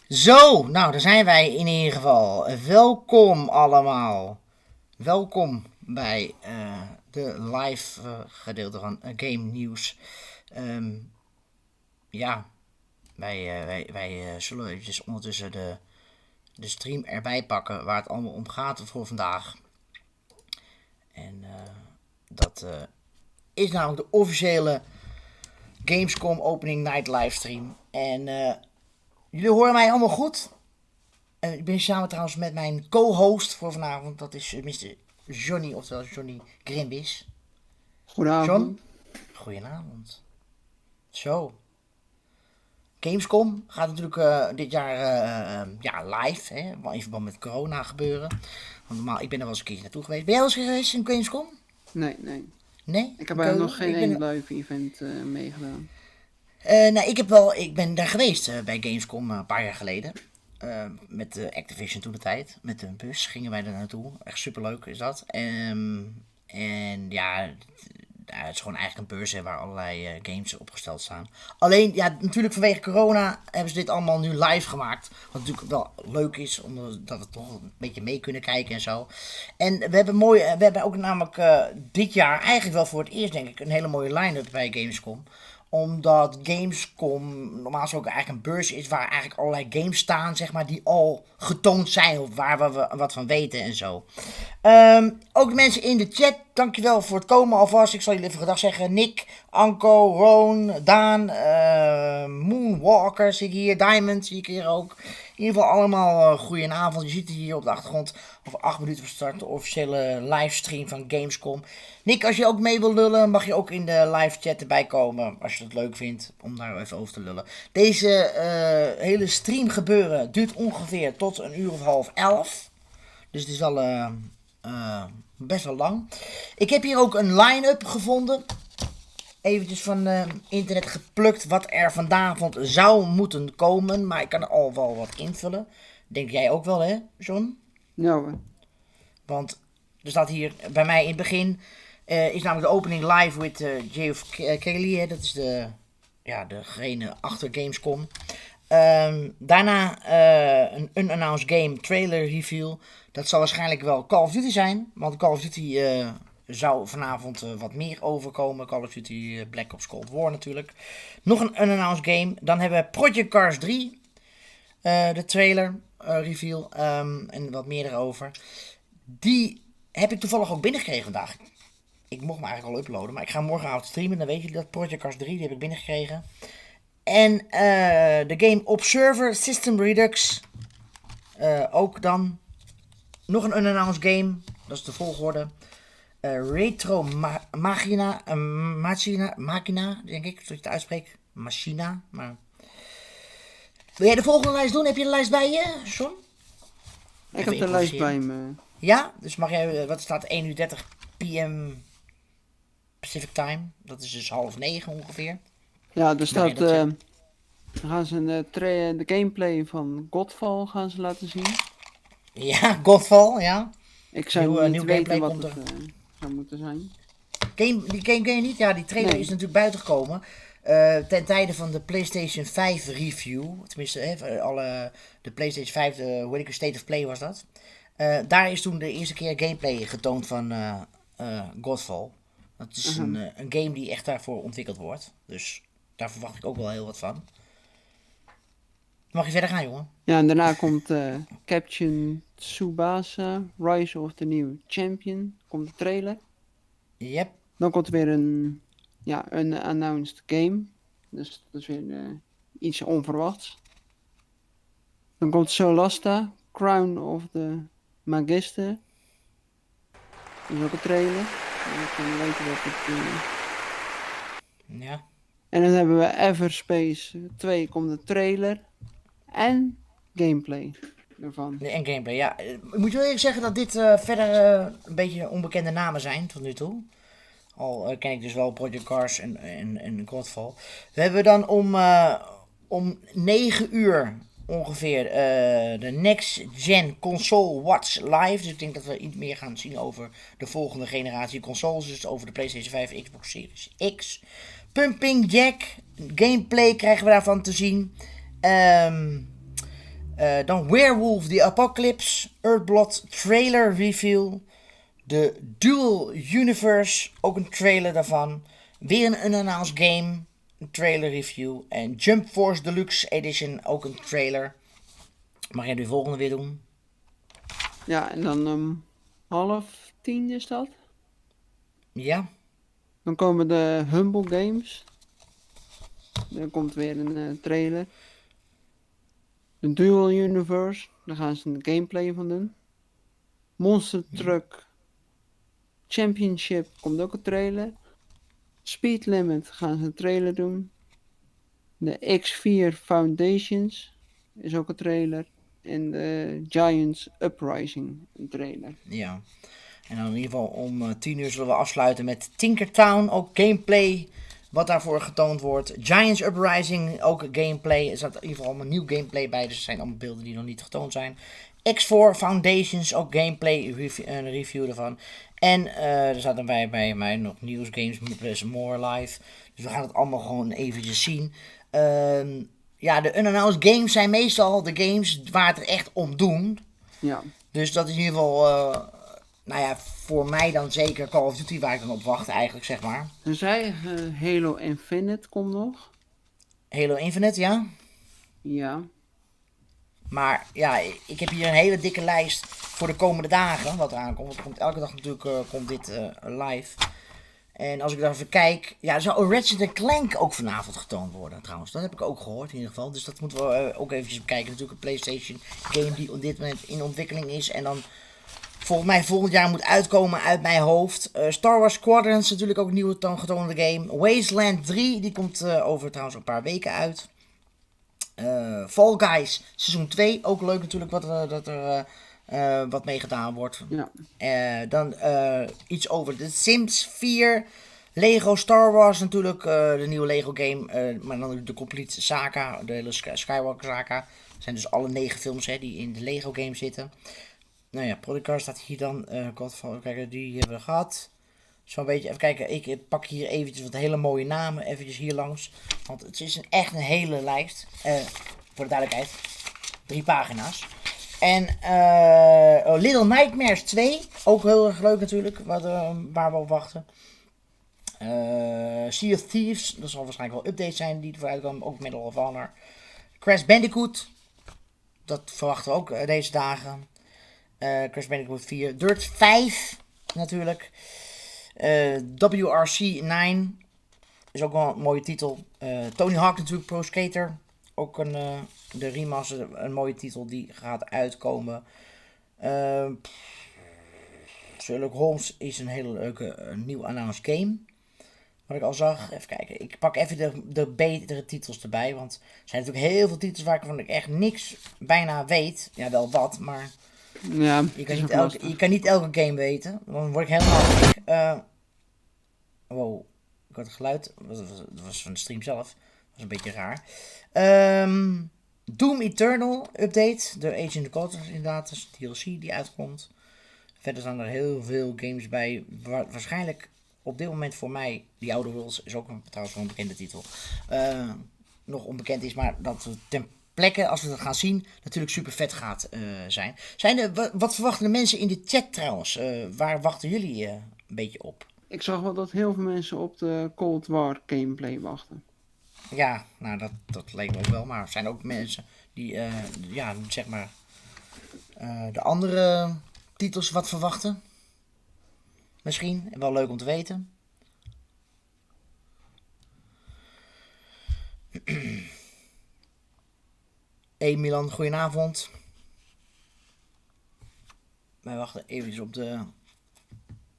Zo, nou daar zijn wij in ieder geval. Welkom allemaal. Welkom bij de live gedeelte van Game Nieuws. Ja, wij zullen eventjes ondertussen de stream erbij pakken waar het allemaal om gaat voor vandaag. En dat is namelijk de officiële Gamescom Opening Night livestream. En jullie horen mij allemaal goed. Ik ben samen trouwens met mijn co-host voor vanavond. Dat is Mr. Johnny, oftewel Johnny Grinwis. Goedenavond. John, goedenavond. Zo. Gamescom gaat natuurlijk dit jaar live, hè, in verband met corona gebeuren. Want normaal, ik ben er wel eens een keertje naartoe geweest. Ben jij wel eens geweest in Gamescom? Nee. Nee? Ik heb eigenlijk nog geen één live event meegedaan. Ik ben daar geweest bij Gamescom een paar jaar geleden. Met Activision toen de tijd. Met een bus gingen wij er naartoe. Echt superleuk is dat. En ja, het is gewoon eigenlijk een beurs waar allerlei games opgesteld staan. Alleen, ja, natuurlijk vanwege corona hebben ze dit allemaal nu live gemaakt. Wat natuurlijk wel leuk is, omdat we toch een beetje mee kunnen kijken en zo. En we hebben ook namelijk dit jaar eigenlijk wel voor het eerst, denk ik, een hele mooie line-up bij Gamescom. Omdat Gamescom normaal gesproken eigenlijk een beurs is waar eigenlijk allerlei games staan, zeg maar, die al getoond zijn of waar we wat van weten en zo. Ook de mensen in de chat, dankjewel voor het komen alvast. Ik zal jullie even gedag zeggen. Nick, Anko, Roon, Daan, Moonwalker zie ik hier, Diamond zie ik hier ook. In ieder geval allemaal goedenavond. Je ziet het hier op de achtergrond. Over 8 minuten start de officiële livestream van Gamescom. Nick, als je ook mee wil lullen, mag je ook in de live chat erbij komen. Als je het leuk vindt, om daar even over te lullen. Deze hele stream gebeuren duurt ongeveer tot 10:30. Dus het is al best wel lang. Ik heb hier ook een line-up gevonden. Eventjes van internet geplukt wat er vanavond zou moeten komen. Maar ik kan er al wel wat invullen. Denk jij ook wel, hè, John? Ja hoor. Want er staat hier bij mij in het begin... is namelijk de opening live with Geoff Keighley. Dat is degene achter Gamescom. Daarna een unannounced game trailer reveal. Dat zal waarschijnlijk wel Call of Duty zijn. Want Call of Duty zou vanavond wat meer overkomen. Call of Duty Black Ops Cold War natuurlijk. Nog een unannounced game. Dan hebben we Project Cars 3. De trailer reveal. En wat meer erover. Die heb ik toevallig ook binnengekregen vandaag. Ik mocht me eigenlijk al uploaden. Maar ik ga morgenavond streamen. Dan weet jullie dat. Project Cars 3. Die heb ik binnengekregen. En de game Observer System Redux. Ook dan. Nog een unannounced game. Dat is de volgorde. Retro Machina, denk ik, dat je het uitspreekt. Machina, maar... Wil jij de volgende lijst doen? Heb je de lijst bij je, John? Ik heb de lijst bij me. Ja? Dus mag jij, wat staat 1:30 p.m. Pacific Time? Dat is dus 8:30 ongeveer. Ja, er staat... gaan ze de gameplay van Godfall gaan ze laten zien. Ja, Godfall, ja. Ik zou niet weten wat het zou moeten zijn. Die game ken je niet? Ja, die trailer is natuurlijk buitengekomen. Ten tijde van de PlayStation 5 review. Tenminste, de PlayStation 5, hoe heet ik, State of Play was dat. Daar is toen de eerste keer gameplay getoond van Godfall. Dat is een game die echt daarvoor ontwikkeld wordt. Dus daar verwacht ik ook wel heel wat van. Mag je verder gaan, jongen? Ja, en daarna komt Captain Tsubasa, Rise of the New Champion. Komt de trailer. Yep. Dan komt er weer een unannounced game. Dus dat is weer iets onverwachts. Dan komt Solasta, Crown of the Magister. Dat is ook een trailer. Dan kan je weten wat het... Ja. En dan hebben we Everspace 2 komt de trailer. En gameplay ervan. En gameplay, ja. Ik moet je wel eerlijk zeggen dat dit verder een beetje onbekende namen zijn tot nu toe. Al ken ik dus wel Project Cars en Godfall. We hebben dan om 9 uur ongeveer de Next Gen Console Watch Live. Dus ik denk dat we iets meer gaan zien over de volgende generatie consoles. Dus over de PlayStation 5, Xbox Series X. Pumping Jack, gameplay krijgen we daarvan te zien. Dan Werewolf the Apocalypse, Earthblood trailer reveal. De Dual Universe, ook een trailer daarvan. Weer een unannounced game, een trailer review. En Jump Force Deluxe Edition, ook een trailer. Mag jij de volgende weer doen? Ja, en dan 9:30 is dat. Ja. Dan komen de Humble Games. Dan komt weer een trailer. De Dual Universe, daar gaan ze een gameplay van doen. Monster Truck Championship komt ook een trailer. Speed Limit gaan ze een trailer doen. De X4 Foundations is ook een trailer. En de Giants Uprising een trailer. Ja. En dan in ieder geval om 10 uur zullen we afsluiten met Tinkertown, ook gameplay wat daarvoor getoond wordt. Giants Uprising, ook gameplay. Er staat in ieder geval allemaal nieuw gameplay bij, dus er zijn allemaal beelden die nog niet getoond zijn. X4 Foundations, ook gameplay een review ervan. En er zaten bij mij nog nieuws, games plus more live. Dus we gaan het allemaal gewoon eventjes zien. Ja, de unannounced games zijn meestal de games waar het er echt om doen. Ja. Dus dat is in ieder geval, nou ja, voor mij dan zeker Call of Duty waar ik dan op wacht eigenlijk, zeg maar. Ze zei Halo Infinite komt nog. Halo Infinite, ja. Ja. Maar ja, ik heb hier een hele dikke lijst voor de komende dagen wat eraan komt. Want er komt elke dag natuurlijk komt dit live. En als ik dan even kijk, ja, zou Ratchet Clank ook vanavond getoond worden trouwens. Dat heb ik ook gehoord in ieder geval. Dus dat moeten we ook eventjes bekijken. Natuurlijk een PlayStation game die op dit moment in ontwikkeling is. En dan volgens mij volgend jaar moet uitkomen uit mijn hoofd. Star Wars Squadrons natuurlijk ook een nieuwe getoonde game. Wasteland 3, die komt over trouwens een paar weken uit. Fall Guys seizoen 2, ook leuk natuurlijk wat mee gedaan wordt. Ja. Dan iets over The Sims 4, Lego Star Wars natuurlijk, de nieuwe Lego game, maar dan de complete saga, de hele Skywalker saga. Dat zijn dus alle 9 films die in de Lego game zitten. Nou ja, Prodigal staat hier dan, kijk, die hebben we gehad. Zo'n beetje, even kijken, ik pak hier eventjes wat hele mooie namen, eventjes hier langs. Want het is echt een hele lijst, voor de duidelijkheid, 3 pagina's. En Little Nightmares 2, ook heel erg leuk natuurlijk, waar we op wachten. Sea of Thieves, dat zal waarschijnlijk wel updates zijn die ervoor uitkomen, ook Medal of Honor. Crash Bandicoot, dat verwachten we ook deze dagen. Crash Bandicoot 4, Dirt 5 natuurlijk. WRC 9 is ook wel een mooie titel. Tony Hawk natuurlijk, Pro Skater. Ook de remaster, een mooie titel die gaat uitkomen. Sherlock Holmes is een hele leuke nieuw announced game. Wat ik al zag. Even kijken. Ik pak even de betere titels erbij. Want er zijn natuurlijk heel veel titels waarvan ik echt niks bijna weet. Ja, wel wat, maar... Ja, je kan niet elke game weten. Dan word ik helemaal gek. Wow. Ik had het geluid. Dat was van de stream zelf. Dat was een beetje raar. Doom Eternal update. De Agent of Carter inderdaad. Dat is de DLC die uitkomt. Verder staan er heel veel games bij. Waarschijnlijk op dit moment voor mij. The Outer Worlds is ook trouwens een bekende titel. Nog onbekend is. Maar dat we ten plekke, als we dat gaan zien, natuurlijk super vet gaat zijn. Wat verwachten de mensen in de chat trouwens? Waar wachten jullie een beetje op? Ik zag wel dat heel veel mensen op de Cold War gameplay wachten. Ja, nou dat leek me ook wel. Maar er zijn ook mensen die, ja, zeg maar, de andere titels wat verwachten. Misschien, wel leuk om te weten. Hey Milan, goedenavond. Wij wachten even op de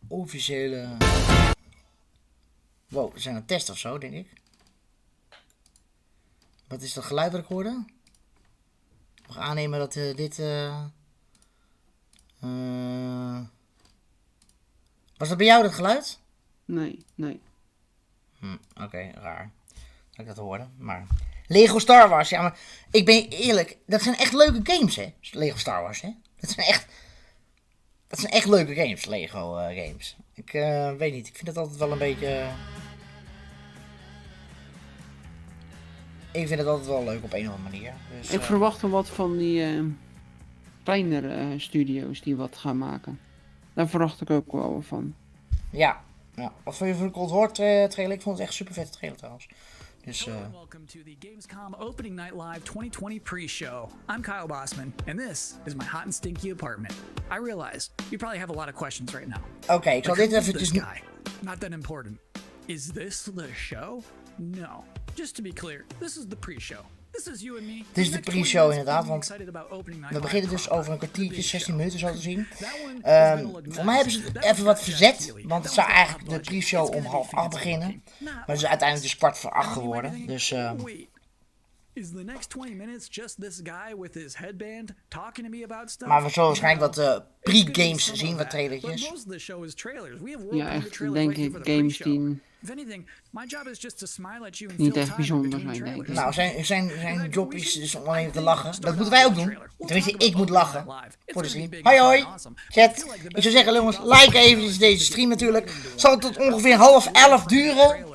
officiële... Wow, we zijn aan het testen of zo, denk ik. Wat is dat geluid dat ik hoorde? Ik mag aannemen dat dit... Was dat bij jou dat geluid? Nee. Oké, raar. Dat ik dat hoorde, maar... Lego Star Wars, ja, maar ik ben eerlijk, dat zijn echt leuke games, hè? Lego Star Wars, hè? Dat zijn echt leuke games, Lego games. Ik weet niet, ik vind het altijd wel een beetje... Ik vind het altijd wel leuk op een of andere manier. Dus, ik verwacht wel wat van die kleinere studio's die wat gaan maken. Daar verwacht ik ook wel van. Ja. Wat vond je van de Cold War trailer? Ik vond het echt super vette trailer trouwens. Dus, Hello and welcome to the Gamescom Opening Night Live 2020 pre-show. I'm Kyle Bossman, and this is my hot and stinky apartment. I realize you probably have a lot of questions right now. Oké, ik zal dit eventjes... Not that important. Is this the show? No. Just to be clear, this is the pre-show. This is you and me. Dit is de pre-show inderdaad, want we beginnen dus over een kwartiertje, 16 minuten zo te zien. Voor mij hebben ze het even wat verzet, want het zou eigenlijk de pre-show om 7:30 beginnen. Maar het is uiteindelijk dus 7:15 geworden, dus Is the next 20 minutes just this guy with his headband talking to me about stuff? Maar we zullen waarschijnlijk wat pre-games zien, wat trailertjes. Ja, echt, denk ik, games die niet echt bijzonder zijn, denk ik. Nou, zijn job is dus om alleen te lachen. Dat moeten wij ook doen. Tenminste, ik moet lachen voor de stream. Hoi hoi, chat. Ik zou zeggen, jongens, like even deze stream natuurlijk. Zal het tot ongeveer 10:30 duren?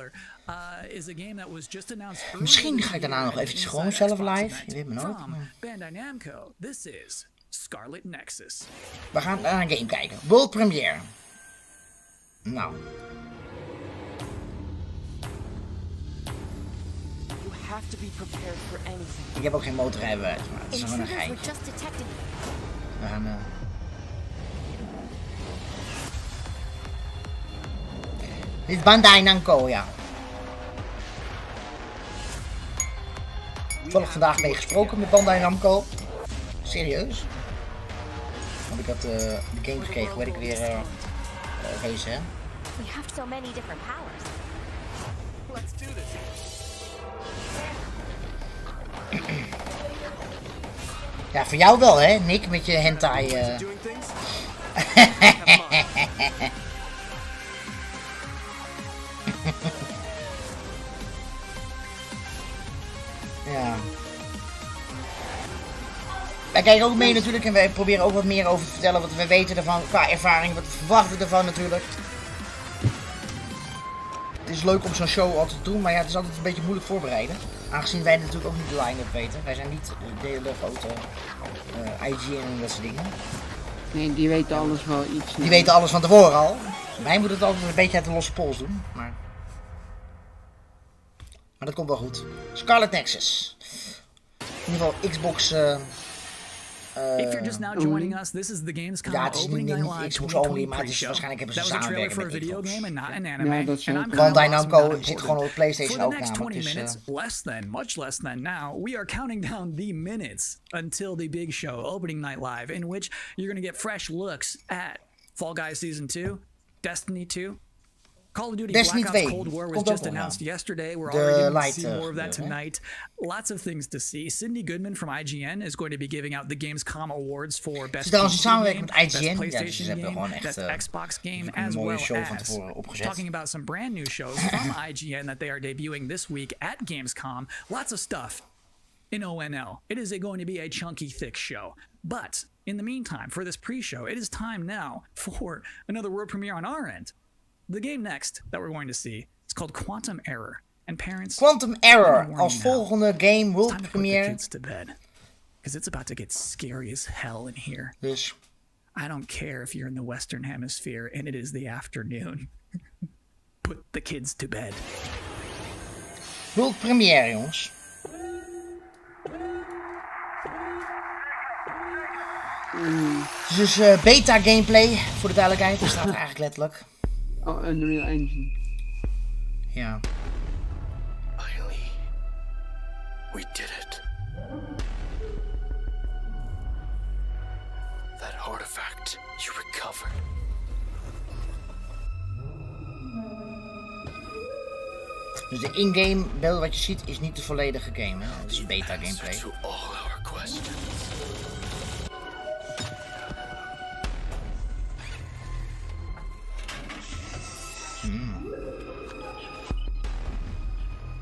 Misschien ga ik daarna nog eventjes gewoon zelf live. Je weet me nooit. We gaan naar een game kijken. World Premiere. Nou. Ik heb ook geen motorrijbewijs, maar het is gewoon een geintje. We gaan... Dit is Bandai Namco, ja. Ik heb vandaag mee gesproken met Bandai Namco. Serieus. Want ik had de game gekregen, weet ik weer wezen, hè. We have so many different powers. Let's do this. Ja, voor jou wel, hè, Nick, met je hentai. Ja. Wij kijken ook mee natuurlijk en wij proberen ook wat meer over te vertellen wat we weten ervan, qua ervaring, wat we verwachten ervan natuurlijk. Het is leuk om zo'n show altijd te doen, maar ja, het is altijd een beetje moeilijk voorbereiden. Aangezien wij natuurlijk ook niet de line-up weten. Wij zijn niet de hele grote IGN en dat soort dingen. Nee, die weten alles wel iets. Die weten alles van tevoren al. Wij moeten het altijd een beetje uit de losse pols doen. Maar dat komt wel goed. Scarlet Nexus. In ieder geval Xbox... If you're just now joining us, this is the Gamescom opening night live Xbox only, maar het is waarschijnlijk hebben ze samenwerken met Xbox. Bandai Namco zit gewoon op PlayStation ook namelijk. Minutes, much less than now, we are counting down the minutes until the big show, opening night live, in which you're going to get fresh looks at Fall Guys Season 2, Destiny 2, Call of Duty Black Ops Cold War was just announced yesterday. We're already going to see more of that tonight. Lots of things to see. Cindy Goodman from IGN is going to be giving out the Gamescom awards for Best PC Game, Best PlayStation Game, Best Xbox Game, as well as talking about some brand new shows from IGN that they are debuting this week at Gamescom. Lots of stuff in ONL. It is going to be a chunky, thick show. But in the meantime, for this pre-show, it is time now for another world premiere on our end. The game next that we're going to see is called Quantum Error. And parents, Quantum Error als volgende game world premiere. Kids to bed, because it's about to get scary as hell in here. Dus I don't care if you're in the Western Hemisphere and it is the afternoon. Put the kids to bed. World premiere, jongens. Dus beta gameplay voor de duidelijkheid. Dat staat er eigenlijk letterlijk. Oh, Unreal Engine. Ja. Finally, we did it. That artifact you recovered. Dus de in-game beeld wat je ziet is niet de volledige game, hè? Het is beta gameplay.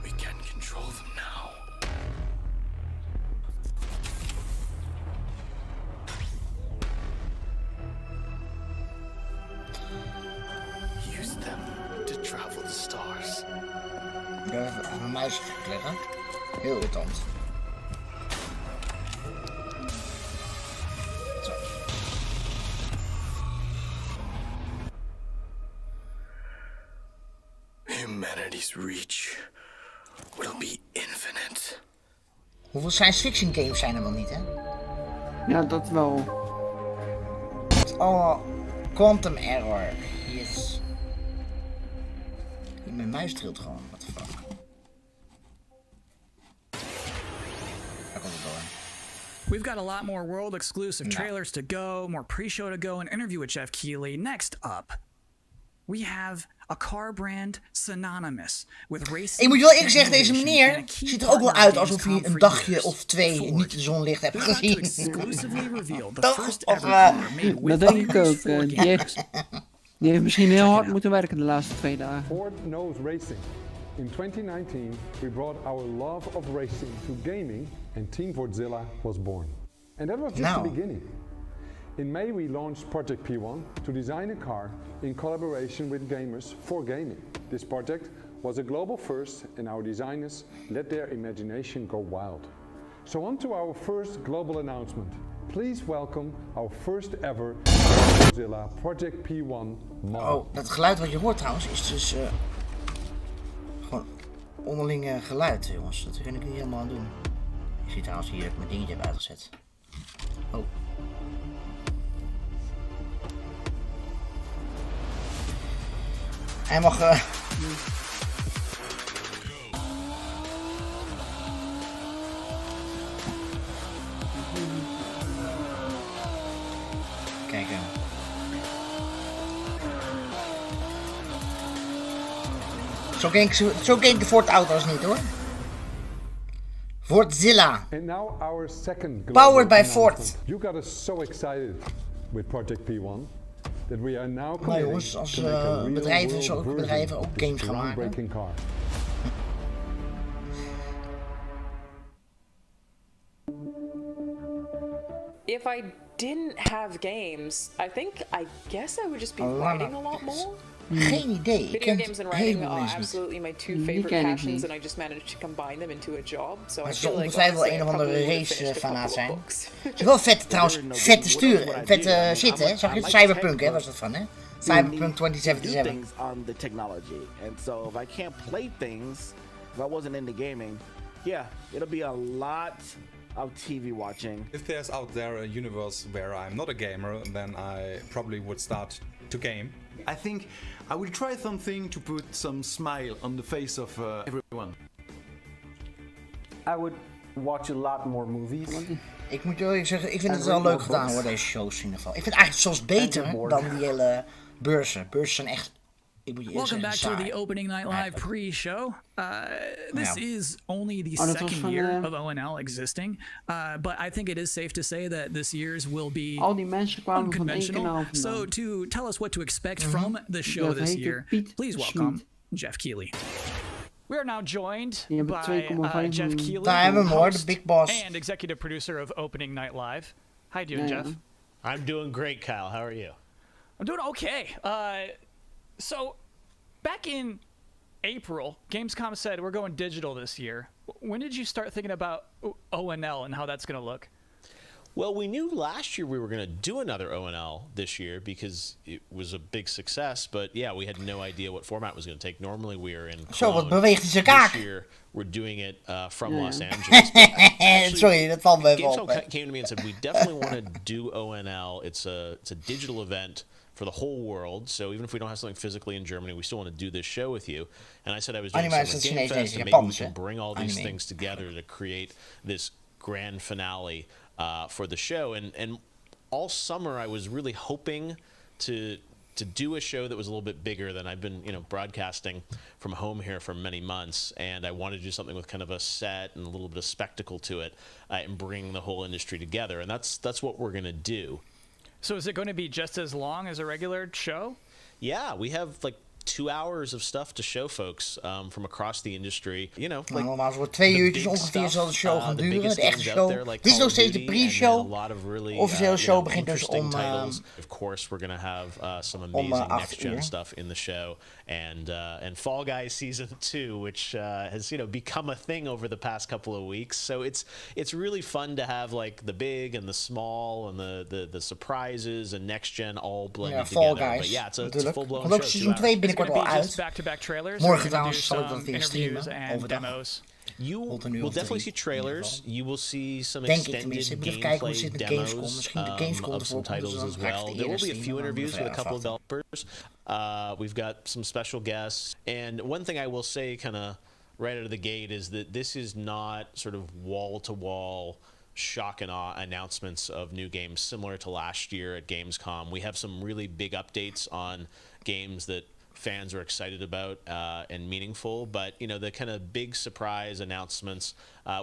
We can control them now. Use them to travel the stars. Ik ga even aan mijn muis leggen. Heel irritant. Zo. Humanity's reach will be infinite. Hoeveel science fiction games zijn er wel niet, hè? Ja, dat wel. Oh, Quantum Error. Yes. Mijn muis trilt gewoon. What the fuck. Daar komt het door. We've got a lot more world exclusive trailers to go, more pre-show to go, an interview with Jeff Keighley. Next up, we have a car brand synonymous with racing. Ik moet wel eerlijk zeggen, deze innovation meneer and a key ziet er ook wel partner uit of alsof hij Gamescom een for dagje years. of 2 Ford. niet de zonlicht heeft They're about to gezien. exclusively reveal the Toch? first Of, ever car made with Dat denk ik Ford's ook. Ford Die heeft misschien heel Check it hard out. moeten werken de laatste 2 dagen. Ford knows racing. In 2019, we brought our love of racing to gaming and Team Fordzilla was born. And that was just the Nou. beginning. In May, we launched Project P1 to design a car in collaboration with gamers for gaming. This project was a global first and our designers let their imagination go wild. So on to our first global announcement. Please welcome our first ever Fordzilla Project P1 model. Oh, dat geluid wat je hoort trouwens is dus gewoon onderling geluid, jongens. Dat kan ik niet helemaal aan doen. Ik zie trouwens hier dat ik mijn dingetje heb uitgezet. Oh. Hij mag... Kijken. Zo ken ik de Ford auto's niet hoor. Fordzilla. And now our second Powered by announcement. Ford. You got us so excited with Project P1 that we are now Nou committing jongens, als to make a real bedrijven, world zulke version bedrijven ook of this games gaan maken. groundbreaking car. If I didn't have games, I guess I would just be writing a lot more. Geen idee. Ik Video ken games and een writing heleboel are mensen niet. absolutely my two Die favorite ken ik passions, niet. and I just managed to combine them into a job. So I Het feel zal like ongetwijfeld honestly, een I of andere probably would've finished a race-fanaat couple of zijn. books. Het is wel vet trouwens, vet te sturen, vet zitten hè. Zag je het? Cyberpunk hè, was dat van hè? Cyberpunk do 2077. things on the technology. And so if I can't play things, if I wasn't into gaming, yeah, it'll be a lot of TV watching. If there's out there a universe where I'm not a gamer, then I probably would start to game. I think I will try something to put some smile on the face of everyone. I would watch a lot more movies. Ik moet eerlijk zeggen, ik vind het wel leuk gedaan hoor, deze shows in ieder geval. Ik vind het eigenlijk zelfs beter dan die hele beurzen. Beurzen zijn echt, ik moet je eerlijk Welcome zeggen, back to saai. the opening night live Eigenlijk. pre-show. This Yeah. is only the Oh, dat was second van, year of ONL existing, but I think it is safe to say that this year's will be Al die mensen kwamen van één unconventional. kanaal So vandaan. to tell us what to expect from the show Dat this heette year, Piet please welcome Jeff Keighley. We are now joined Die hebben by 2,5 Jeff miljoen. Keighley, Daar hebben we hem hoor, de host big boss. and executive producer of Opening Night Live. How you doing, Ja, Jeff? ja. I'm doing great, Kyle. How are you? I'm doing okay. So, back in April, Gamescom said we're going digital this year. When did you start thinking about ONL and how that's going to look? Well, we knew last year we were going to do another ONL this year because it was a big success. But yeah, we had no idea what format it was going to take. Normally we are in Zo, wat Cologne. beweegt hij zijn kaak. This year we're doing it from Ja, Los ja. Angeles. But actually, Sorry, dat valt me even Gamescom op. hè. came to me and said we definitely want to do ONL. It's a digital event for the whole world. So even if we don't have something physically in Germany, we still want to do this show with you. And I said I was doing Anime something is with Chinees, Game Fest, and Japans, maybe we can hè? bring all these Anime. things together to create this grand finale for the show. And all summer I was really hoping to do a show that was a little bit bigger than I've been, broadcasting from home here for many months. And I wanted to do something with kind of a set and a little bit of spectacle to it, and bring the whole industry together. And that's what we're going to do. So is it going to be just as long as a regular show? Yeah, we have like 2 hours of stuff to show folks from across the industry. Nou, normaal wordt 2 uurtjes ongeveer zal de show gaan duren, de echte show. Dit is nog steeds de pre-show. Officiële show begint dus om Of course, we're going to have some om amazing 8 next-gen uur. stuff in the show, and Fall Guys Season 2, which has become a thing over the past couple of weeks. So it's really fun to have like the big and the small and the surprises and next-gen all blended Ja, Fall together. Guys, But yeah, it's a natuurlijk. full-blown Want ook show. seizoen 2 binnenkort It's al gonna be just uit. back-to-back trailers. Morgen Or we're gonna trouwens do zal ik dat some weer interviews streamen, and overdag. demos. You Rond een uur will of definitely 3 see trailers. You will see some Denk ik extended tenminste. Ik moet even kijken hoe het gameplay zit met Gamescom. demos Misschien de Gamescom of some ervoor komt, dus titles dan as ga ik het well. eerder There will be a streamen, few maar interviews moet with a even couple of afwachten. developers. We've got some special guests. And one thing I will say kind of right out of the gate is that this is not sort of wall-to-wall shock and awe announcements of new games similar to last year at Gamescom. We have some really big updates on games that fans are excited about and meaningful. But the kind of big surprise announcements,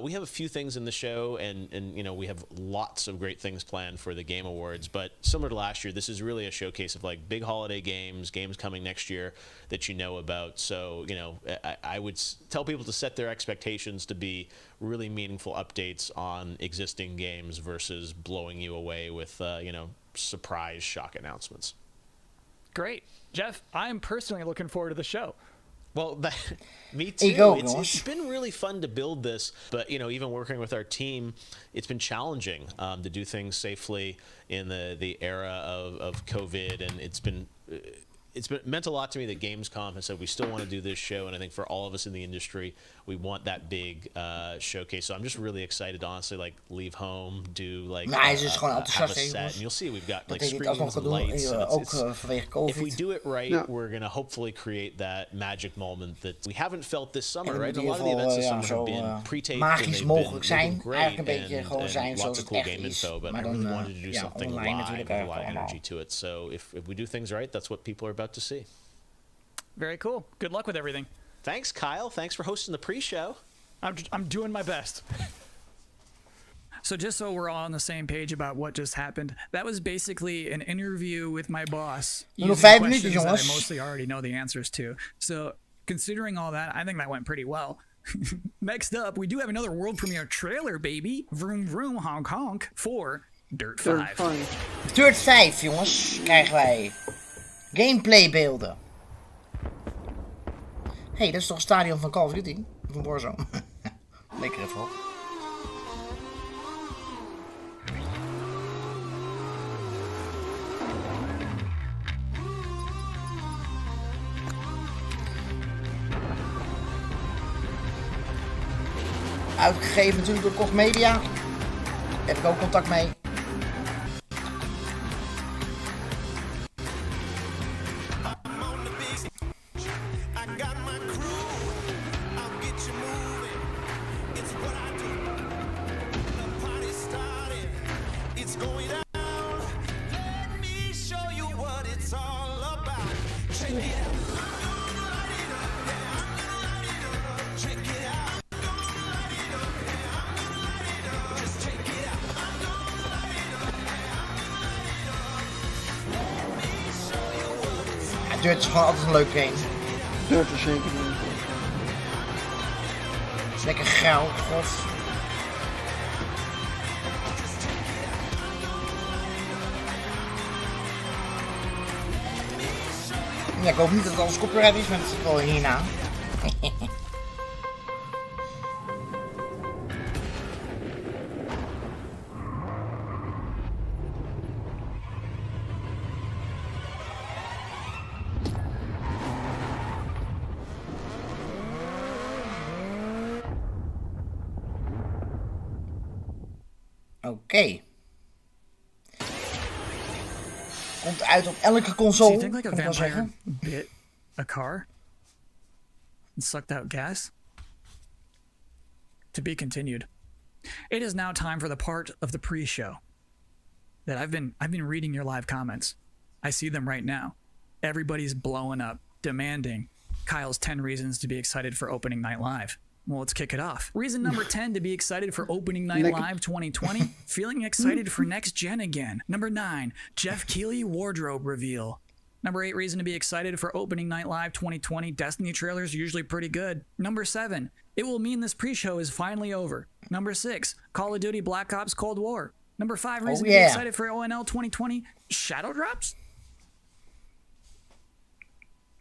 we have a few things in the show, and we have lots of great things planned for the Game Awards. But similar to last year, this is really a showcase of like big holiday games coming next year that you know about. So I would tell people to set their expectations to be really meaningful updates on existing games versus blowing you away with surprise shock announcements. Great. Jeff, I'm personally looking forward to the show. Well, me too. It's been really fun to build this, but even working with our team, it's been challenging to do things safely in the era of COVID, and it's meant a lot to me that Gamescom has said we still want to do this show, and I think for all of us in the industry, we want that big showcase. So I'm just really excited to honestly leave home, do hij is dus gewoon have a enthousiast, set, and you'll see we've got dat screens and lights. ook vanwege COVID. If we do it right, we're gonna hopefully create that magic moment that we haven't felt this summer, right? A lot of the events this summer have been pre-taped magisch mogelijk zijn. Eigenlijk een beetje gewoon zijn zoals het echt is. But I really wanted to do something live with a lot of energy to it. So if we do things right, that's what people are about to see. Very cool. Good luck with everything. Thanks, Kyle. Thanks for hosting the pre-show. I'm doing my best. So just so we're all on the same page about what just happened, that was basically an interview with my boss using questions that I mostly already know the answers to. So considering all that, I think that went pretty well. Next up, we do have another world premiere trailer, baby. Vroom vroom honk honk voor Dirt 5. Dirt 5, jongens, krijgen wij. Gameplaybeelden. Hey, dat is toch het stadion van Call of Duty? Van Warzone. Lekker even. Uitgegeven natuurlijk door Koch Media. Heb ik ook contact mee. Dirt is gewoon altijd een leuke game. Dirt is zeker leuk. Lekker grauw, grof. Ja, ik hoop niet dat het alles copyright is, maar het zit wel hierna. Oké. Komt uit op elke console. Do you think like a vampire bit a car and sucked out gas? To be continued. It is now time for the part of the pre-show that I've been reading your live comments. I see them right now. Everybody's blowing up, demanding Kyle's 10 reasons to be excited for opening night live. Well, let's kick it off. Reason number 10 to be excited for Opening Night Live 2020. Feeling excited for next gen again. Number 9, Jeff Keighley wardrobe reveal. Number 8 reason to be excited for Opening Night Live 2020. Destiny trailers are usually pretty good. Number 7, it will mean this pre-show is finally over. Number 6, Call of Duty Black Ops Cold War. Number 5 reason to be excited for ONL 2020. Shadow drops.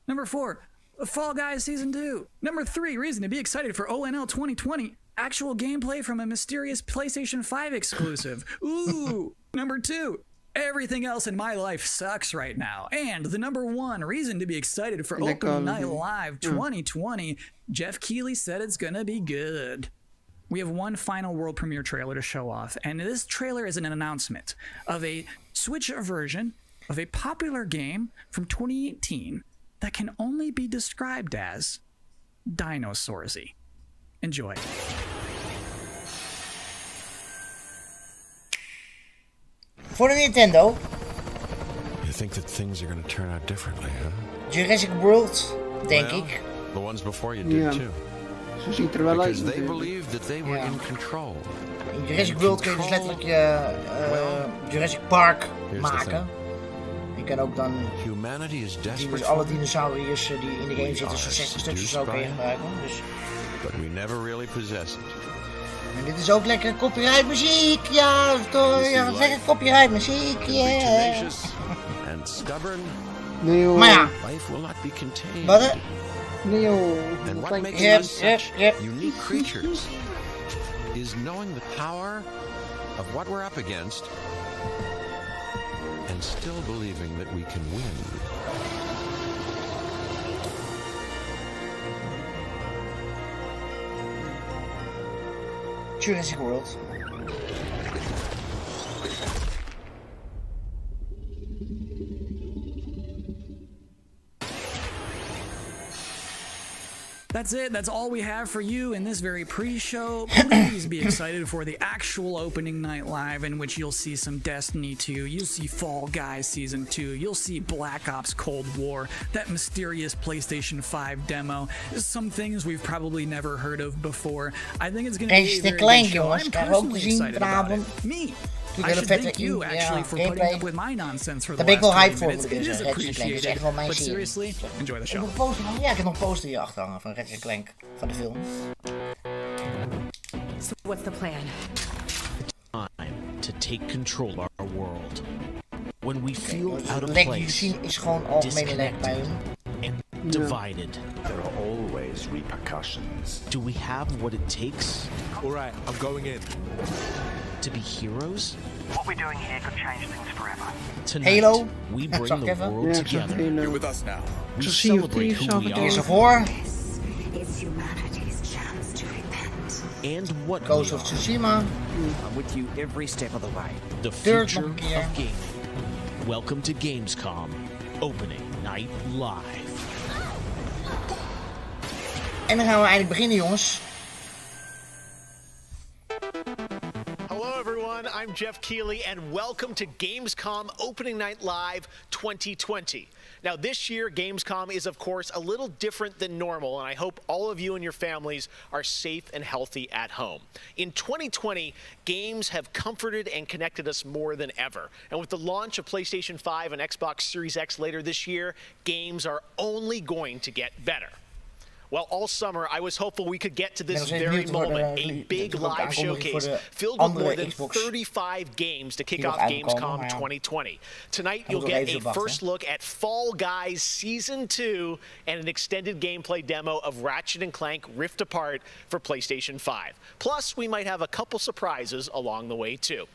Number 4, Fall Guys Season 2. Number 3 reason to be excited for ONL 2020. Actual gameplay from a mysterious PlayStation 5 exclusive. Ooh. Number 2, everything else in my life sucks right now. And the number 1 reason to be excited for Opening Night Live 2020. Jeff Keighley said it's gonna be good. We have one final world premiere trailer to show off, and this trailer is an announcement of a Switch version of a popular game from 2018 that can only be described as Dinosaursy. Enjoy. Voor de Nintendo. think that things are going to turn out differently, huh? Jurassic World, denk Well, ik. The ones before you did Ja. too. Zo ziet het er wel uit Because they natuurlijk. believed that they were in control. In Jurassic World kun je dus letterlijk je Jurassic Park maken. Je kan ook dan Humanity is desperate dus alle dinosauriërs die in de game zitten, zo'n 60 stuks of zo kun je gebruiken. Dus. But we never really possess it. En dit is ook lekker copyright muziek, ja, toch, ja, zeg het, copyright muziek, yeah. Tenacious and stubborn. Nee joh. Maar ja. Life will not be contained. Wat? Nee joh. And what Dat makes lijkt us me- such unique creatures is knowing the power of what we're up against and still believing that we can win. Jurassic World. That's it. That's all we have for you in this very pre-show. Please be excited for the actual opening night live, in which you'll see some Destiny 2, you'll see Fall Guys Season 2, you'll see Black Ops Cold War, that mysterious PlayStation 5 demo, some things we've probably never heard of before. I think it's going to be a very good show. I'm personally excited about it. Me. I should thank you actually for putting up with my nonsense for the Daar ben ik last wel 20 hype voor, minutes. moet ik It is zeggen. Ratchet Clank is echt appreciated, wel mijn but serie. seriously, enjoy the Ik show. heb een poster, ja, ik heb nog een poster hier achter hangen van Ratchet Clank van de film. So what's the plan? Time to take control of our world. When we feel out of Lek die place, zien is gewoon algemene lek bij hun. and divided. There are always repercussions. Do we have what it takes? All right, I'm going in. To be heroes? What we're doing here could change things forever. Tonight, Halo? we bring Zag ik the even? world Ja, ik zag together. Halo. You're with us now. We Zo zie je of celebrate die who we zelf Gears are of War, It's humanity's chance to repent. and what we Ghost of are. Tsushima, I'm with you every step of the way. The Dirt future nog of een keer. gaming. Welcome to Gamescom, opening night live. en dan gaan we eindelijk beginnen, jongens. Hello, everyone. I'm Jeff Keighley, and welcome to Gamescom Opening Night Live 2020. Now, this year, Gamescom is, of course, a little different than normal, and I hope all of you and your families are safe and healthy at home. In 2020, games have comforted and connected us more than ever. And with the launch of PlayStation 5 and Xbox Series X later this year, games are only going to get better. Well, all summer, I was hopeful we could get to this very moment, a big live showcase filled with more than 35 games to kick off Gamescom 2020. Tonight, you'll get a first look at Fall Guys Season 2 and an extended gameplay demo of Ratchet & Clank Rift Apart for PlayStation 5. Plus, we might have a couple surprises along the way, too.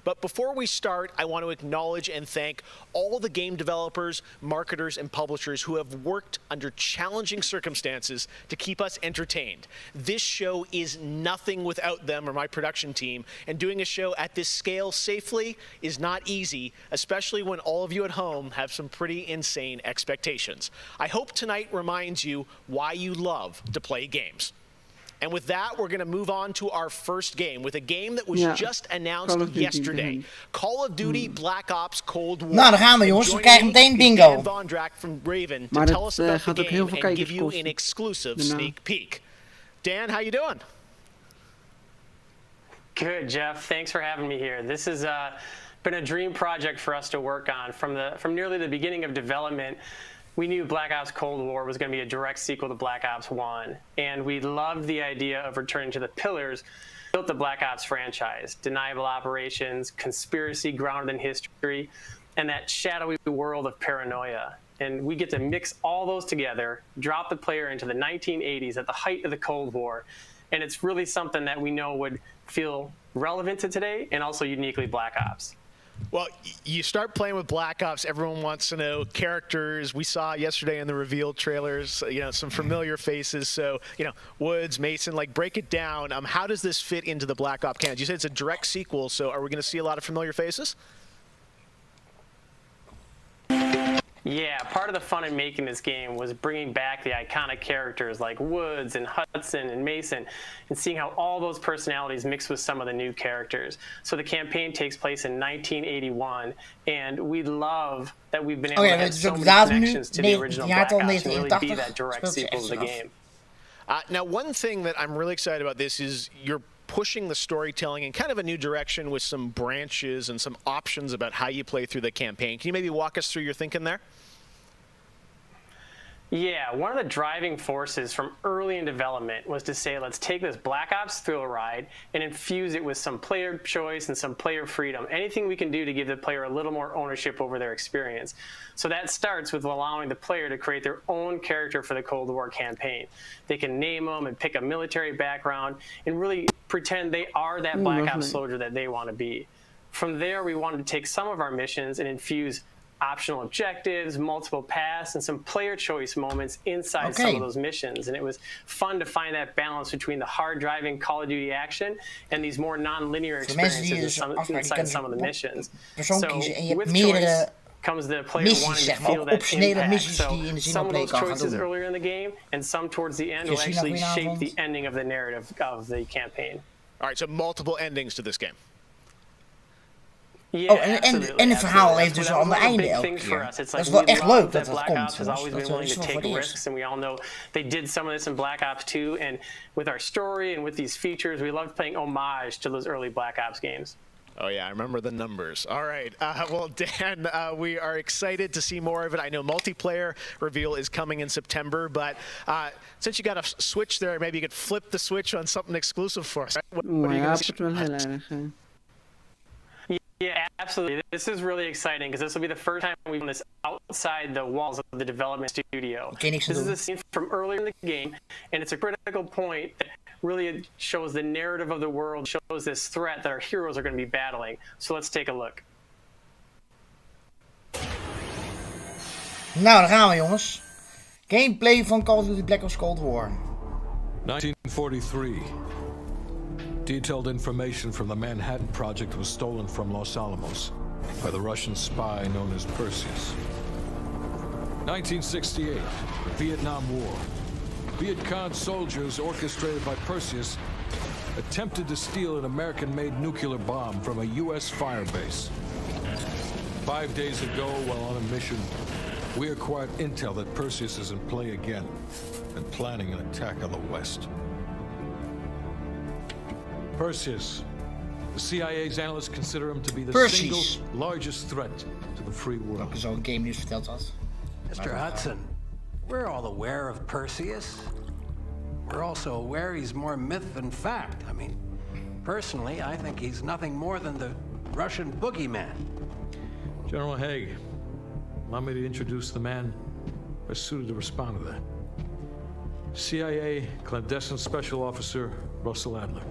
But before we start, I want to acknowledge and thank all the game developers, marketers, and publishers who have worked under challenging circumstances to keep us entertained. This show is nothing without them or my production team, and doing a show at this scale safely is not easy, especially when all of you at home have some pretty insane expectations. I hope tonight reminds you why you love to play games. And with that, we're going to move on to our first game with a game that was just announced yesterday. Call of Duty Black Ops Cold War. Nou, daar gaan we, jongens. We krijgen meteen bingo. Dan Von Drack from Raven to Maar tell us about the gaat ook heel game veel and give kijkers you kosten. an exclusive Daarna. sneak peek. Dan, how you doing? Good, Jeff. Thanks for having me here. This has been a dream project for us to work on from nearly the beginning of development. We knew Black Ops Cold War was going to be a direct sequel to Black Ops 1, and we loved the idea of returning to the pillars built the Black Ops franchise: deniable operations, conspiracy grounded in history, and that shadowy world of paranoia. And we get to mix all those together, drop the player into the 1980s at the height of the Cold War, and it's really something that we know would feel relevant to today and also uniquely Black Ops. Well, you start playing with Black Ops, everyone wants to know characters. We saw yesterday in the reveal trailers, some familiar faces. So, Woods, Mason, break it down. How does this fit into the Black Ops canon? You said it's a direct sequel, so are we going to see a lot of familiar faces? Yeah, part of the fun in making this game was bringing back the iconic characters like Woods and Hudson and Mason and seeing how all those personalities mix with some of the new characters. So the campaign takes place in 1981, and we love that we've been able to have so many connections to the original Black Ops and really be that direct sequel to the game. Now, one thing that I'm really excited about this is you're pushing the storytelling in kind of a new direction with some branches and some options about how you play through the campaign. Can you maybe walk us through your thinking there? Yeah, one of the driving forces from early in development was to say, let's take this Black Ops thrill ride and infuse it with some player choice and some player freedom. Anything we can do to give the player a little more ownership over their experience. So that starts with allowing the player to create their own character for the Cold War campaign. They can name them and pick a military background and really pretend they are that Black Ops soldier that they want to be. From there, we wanted to take some of our missions and infuse optional objectives, multiple paths, and some player choice moments inside some of those missions. And it was fun to find that balance between the hard driving Call of Duty action and these more non-linear experiences inside some of the missions. So with choice comes the player wanting to feel that impact. So some of those choices earlier in the game and some towards the end will actually shape the ending of the narrative of the campaign. All right, so multiple endings to this game. Ja, en het verhaal heeft dus al een einde elke keer. Dat is wel echt leuk dat dat komt. Has always been willing to take risks, and we all know they did some of this in Black Ops 2. And with our story and with these features, we loved playing homage to those early Black Ops games. Oh, yeah, I remember the numbers. All right. Well, Dan, we are excited to see more of it. I know multiplayer reveal is coming in September, but since you got a Switch there, maybe you could flip the switch on something exclusive for us. What are you going to see? Yeah, absolutely. This is really exciting because this will be the first time we've done this outside the walls of the development studio. This is a scene from earlier in the game, and it's a critical point that really shows the narrative of the world, shows this threat that our heroes are going to be battling. So let's take a look. Nou, daar gaan we, jongens. Gameplay van Call of Duty Black Ops Cold War. 1943. Detailed information from the Manhattan Project was stolen from Los Alamos by the Russian spy known as Perseus. 1968, the Vietnam War. Viet Cong soldiers orchestrated by Perseus attempted to steal an American-made nuclear bomb from a U.S. firebase. 5 days ago, while on a mission, we acquired intel that Perseus is in play again and planning an attack on the West. Perseus. The CIA's analysts consider him to be the single largest threat to the free world. Mr. Hudson, we're all aware of Perseus. We're also aware he's more myth than fact. I mean, personally, I think he's nothing more than the Russian boogeyman. General Haig, allow me to introduce the man best suited to respond to that. CIA clandestine special officer Russell Adler.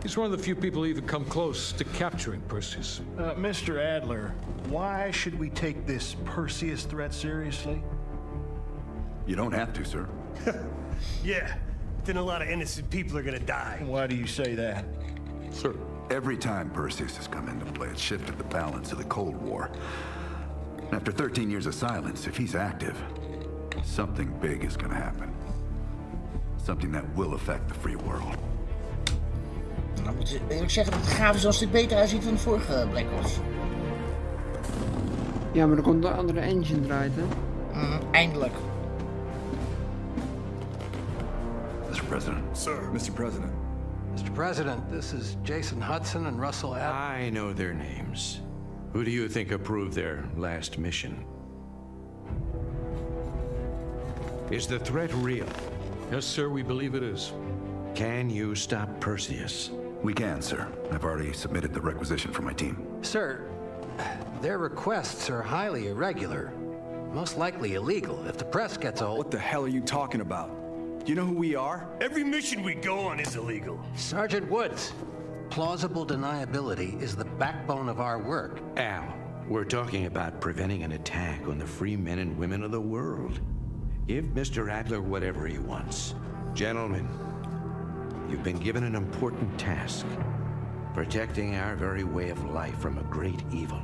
He's one of the few people who even come close to capturing Perseus. Mr. Adler, why should we take this Perseus threat seriously? You don't have to, sir. Yeah, then a lot of innocent people are gonna die. Why do you say that? Sir, every time Perseus has come into play, it's shifted the balance of the Cold War. After 13 years of silence, if he's active, something big is gonna happen. Something that will affect the free world. Nou, moet ik zeggen dat het grafisch al een stuk beter uitziet dan de vorige Black Ops. Ja, maar er komt een andere engine draait, hè? Eindelijk. Mr. President. Sir. Mr. President. Mr. President, this is Jason Hudson and Russell Adler. I know their names. Who do you think approved their last mission? Is the threat real? Yes, sir, we believe it is. Can you stop Perseus? We can, sir. I've already submitted the requisition for my team. Sir, their requests are highly irregular. Most likely illegal if the press gets a hold. What the hell are you talking about? Do you know who we are? Every mission we go on is illegal. Sergeant Woods, plausible deniability is the backbone of our work. Al, we're talking about preventing an attack on the free men and women of the world. Give Mr. Adler whatever he wants. Gentlemen, you've been given an important task, protecting our very way of life from a great evil.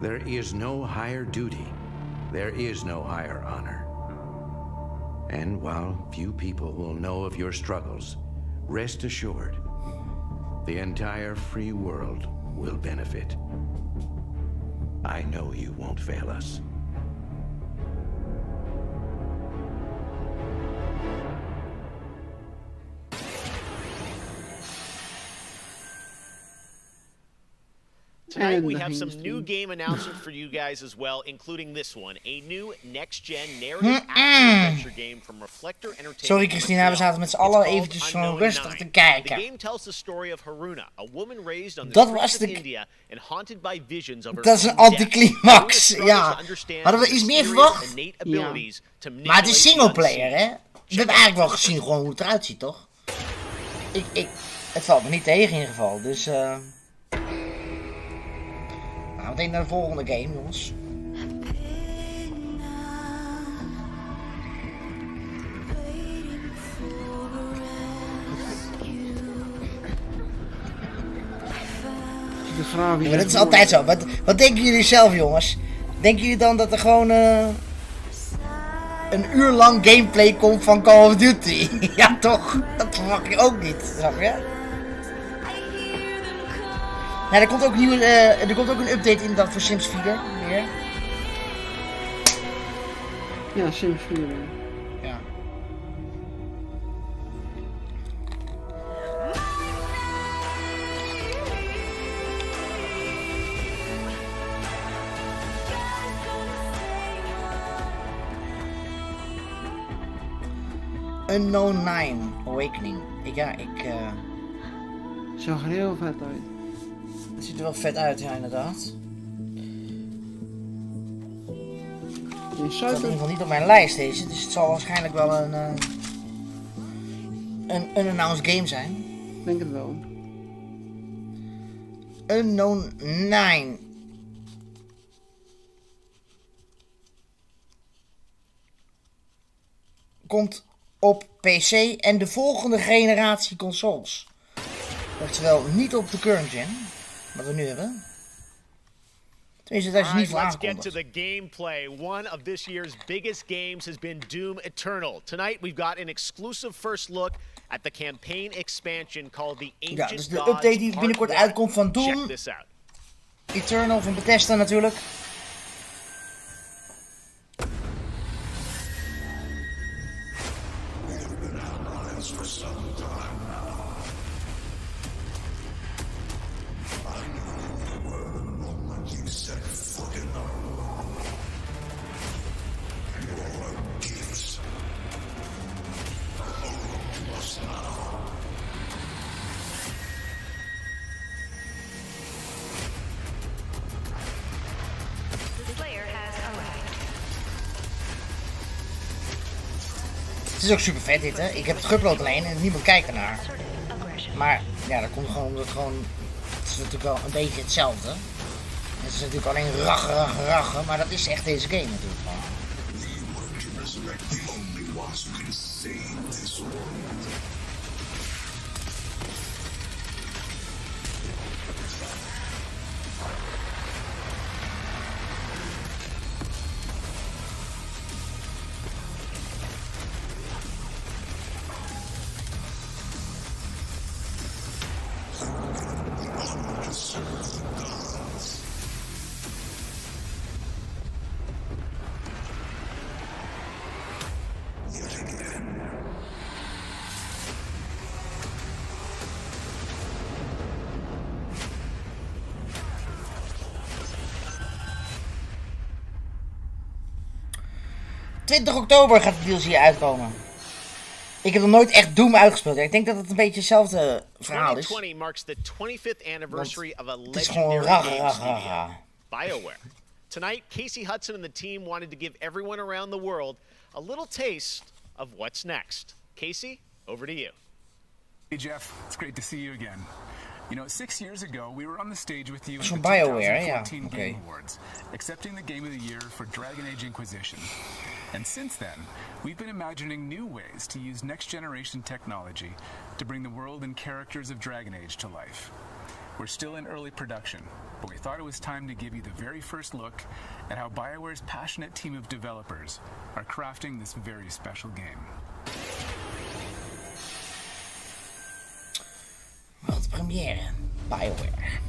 There is no higher duty there is no higher honor. And while few people will know of your struggles, rest assured, the entire free world will benefit. I know you won't fail us. Tonight we have some new game announcement for you guys as well, including this one, a new next-gen narrative action-adventure game from Reflector Entertainment. Sorry Christiena, we zaten met z'n allen eventjes gewoon rustig te kijken. The game tells the story of Haruna, a woman raised on the Dat streets was of de... India and haunted by visions of her Dat is een own death. anticlimax, ja. Hadden we iets meer verwacht? Ja. Maar het is singleplayer, hè? We hebben eigenlijk wel gezien gewoon hoe het eruit ziet, toch? Het valt me niet tegen in ieder geval, dus... Nou, meteen naar de volgende game, jongens. Ja, maar dat is altijd zo. Wat denken jullie zelf, jongens? Denken jullie dan dat er gewoon een uur lang gameplay komt van Call of Duty? Ja, toch? Dat verwacht je ook niet, snap je? Ja, er komt ook een update in dat voor Sims 4 weer. Ja, Sims 4. Ja. Unknown 9 Awakening. Zag er heel vet uit. Het ziet er wel vet uit, ja, inderdaad. Het staat in ieder geval niet op mijn lijst deze, dus het zal waarschijnlijk wel een unannounced game zijn. Ik denk het wel. Unknown 9. Komt op PC en de volgende generatie consoles. Oftewel niet op de current gen, wat we nu hebben. Tenminste, dat is niet voor aangekondigd. Let's get to the gameplay. One of this year's biggest games has been Doom Eternal. Tonight we've got an exclusive first look at the campaign expansion called the Ancient Ja, dus de update die binnenkort uitkomt van Doom Eternal van Bethesda natuurlijk. For some time now. I knew you were the moment you set foot in the room. Your gifts hold us now. The Slayer has arrived. Het is ook super vet dit, hè. Ik heb het geüpload alleen en niemand kijkt ernaar. Maar ja, dat komt gewoon omdat het is natuurlijk wel een beetje hetzelfde. Het is natuurlijk alleen rachen, maar dat is echt deze game natuurlijk gewoon. We were to resurrect the only ones who can save this world. Oktober gaat de DLC uitkomen. Ik heb nog nooit echt Doom uitgespeeld. Ik denk dat het een beetje hetzelfde verhaal is. 2020 marks the 25th anniversary of a Het is gewoon legendary game BioWare. Tonight, Casey Hudson and the team wanted to give everyone around the world a little taste of what's next. Casey, over to you. Hey Jeff, it's great to see you again. You know, 6 years ago, we were on the stage with you at From the BioWare, 2014 yeah, Game Awards, accepting the Game of the Year for Dragon Age Inquisition. And since then, we've been imagining new ways to use next-generation technology to bring the world and characters of Dragon Age to life. We're still in early production, but we thought it was time to give you the very first look at how BioWare's passionate team of developers are crafting this very special game. Wat première, BioWare.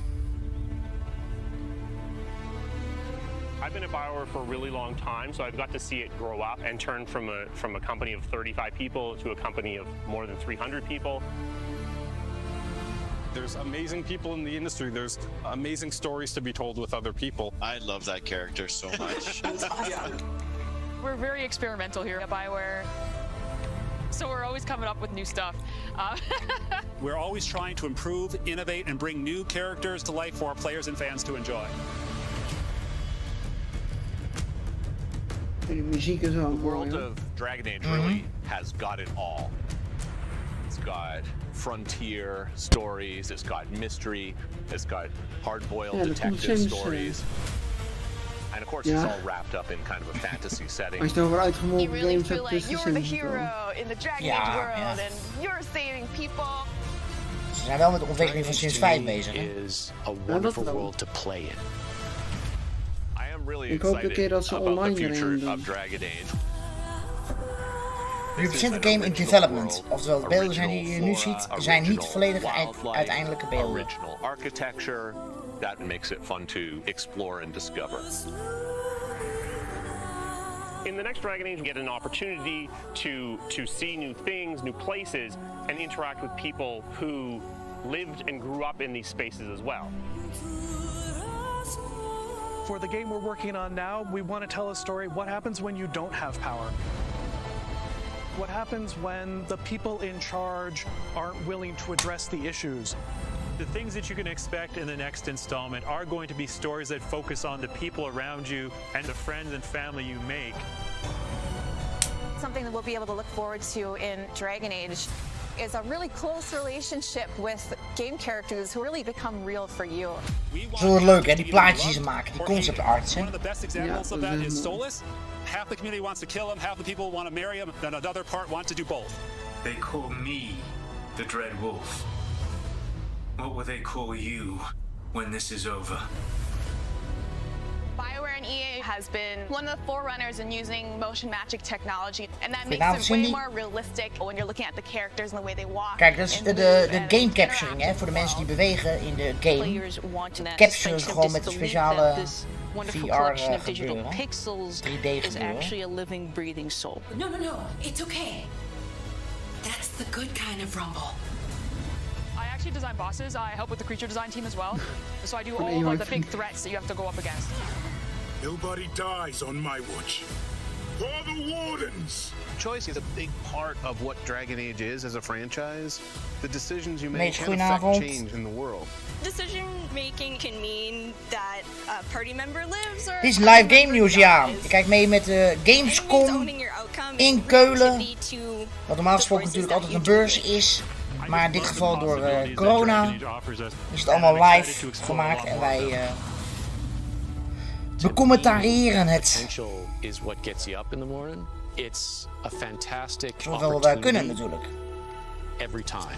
I've been at BioWare for a really long time, so I've got to see it grow up and turn from a company of 35 people to a company of more than 300 people. There's amazing people in the industry. There's amazing stories to be told with other people. I love that character so much. We're very experimental here at BioWare, so we're always coming up with new stuff. We're always trying to improve, innovate, and bring new characters to life for our players and fans to enjoy. The world of Dragon Age really has got it all. It's got frontier stories, it's got mystery, it's got hard-boiled detective stories. And of course, it's all wrapped up in kind of a fantasy setting. Als je het over uitgemolken You really games feel hebt, like is you're the het hero in the Dragon Age world and you're saving people. Ze zijn wel met de ontwikkeling van Sims 5 bezig. Is a wonderful world to play in. I am really Ik hoop een keer dat ze about the online erin future doen. of Dragon Age. Nu begint de game in development. Oftewel, de beelden die je nu ziet zijn niet volledig uiteindelijke beelden. Original architecture, that makes it fun to explore and discover. In the next Dragon Age, you get an opportunity to see new things, new places, and interact with people who lived and grew up in these spaces as well. For the game we're working on now, we want to tell a story. What happens when you don't have power? What happens when the people in charge aren't willing to address the issues? The things that you can expect in the next installment are going to be stories that focus on the people around you and the friends and family you make. Something that we'll be able to look forward to in Dragon Age is a really close relationship with game characters who really become real for you. Dat is wel leuk hè, die plaatjes die ze maken, die concept arts. One of the best examples of that is Solus. Half the community wants to kill him, half the people want to marry him, and another part wants to do both. They call me the Dread Wolf. What will they call you when this is over? BioWare and EA has been one of the forerunners in using motion magic technology, and that makes it way more realistic when you're looking at the characters and the way they walk. Kijk, dat is de game capturing hè, voor de mensen die bewegen in de game. Capturen ze gewoon met een speciale VR gebeuren. 3D gebeuren. No, it's okay. That's the good kind of rumble. I actually design bosses. I help with the creature design team as well. So I do all of the big threats that you have to go up against. Nobody dies on my watch. For the Wardens! Choice is a big part of what Dragon Age is as a franchise. The decisions you make Meest can affect goedenavond. change in the world. Decision making can mean that a party member lives or... Dit is live game nieuws, ja. Je kijkt mee met de Gamescom in Keulen. Wat normaal gesproken natuurlijk altijd een beurs is. Maar in dit geval door corona is het allemaal live gemaakt en wij becommentariëren het. Zoveel wij kunnen natuurlijk. Every time.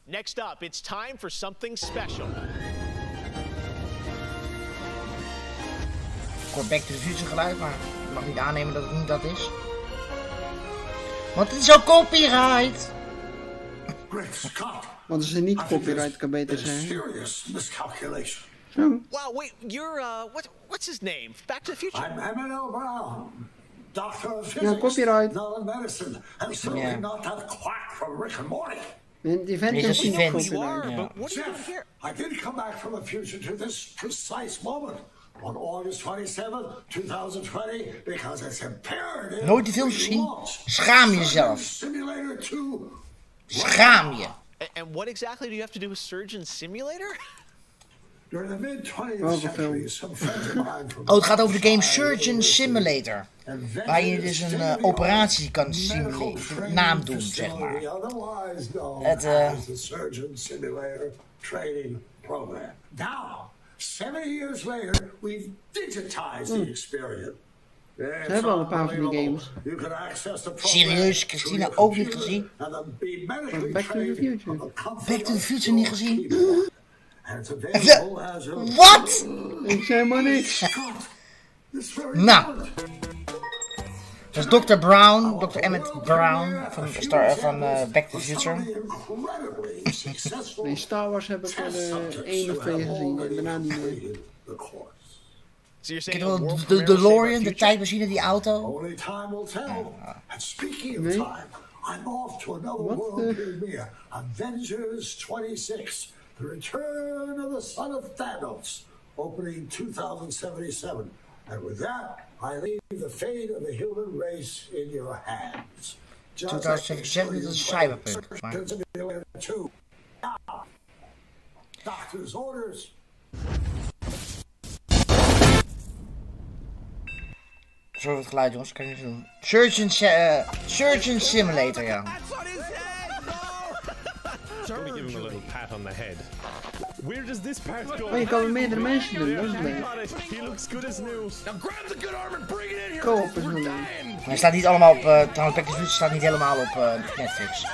Next up, it's time for something special. Ik hoor Back to the Future geluid, maar ik mag niet aannemen dat het niet dat is. Want het is zo copyright! Want als ze niet copyright kan beter zijn. Serious miscalculation. Wow, wait, you're, what's his name? Back to the Future? I'm Emmanuel Brown, doctor of Ja, physics, copyright. not of medicine, and certainly not that quack from Rick and Morty. En die vent is niet copyright. Jeff, I did come back from the future to this precise moment on August 27, 2020, because it's imperative. Nooit die films gezien? Schaam jezelf. Simulator 2. Schaam je. And what exactly do you have to do with Surgeon Simulator? During the mid-20th century, some friends of mine from... Oh, het gaat over de game Surgeon Simulator. Waar je dus een operatie kan naamdoen, zeg maar. Het, the Surgeon Simulator training program. Now, 7 years later, we've digitized the experience. Ze hebben al een paar van die games. Serieus, Christiena ook niet gezien? Back to the Future. Back to the Future niet gezien? Wat? Ik zei maar niks. Nou. Dat is Dr. Brown, Dr. Emmett Brown van Back to the Future. Nee, Star Wars heb ik er 1 of 2 gezien en daarna niet meer. Ik heb wel de DeLorean, de tijdmachine, die auto. Nee. I'm off to another world premiere. Avengers 26, The Return of the Son of Thanos, opening 2077. And with that, I leave the fate of the human race in your hands. 2077 is Cyberpunk. Doctor's orders. Zorg voor het geluid, jongens. Kan je niet doen. Surgeon Simulator, ja. Only give him a little pat on the head. Where does this part go? Oh, je kan met meerdere mensen doen, dat is leuk. He looks good as new. Now grab the good arm and bring it in here. Koop is wel leuk. Maar hij staat niet allemaal op, trouwens, Back to the Future staat niet helemaal op Netflix.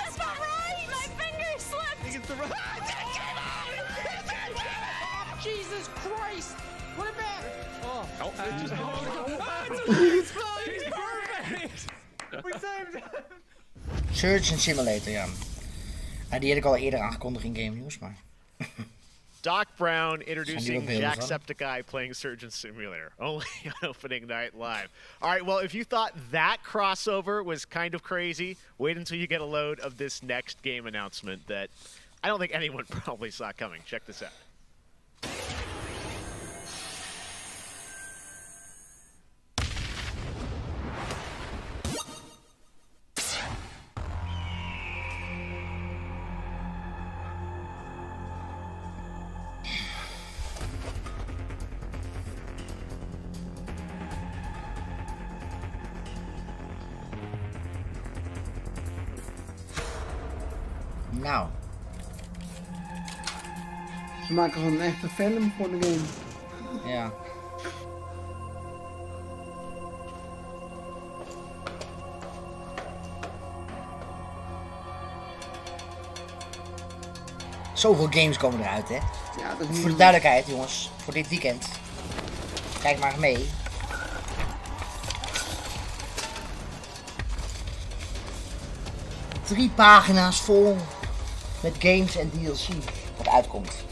Jesus Christ! Put it back! Oh, He's perfect! We saved him! Surgeon Simulator, ja. Die had ik al eerder aangekondigd in Game News, maar... Doc Brown introducing Jacksepticeye playing Surgeon Simulator, only on opening night live. All right, well, if you thought that crossover was kind of crazy, wait until you get a load of this next game announcement that I don't think anyone probably saw coming. Check this out. Nou. Ze maken gewoon een echte film voor de game. Ja. Zoveel games komen eruit, hè? Ja, dat is voor de duidelijkheid, jongens. Voor dit weekend. Kijk maar mee. Drie pagina's vol met games en DLC wat uitkomt.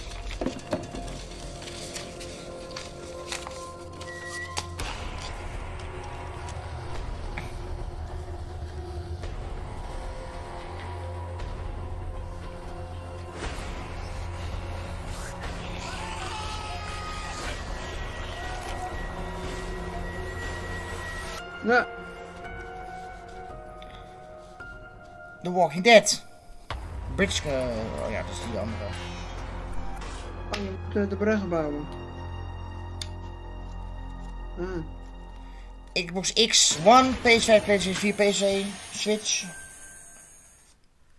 Ja. The Walking Dead. Bridge, oh ja, dat is die andere. Oh, je moet de brug bouwen. Xbox X, One, PS5, PlayStation 4, PC, Switch.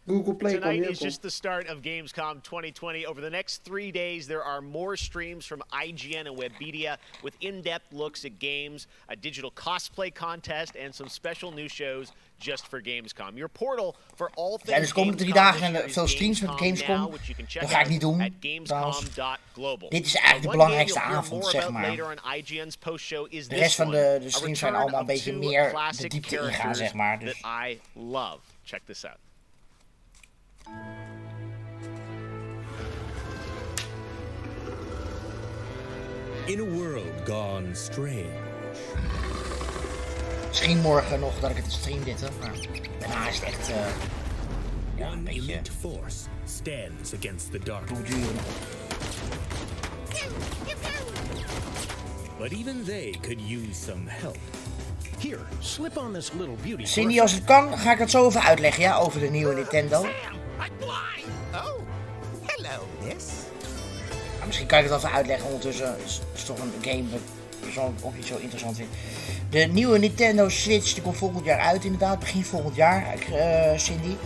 Google Play Tonight is just the start of Gamescom 2020. Over the next 3 days, there are more streams from IGN and Webedia with in-depth looks at games, a digital cosplay contest, and some special new shows just for Gamescom. Your portal for all things. Ja, dus de komende 3 dagen en veel streams met Gamescom. Dat ga ik niet doen. Dit is eigenlijk de belangrijkste avond, zeg maar. De rest van de streams zijn allemaal een beetje meer de diepte ingaan, zeg maar. Dus. I love. Check this out. In a world gone strange. Misschien morgen nog dat ik het stream dit, maar daarna is het echt ja, een beetje force stands against the darkness. But even they could use some help. Here, slip on this little beauty. Cindy, als het kan, ga ik het zo even uitleggen, ja, over de nieuwe Nintendo. Oh, hello, miss. Nou, misschien kan ik het wel even uitleggen ondertussen. Het is toch een game dat ik persoonlijk ook niet zo interessant vind. De nieuwe Nintendo Switch die komt volgend jaar uit, inderdaad. Begin volgend jaar, Cindy.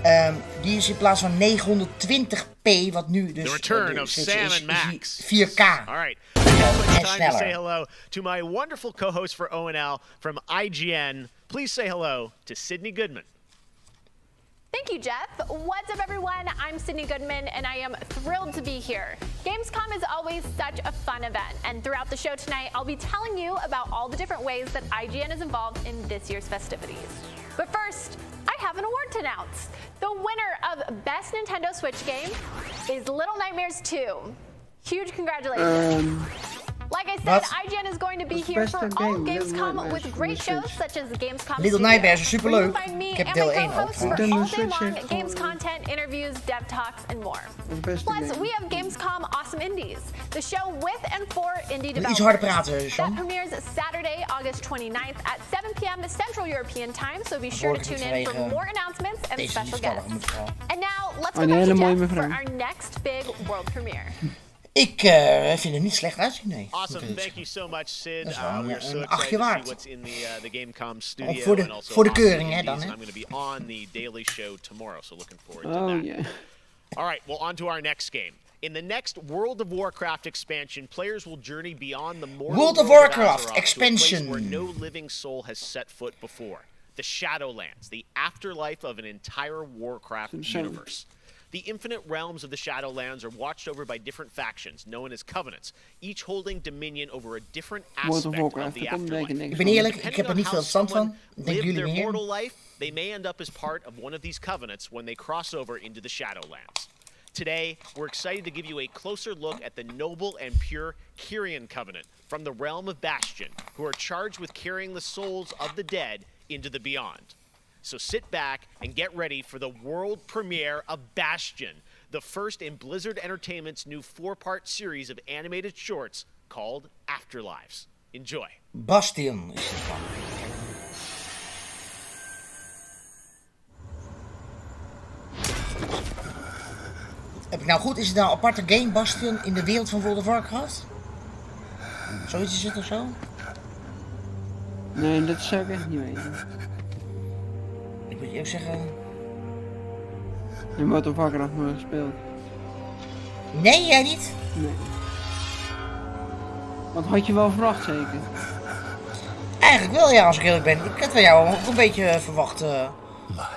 Die is in plaats van 920p, wat nu dus The return of Sam is and Max. 4K. All right. Now it's En time to say sneller. hello to my wonderful co-host for ONL from IGN. Please say hello to Sydney Goodman. Thank you, Jeff. What's up, everyone? I'm Sydney Goodman, and I am thrilled to be here. Gamescom is always such a fun event, and throughout the show tonight, I'll be telling you about all the different ways that IGN is involved in this year's festivities. But first, I have an award to announce. The winner of Best Nintendo Switch Game is Little Nightmares 2. Huge congratulations. Like I said, IGN is going to be here for all Gamescom with great shows such as the Gamescom Little Nightmares is Studio, where you superleuk. find me Ik heb and deel my 1 ook. co-hosts for trouwens. all day long games content, interviews, dev talks, and more. Plus, we have Gamescom Awesome Indies, the show with and for indie Iets developers. harder praten, That Sean. premieres Saturday, August 29th at 7 p.m. Central European Time, so be sure to tune in for more announcements and Deze special liefstallige guests. mevrouw. And now, let's Oh, go een back hele to mooie Jeff for mevrouw. our next big world premiere. Ik vind het niet slecht uitzien, nee. Awesome. Thank you so much, Sid. Dat is wel We are so een excited achtje to see waard. what's in the Gamescom studio. Voor de- and also voor de Awesome keuring, hè, Indies, dan, hè? and I'm going to be on the Daily Show tomorrow, so looking forward to Oh, that. yeah. All right, well, on to our next game. In the next World of Warcraft expansion, players will journey beyond the mortal World of world Warcraft Azeroth to a expansion. place where no living soul has set foot before. The Shadowlands, the afterlife of an entire Warcraft universe. The infinite realms of the Shadowlands are watched over by different factions, known as covenants, each holding dominion over a different World of aspect of Warcraft, the daar komt denk ik afterlife. niks Ik ben van. eerlijk, ik heb er niet veel verstand van. Ik denk Live jullie their meer. mortal life, they may end up as part of one of these covenants when they cross over into the Shadowlands. Today, we're excited to give you a closer look at the noble and pure Kyrian covenant from the realm of Bastion, who are charged with carrying the souls of the dead into the beyond. So sit back and get ready for the world premiere of Bastion, the first in Blizzard Entertainment's new 4-part series of animated shorts called Afterlives. Enjoy. Bastion is het van. Heb ik nou goed? Is het nou een aparte game, Bastion, in de wereld van World of Warcraft? Zoiets is het of zo? Nee, dat zou ik echt niet weten. Ik moet je ook zeggen... In World of Warcraft nog gespeeld. Nee, jij niet? Nee. Wat had je wel verwacht, zeker? Eigenlijk wel, ja, als ik eerlijk ben. Ik had van jou ook een beetje verwacht,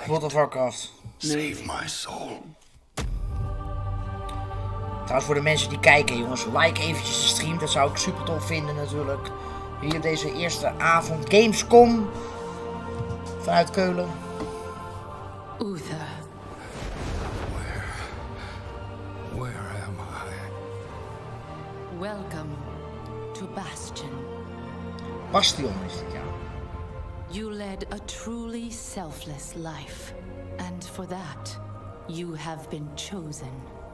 World of Warcraft. Nee. Save my soul. Trouwens, voor de mensen die kijken, jongens, like eventjes de stream. Dat zou ik super tof vinden natuurlijk. Hier op deze eerste avond Gamescom. Vanuit Keulen. Uther. Where am I? Welcome to Bastion. Bastion is het, ja. You led a truly selfless life. And for that, you have been chosen.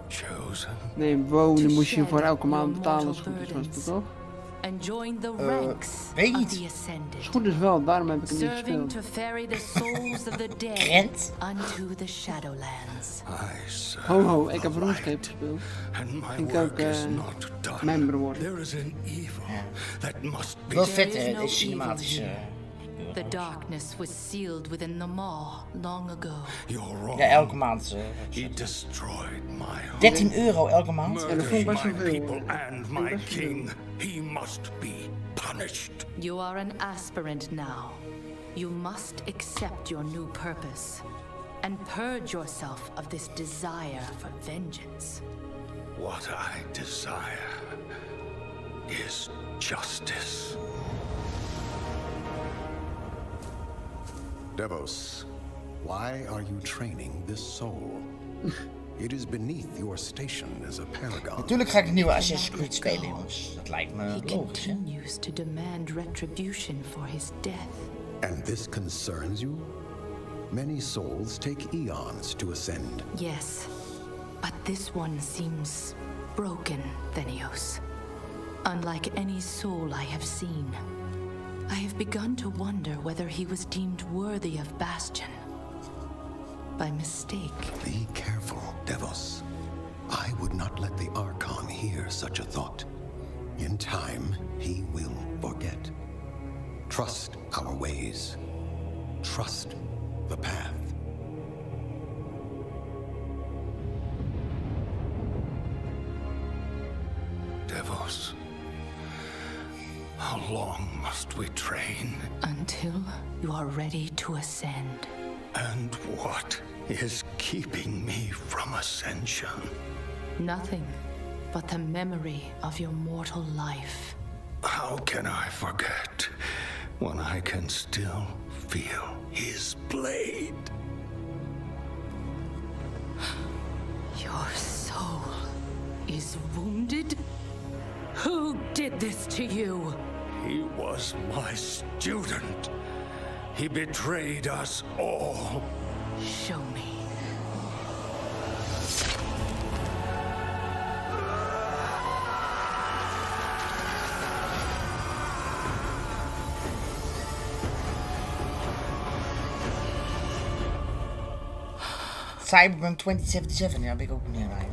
Chosen? Nee, wonen moest je voor elke maand betalen als het goed is, was het toch? And join the ranks weet of niet. the ascended. Als het goed is wel, daarom heb ik hem niet Serving gespeeld. to ferry the souls of the dead Grant? unto the Shadowlands. Ho ho, ik heb RuneScape gespeeld. And my Ging ik ook work is not done. member worden. There is an evil that must be... Wel vet, There is no deze cinematische... evil The darkness was sealed within the maw long ago. You're wrong. Ja, elke maand. He destroyed my home. 13 euro elke maand. Ja, dat vond ik best wel my veel. people and my king. He must be punished. You are an aspirant now. You must accept your new purpose and purge yourself of this desire for vengeance. What I desire is justice. Devos, why are you training this soul? It is beneath your station as a paragon. Natuurlijk ga ik het nieuwe Assassin's Creed spelen, jongens. Dat lijkt me He logisch, hè? continues to demand retribution for his death. And this concerns you? Many souls take eons to ascend. Yes, but this one seems broken, Thenios. Unlike any soul I have seen. I have begun to wonder whether he was deemed worthy of Bastion. By mistake. Be careful, Devos. I would not let the Archon hear such a thought. In time, he will forget. Trust our ways. Trust the path. Thenios. How long must we train? Until you are ready to ascend. And what is keeping me from ascension? Nothing but the memory of your mortal life. How can I forget when I can still feel his blade? Your soul is wounded? Who did this to you? He was my student. He betrayed us all. Show me. Cyberpunk 2077, ja, heb ik ook niet aan.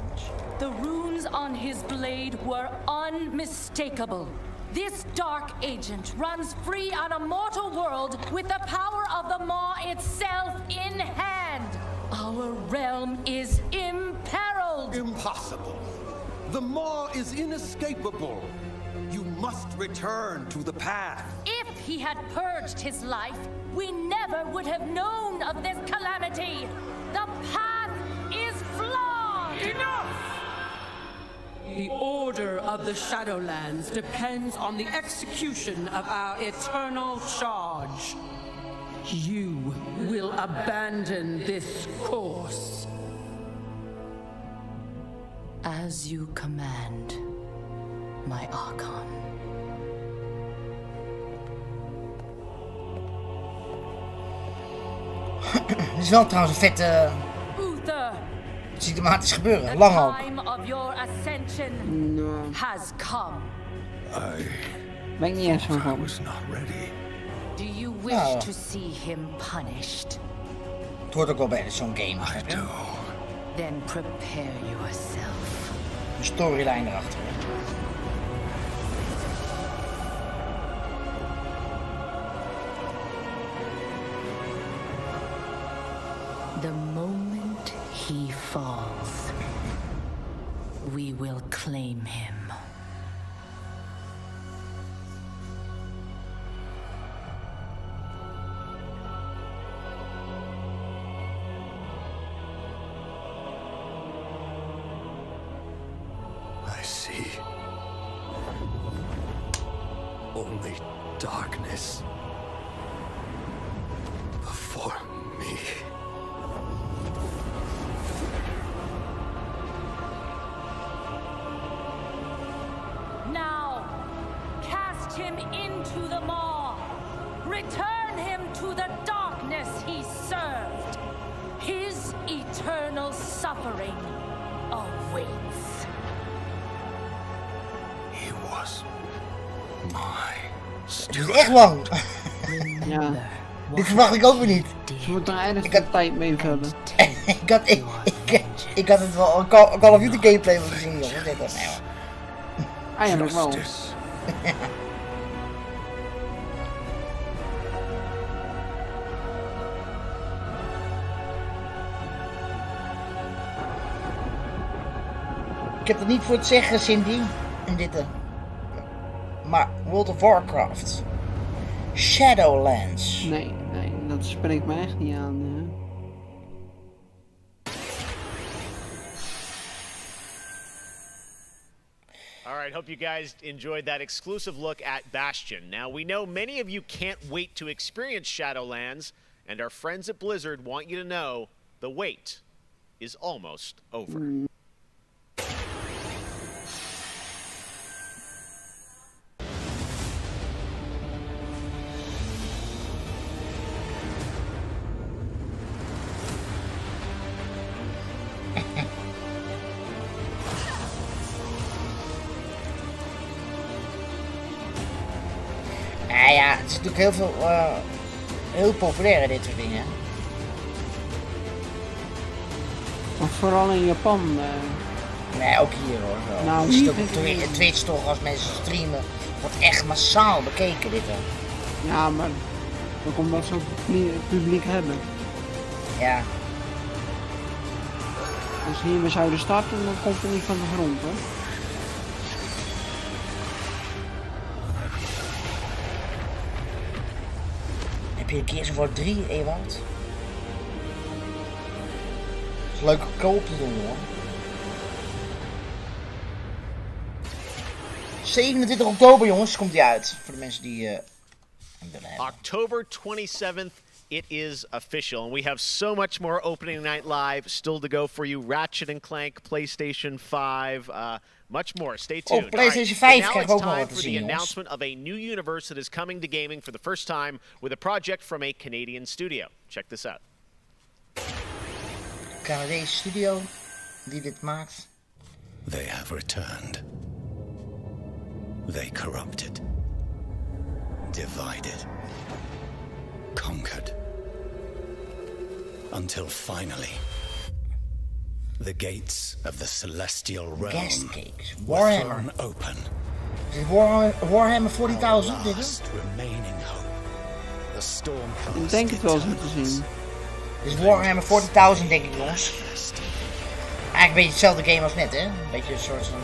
The runes on his blade were unmistakable. This dark agent runs free on a mortal world with the power of the Maw itself in hand. Our realm is imperiled. Impossible. The Maw is inescapable. You must return to the path. If he had purged his life, we never would have known of this calamity. The path is flawed. Enough! The order of the Shadowlands depends on the execution of our eternal charge. You will abandon this course. As you command, my Archon. Het is wel trouwens een vette systematisch gebeuren, lang ook. Ben ik niet eens van van. Do you wish to see him punished? Het hoort ook wel bij zo'n game. Then prepare yourself. Een storyline erachter. The moment he falls, we will claim him. I see. Only darkness before me. Now, cast him into the maw. Return him to the darkness he served. His eternal suffering awaits. He was my Het is echt lang. Ja. Dit verwacht ik ook weer niet. Ze moeten er ergens de tijd mee vullen. ik had het wel een Call of Duty gameplay van gezien, jongen. Dit was nee, eigenlijk wel. Ik heb het niet voor het zeggen, Cindy. En dit. Maar World of Warcraft. Shadowlands. Nee, dat spreekt me echt niet aan. All right, hope you guys enjoyed that exclusive look at Bastion. Now, we know many of you can't wait to experience Shadowlands, and our friends at Blizzard want you to know the wait is almost over. Ja, het is natuurlijk heel populair in dit soort dingen. Maar vooral in Japan. Nee, ook hier hoor. Zo. Nou, het is ook op Twitch toch, als mensen streamen, wordt echt massaal bekeken dit dan. Ja, maar ook omdat ze ook publiek hebben. Ja. Als we hiermee zouden starten, dan komt het niet van de grond hoor. 4 keer voor 3, Ewald. Dat is een leuke koop te doen, hoor. 27 oktober, jongens, komt die uit. Voor de mensen die hem willen hebben. October 27th. It is official, and we have so much more opening night live still to go for you. Ratchet & Clank, PlayStation 5, much more. Stay tuned. Oh, PlayStation 5 now krijg ik it's ook nog time wat te for zien, the jongens. announcement of a new universe that is coming to gaming for the first time with a project from a Canadian studio. Check this out. Canadese studio die dit maakt. They have returned. They corrupted, divided, conquered, until finally the gates of the celestial realm were thrown open. Is het Warhammer 40.000 dit is? Remaining hope. The storm Ik denk het wel zo te zien. Dit is Warhammer 40.000 denk ik, jongens. Eigenlijk een beetje hetzelfde game als net, hè? Een beetje een soort van...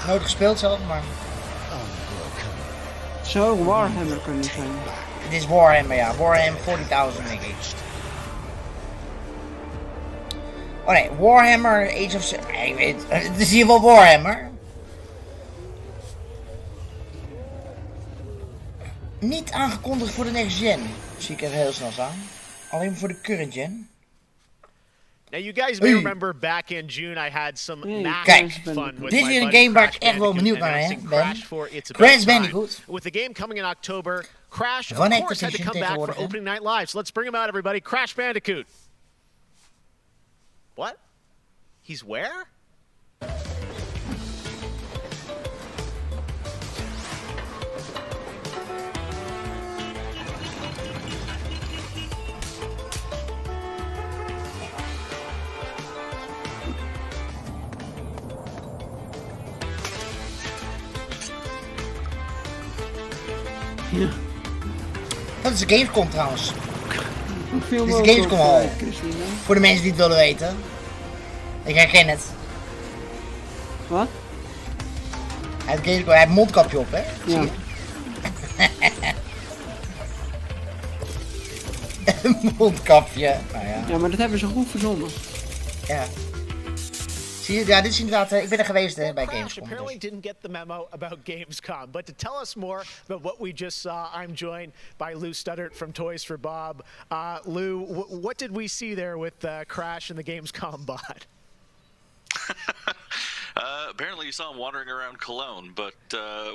nooit gespeeld zelf, maar... Zou ook Warhammer kunnen zijn. Dit is Warhammer, ja. Warhammer 40.000 denk ik. Oh nee, Warhammer Age of... ik weet het is hier wel Warhammer. Niet aangekondigd voor de next gen. Zie ik even heel snel staan. Alleen voor de current gen. Now, you guys may remember back in June I had some Kijk, fun with dit is my weer een buddy game waar ik Crash echt wel benieuwd naar announcing ben. Crash for its Crash about time. Bandicoot. With the game coming in October, Crash, of Van course, had to Activision come back for tegenwoordig, hè? opening night live. So let's bring him out, everybody. Crash Bandicoot. What? He's where? Ja. Dat is de Gamescom trouwens. Dit is de ook Gamescom op, hall. Christiena. Voor de mensen die het willen weten. Ik herken het. Wat? Hij heeft een mondkapje op, hè? Zie Ja. je? Een mondkapje. Nou ja. Ja, maar dat hebben ze goed verzonnen. Ja. Zie je, ja, dit is inderdaad, ik ben er geweest bij Gamescom. Apparently didn't get the memo about Gamescom, but to tell us more about what we just saw, I'm joined by Lou Studdert from Toys for Bob. Lou, what did we see there with Crash and the Gamescom bot? Apparently you saw him wandering around Cologne, but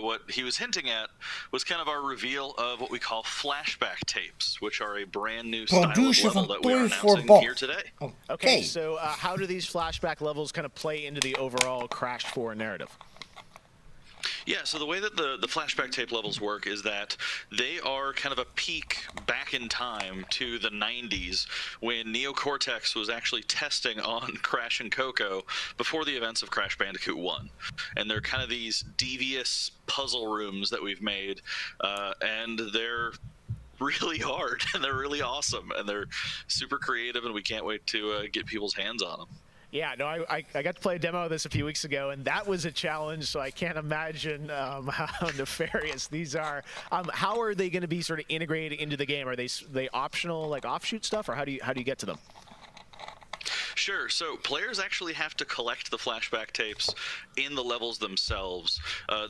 what he was hinting at was kind of our reveal of what we call flashback tapes, which are a brand new style of level that we are announcing here today. Okay, so how do these flashback levels kind of play into the overall Crash 4 narrative? Yeah, so the way that the flashback tape levels work is that they are kind of a peek back in time to the 90s when Neo Cortex was actually testing on Crash and Coco before the events of Crash Bandicoot 1. And they're kind of these devious puzzle rooms that we've made, and they're really hard, and they're really awesome, and they're super creative, and we can't wait to get people's hands on them. Yeah, no, I got to play a demo of this a few weeks ago, and that was a challenge, so I can't imagine how nefarious these are. How are they going to be sort of integrated into the game? Are they optional, like offshoot stuff, or how do you get to them? Sure. So players actually have to collect the flashback tapes in the levels themselves.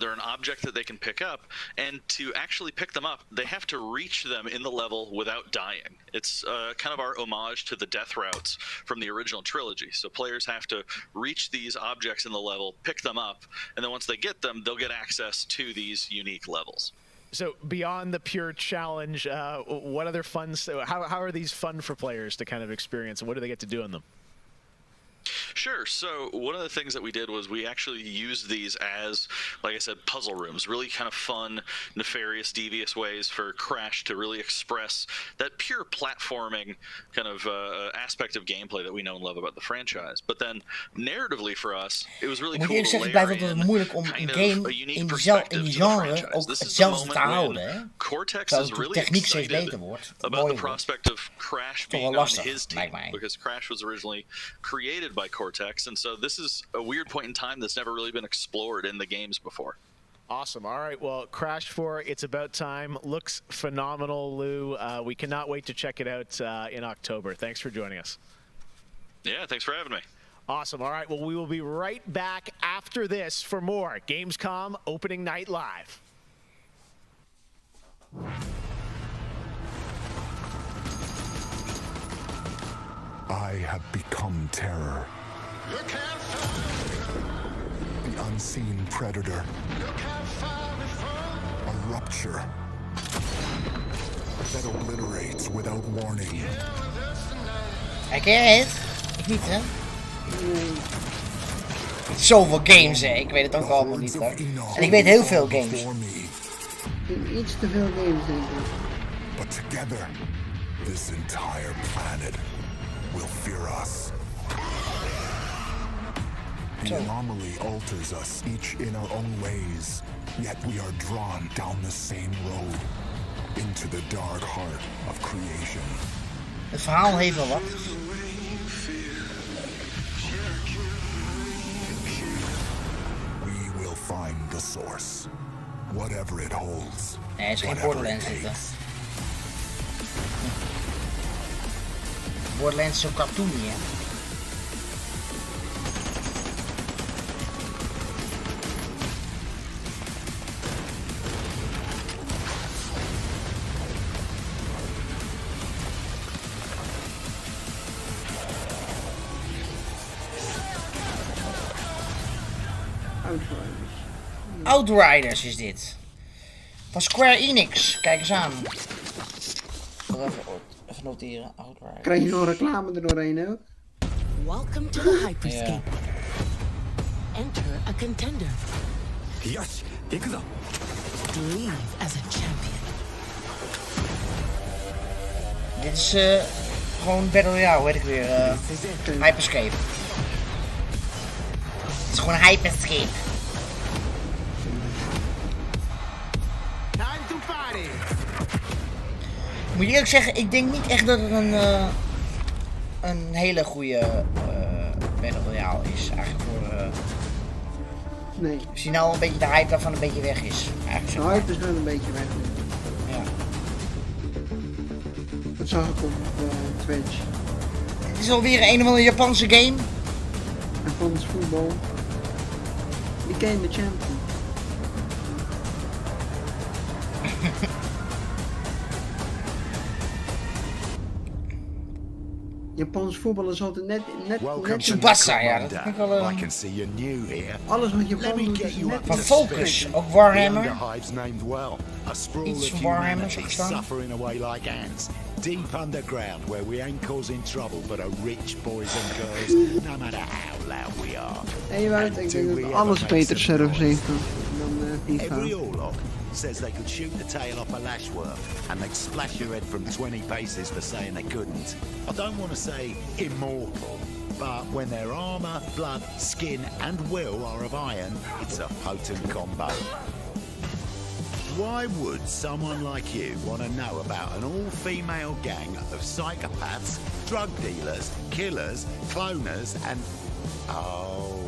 They're an object that they can pick up, and to actually pick them up, they have to reach them in the level without dying. It's kind of our homage to the death routes from the original trilogy. So players have to reach these objects in the level, pick them up, and then once they get them, they'll get access to these unique levels. So beyond the pure challenge, what other fun? How are these fun for players to kind of experience, and what do they get to do in them? Sure. So one of the things that we did was we actually used these as, like I said, puzzle rooms, really kind of fun, nefarious, devious ways for Crash to really express that pure platforming kind of aspect of gameplay that we know and love about the franchise. But then narratively for us, it was really cool to layer in kind of a unique perspective to the franchise. This is the moment when Cortex is really excited about the prospect of Crash being on his team, because Crash was originally created by Cortex, and so this is a weird point in time that's never really been explored in the games before. Awesome. All right. Well, Crash 4, it's about time. Looks phenomenal, Lou. We cannot wait to check it out in October. Thanks for joining us. Yeah, thanks for having me. Awesome. All right. Well, we will be right back after this for more Gamescom Opening Night Live. I have become terror. The unseen predator. A rupture that obliterates without warning. Kijk eens. Ik niet, hè? Zoveel games, hè. Ik weet het ook allemaal niet, hoor. En ik weet heel veel games. Iets te veel games, denk ik. But together, this entire planet will fear us. The anomaly alters us, each in our own ways, yet we are drawn down the same road, into the dark heart of creation. Het verhaal heeft wel wat. We will find the source, whatever it holds. Nee, er is geen Borderlands zitten. Borderlands is zo cartoony, hè. Outriders is dit. Van Square Enix. Kijk eens aan. Ik zal even noteren. Outriders. Krijg je zo'n reclame er doorheen ook? Welcome to the hyperscape. Enter a contender. Yes, ikuzo. Leave as a champion. Dit is gewoon Battle Royale, weet ik weer. Hyperscape. Het is gewoon een Hyperscape. Moet je eerlijk zeggen, ik denk niet echt dat het een hele goede Battle Royale is. Eigenlijk voor... Nee. Misschien nou een beetje de hype daarvan een beetje weg is. De hype is wel een beetje weg. Ja. Dat zag ik op Twitch. Het is alweer een of andere Japanse game. Japans voetbal. Became the champion. Japans voetbal is altijd net Tsubasa, ja, dat vind ik wel I can see you're new here. Alles wat Japan doet is net van Focus, ook Warhammer. Iets van Warhammer is gestaan. Suffering away like ants. Deep underground where we ain't causing trouble but are rich boys and girls, no matter how loud we are. En je weet, ik denk dat alles beter service heeft dan FIFA. Every Orlok says they could shoot the tail off a lashworm and they'd splash your head from 20 paces for saying they couldn't. I don't want to say immortal, but when their armor, blood, skin and will are of iron, it's a potent combo. Why would someone like you want to know about an all-female gang of psychopaths, drug dealers, killers, cloners and... Oh,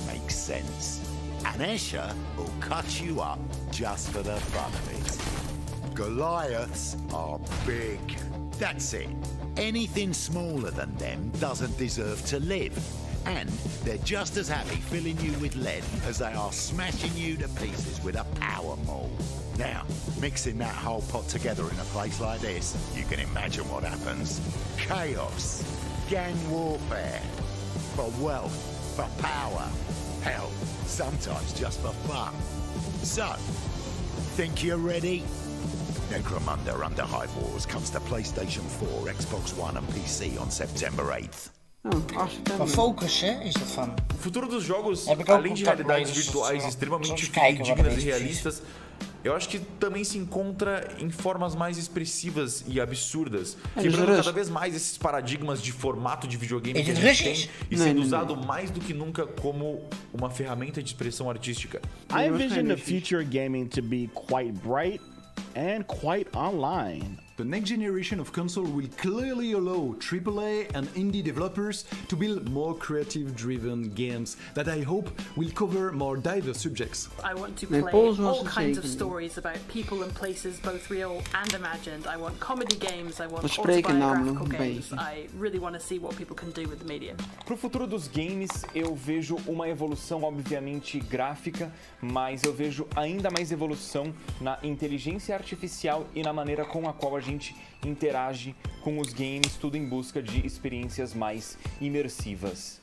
makes sense. And Escher will cut you up just for the fun of it. Goliaths are big. That's it. Anything smaller than them doesn't deserve to live. And they're just as happy filling you with lead as they are smashing you to pieces with a power maul. Now, mixing that whole pot together in a place like this, you can imagine what happens. Chaos, gang warfare, for wealth, for power, hell, sometimes just for fun. So, think you're ready? Necromunda Under Hive Wars comes to PlayStation 4, Xbox One and PC on September 8th. Van Focus, hè, is dat van. O futuro dos jogos, além de realidades virtuais extremamente dignas e realistas, eu acho que também se encontra em formas mais expressivas e absurdas, quebrando cada vez mais esses paradigmas de formato de videogame que a gente tem e sendo usado mais do que nunca como uma ferramenta de expressão artística. I envision the future of gaming to be quite bright and quite online. The next generation of console will clearly allow AAA and indie developers to build more creative-driven games that I hope will cover more diverse subjects. I want to play all kinds of stories about people and places, both real and imagined. I want comedy games, I want autobiographical games. I really want to see what people can do with the medium. Pro futuro dos games, eu vejo uma evolução, obviamente, gráfica, mas eu vejo ainda mais evolução na inteligência artificial e na maneira com a qual a gente interage com os games, tudo em busca de experiências mais imersivas.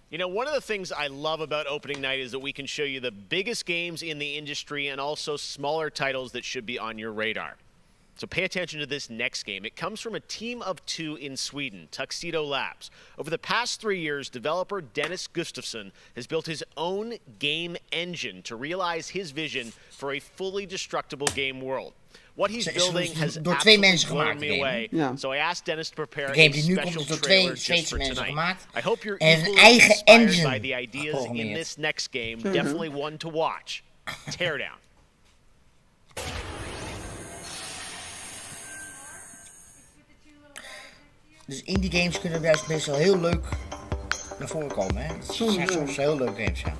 You know, one of the things I love about opening night is that we can show you the biggest games in the industry and also smaller titles that should be on your radar. So pay attention to this next game. It comes from a team of 2 in Sweden, Tuxedo Labs. Over the past 3 years, developer Dennis Gustafsson has built his own game engine to realize his vision for a fully destructible game world. What he's building has absolutely blown me away. So I asked Dennis to prepare a special trailer just for tonight. I hope you're equally inspired by the ideas in this next game. Definitely one to watch. Teardown. Dus indie games kunnen juist best wel heel leuk naar voren komen, hè? Het zijn soms heel leuke games, ja.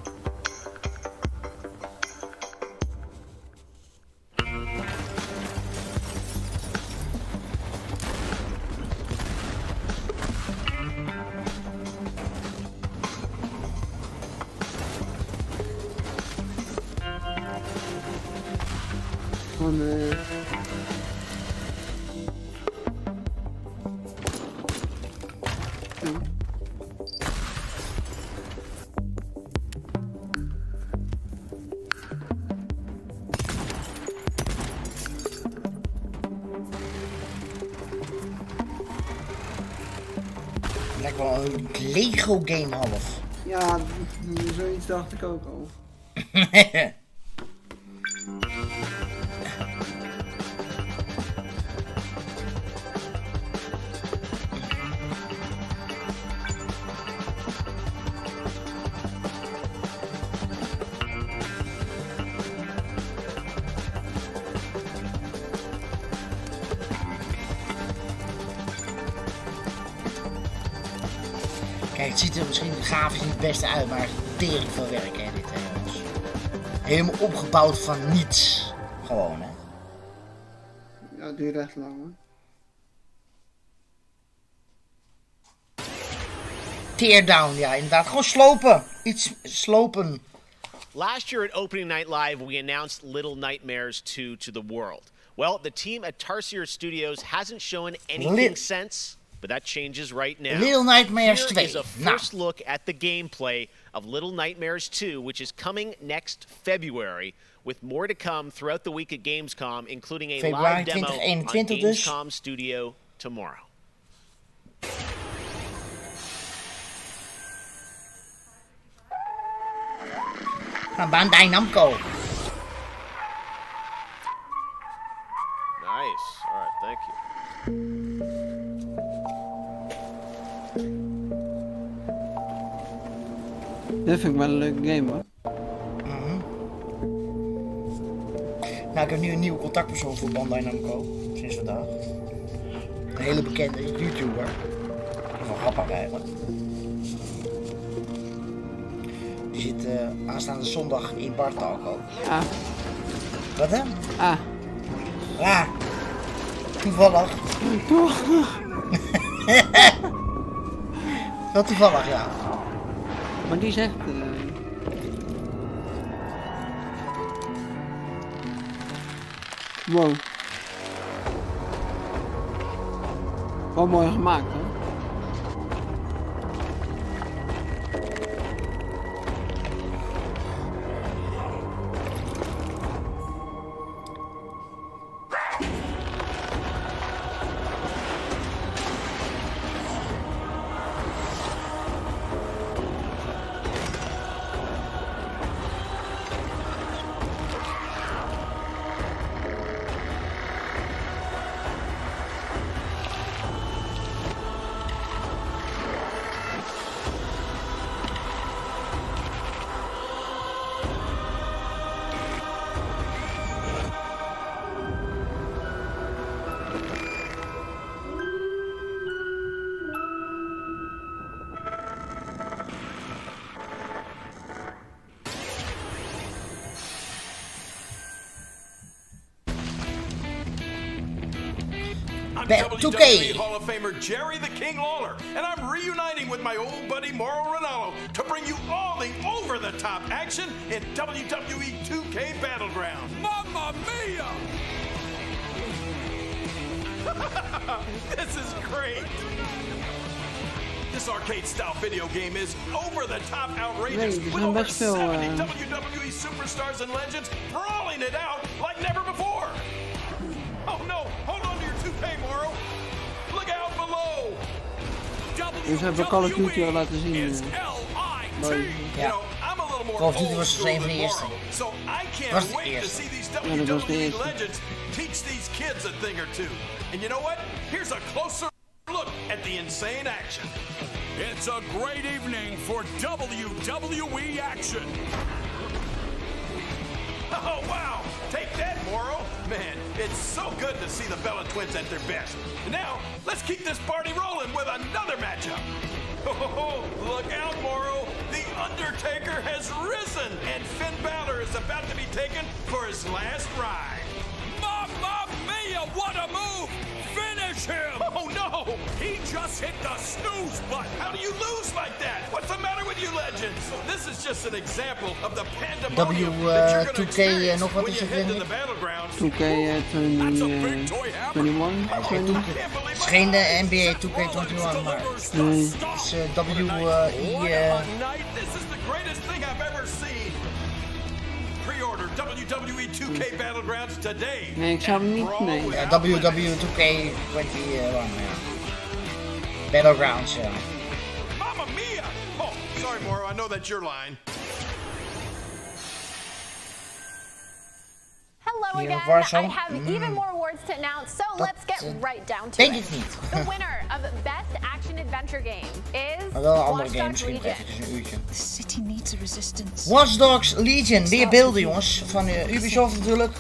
Lijkt wel een Lego game half. Ja, zoiets dacht ik ook al. Kijk, het ziet er misschien grafisch niet het beste uit, maar tering veel werk, hè, dit, jongens. Helemaal opgebouwd van niets. Gewoon, hè. Ja, het duurt echt lang, hoor. Teardown, ja, inderdaad. Gewoon slopen. Iets slopen. Last year at Opening Night Live, we announced Little Nightmares 2 to the world. Well, the team at Tarsier Studios hasn't shown anything since. But that changes right now. Little Nightmares 2. Here is a first look at the gameplay of Little Nightmares 2, which is coming next February, with more to come throughout the week at Gamescom, including a live demo on Gamescom Studio tomorrow. Bandai Namco. Nice. All right, thank you. Dit vind ik wel een leuke game, hoor. Nou, ik heb nu een nieuwe contactpersoon voor Bandai Namco. Sinds vandaag. Een hele bekende YouTuber. Wel grappig eigenlijk. Die zit aanstaande zondag in Bartalk ook. Ah. Wat hè? Ah. Ja. Toevallig. Wel toevallig, ja. Maar die zegt... Wow. Wel mooi gemaakt, hoor. I'm WWE Hall of Famer Jerry the King Lawler, and I'm reuniting with my old buddy Mauro Ranallo to bring you all the over-the-top action in WWE 2K Battleground. Mamma mia! This is great! This arcade-style video game is over-the-top outrageous, with over 70 WWE superstars and legends brawling it out like never before. Oh no, hold on to your toupee, Mauro. Look out below. Dus hebben we Call of Duty al laten zien. Ja. Call of Duty was een van de eerste. Was de eerste. Ja, dat was de eerste. Teach these kids a thing or two. And you know what? Here's a closer look at the insane action. It's a great evening for WWE action. Oh, wow! Take that, Mauro! Man, it's so good to see the Bella Twins at their best. And now, let's keep this party rolling with another matchup. Oh, look out, Mauro! The Undertaker has risen, and Finn Balor is about to be taken for his last ride. Mamma mia, what a move! Finish him! Oh, no! He just hit the snooze button! How do you lose like that? What's the matter with you legends? This is just an example of the pandemonium that you're going to experience when you head to the battlegrounds. 2K21? Het is geen NBA 2K21, maar het is WI... This is the greatest thing I've ever seen. Pre-order WWE 2K Battlegrounds today. Nee, ik zou hem niet, nee. Ja, WWE 2K21, ja. Battlegrounds, ja. Mamma mia! Oh, sorry, Mauro, I know that's your line. Hello again. I have even more awards to announce, so let's get right down to it. The winner of Best Action Adventure Game is Watch Dogs Legion. The city needs a resistance. Watch Dogs Legion, weer beelden jongens, van Ubisoft natuurlijk.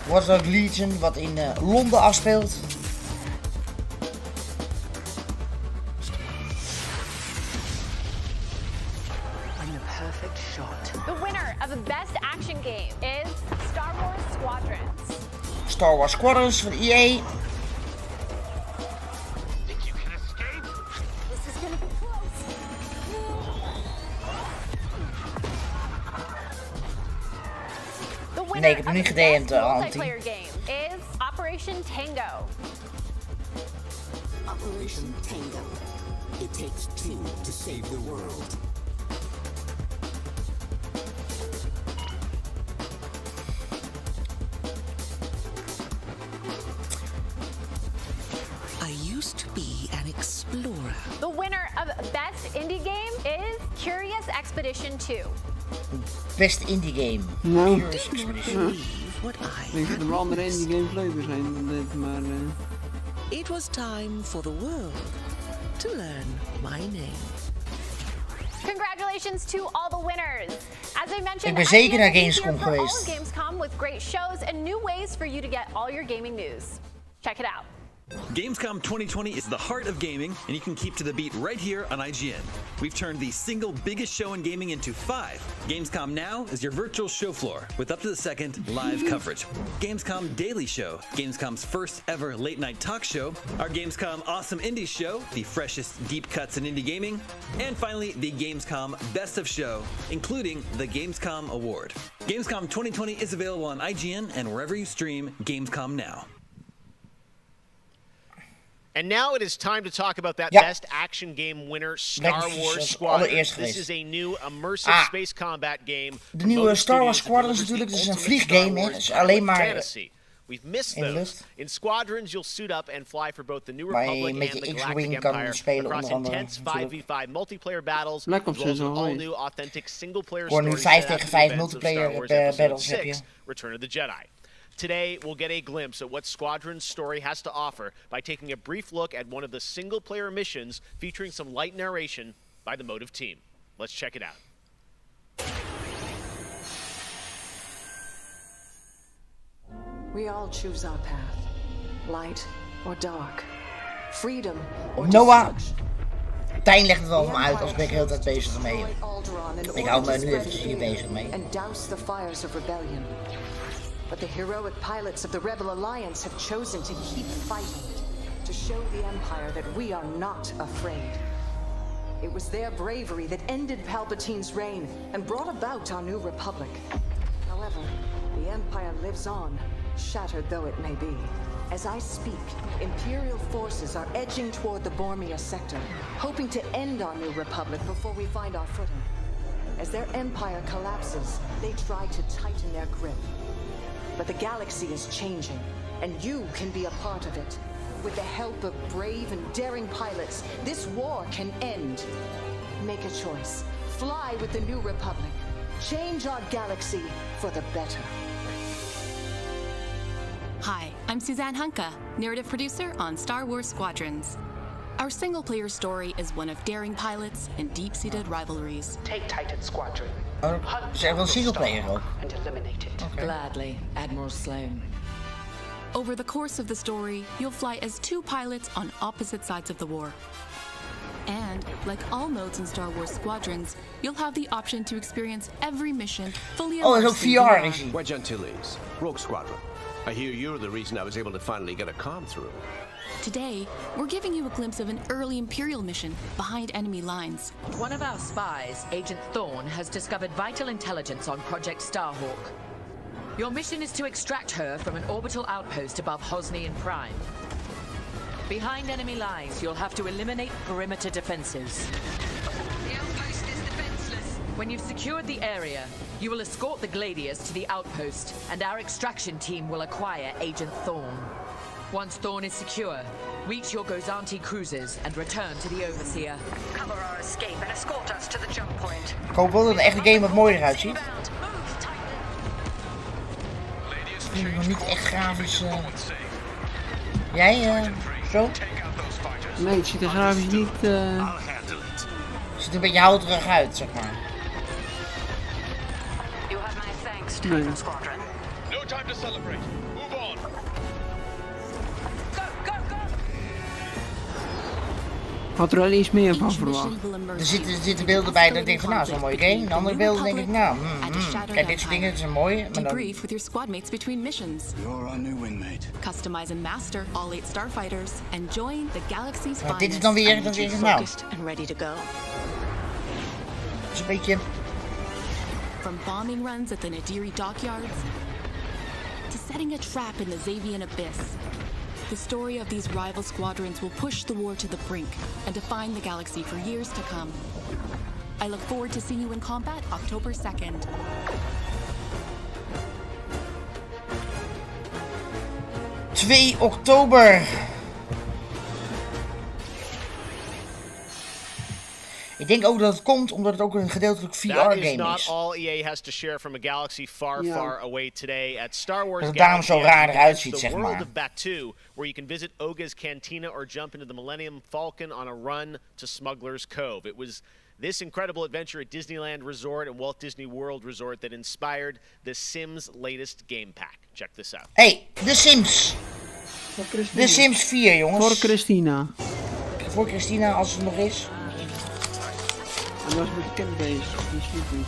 Watch Dogs Legion, wat in Londen afspeelt. The winner of the Best Action Game is Star Wars Squadrons. Star Wars Squadrons van EA. Think you can escape? This is gonna be close. The winner Nee, ik heb hem niet gedM'd, Anti. multiplayer game is Operation Tango. Operation Tango. It takes two to save the world. To be an explorer. The winner of Best Indie Game is Curious Expedition 2. Best Indie Game. Nou, Curious Expedition. ik denk dat er wel andere indie games leuker zijn dan dit, maar... It was time for the world to learn my name. Congratulations to all the winners. As I mentioned, Ik ben zeker naar Gamescom Gamescom geweest. All Gamescom with great shows and new ways for you to get all your gaming news. Check it out. Gamescom 2020 is the heart of gaming, and you can keep to the beat right here on IGN. We've turned the single biggest show in gaming into 5. Gamescom Now is your virtual show floor with up-to-the-second live coverage. Gamescom Daily Show, Gamescom's first ever late-night talk show, our Gamescom Awesome Indie Show, the freshest deep cuts in indie gaming, and finally the Gamescom Best of Show, including the Gamescom Award. Gamescom 2020 is available on IGN and wherever you stream Gamescom Now. And now it is time to talk about that Best Action Game winner, Star Wars Squadrons. This is a new immersive space combat game. De nieuwe Star Wars Squadrons natuurlijk, dat is een vliegame, hè. Dat is alleen maar We've missed those. In Squadrons, you'll suit up and fly for both the New Maar Republic met and je the X-Wing Galactic kan Empire spelen across onder andere. intense 5v5 multiplayer battles, Black Ops as well as is al all new authentic single-player Voor nu stories 5 set tegen after 5 the events of multiplayer Star Wars Episode battles heb je. 6, Return of the Jedi. Today, we'll get a glimpse at what Squadron's story has to offer by taking a brief look at one of the single-player missions featuring some light narration by the Motive team. Let's check it out. We all choose our path. Light or dark. Freedom or Noah. Tijn legt het wel van uit, als ben ik de hele tijd bezig mee. Ik hou me nu eventjes hier bezig mee. And douse the fires of rebellion. But the heroic pilots of the Rebel Alliance have chosen to keep fighting, to show the Empire that we are not afraid. It was their bravery that ended Palpatine's reign and brought about our new republic. However, the Empire lives on, shattered though it may be. As I speak, Imperial forces are edging toward the Bormia sector, hoping to end our new republic before we find our footing. As their empire collapses, they try to tighten their grip. But the galaxy is changing, and you can be a part of it. With the help of brave and daring pilots, this war can end. Make a choice. Fly with the new republic. Change our galaxy for the better. Hi, I'm Suzanne Hunka, narrative producer on Star Wars Squadrons. Our single-player story is one of daring pilots and deep-seated rivalries. Take Titan Squadron. Ze hebben wel singleplayer ook. And eliminate it. Okay. Gladly, Admiral Sloane. Over the course of the story, you'll fly as two pilots on opposite sides of the war. And, like all modes in Star Wars Squadrons, you'll have the option to experience every mission fully immersed in VR. Wedge Antilles, Rogue Squadron. I hear you're the reason I was able to finally get a comm through. Today, we're giving you a glimpse of an early Imperial mission behind enemy lines. One of our spies, Agent Thorne, has discovered vital intelligence on Project Starhawk. Your mission is to extract her from an orbital outpost above Hosnian Prime. Behind enemy lines, you'll have to eliminate perimeter defenses. The outpost is defenseless. When you've secured the area, you will escort the Gladius to the outpost, and our extraction team will acquire Agent Thorne. Once Thorne is secure, reach your Gozanti cruisers and return to the Overseer. Cover our escape and escort us to the jump point. Ik hoop wel dat de echte game wat mooier uitziet. Ik vind het nog niet echt grafisch. Jij, zo? Nee, het ziet er grafisch niet... Het ziet een beetje houterig uit, zeg maar. Nee. No time to celebrate. Move on. Had er wel iets meer van verwacht. Er zitten beelden bij dat ik denk van nou, zo'n mooie game. De andere beelden denk ik nou, kijk, dit soort dingen zijn mooi. Maar dan... Debrief with your squadmates between missions. You're our new wingmate. Customize and master all 8 starfighters and join the galaxy's finest. Dit is dan weer nou. And ready to go. Het is een beetje... From bombing runs at the Nadiri dockyards to setting a trap in the Xavian abyss. The story of these rival squadrons will push the war to the brink and define the galaxy for years to come. I look forward to seeing you in combat October 2nd. ...2 oktober. Ik denk ook dat het komt omdat het ook een gedeeltelijk VR-game is. That is not all EA has to share from a galaxy far, far away today at Star Wars. Dat het daarom zo raar eruit ziet, zeg maar. The world of Batuu, where you can visit Oga's Cantina or jump into the Millennium Falcon on a run to Smuggler's Cove. It was this incredible adventure at Disneyland Resort and Walt Disney World Resort that inspired The Sims' latest game pack. Check this out. Hey, The Sims. The Sims 4, jongens. Voor Christiena. Voor Christiena, als het nog is. Hij was bekend bezig, die sliep niet.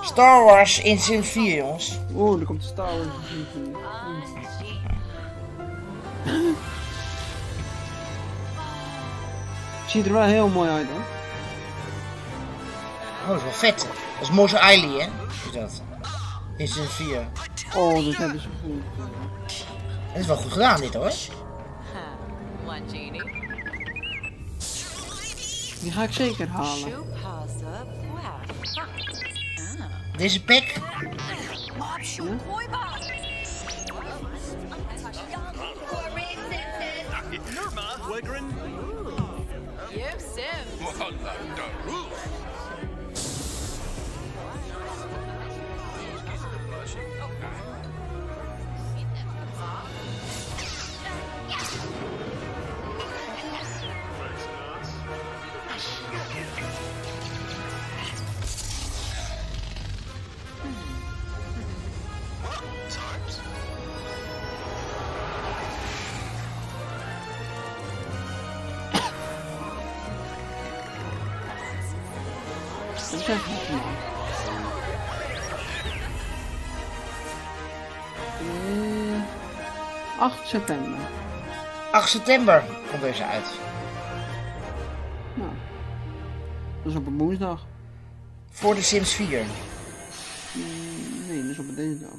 Star Wars in Sims 4, jongens. Oeh, er komt Star Wars in Sims 4. Ziet er wel heel mooi uit, hoor. Oh, dat is wel vet. Dat is Mos Eisley, hè? Is dat? In Sims 4. Oh, dat hebben ze goed. Dat is wel goed gedaan, dit, hoor. One genie. Die ga ik zeker halen. Deze pack. 8 september. 8 september komt deze uit. Nou, dat is op een woensdag. Voor de Sims 4. Nee, dat is op een dinsdag.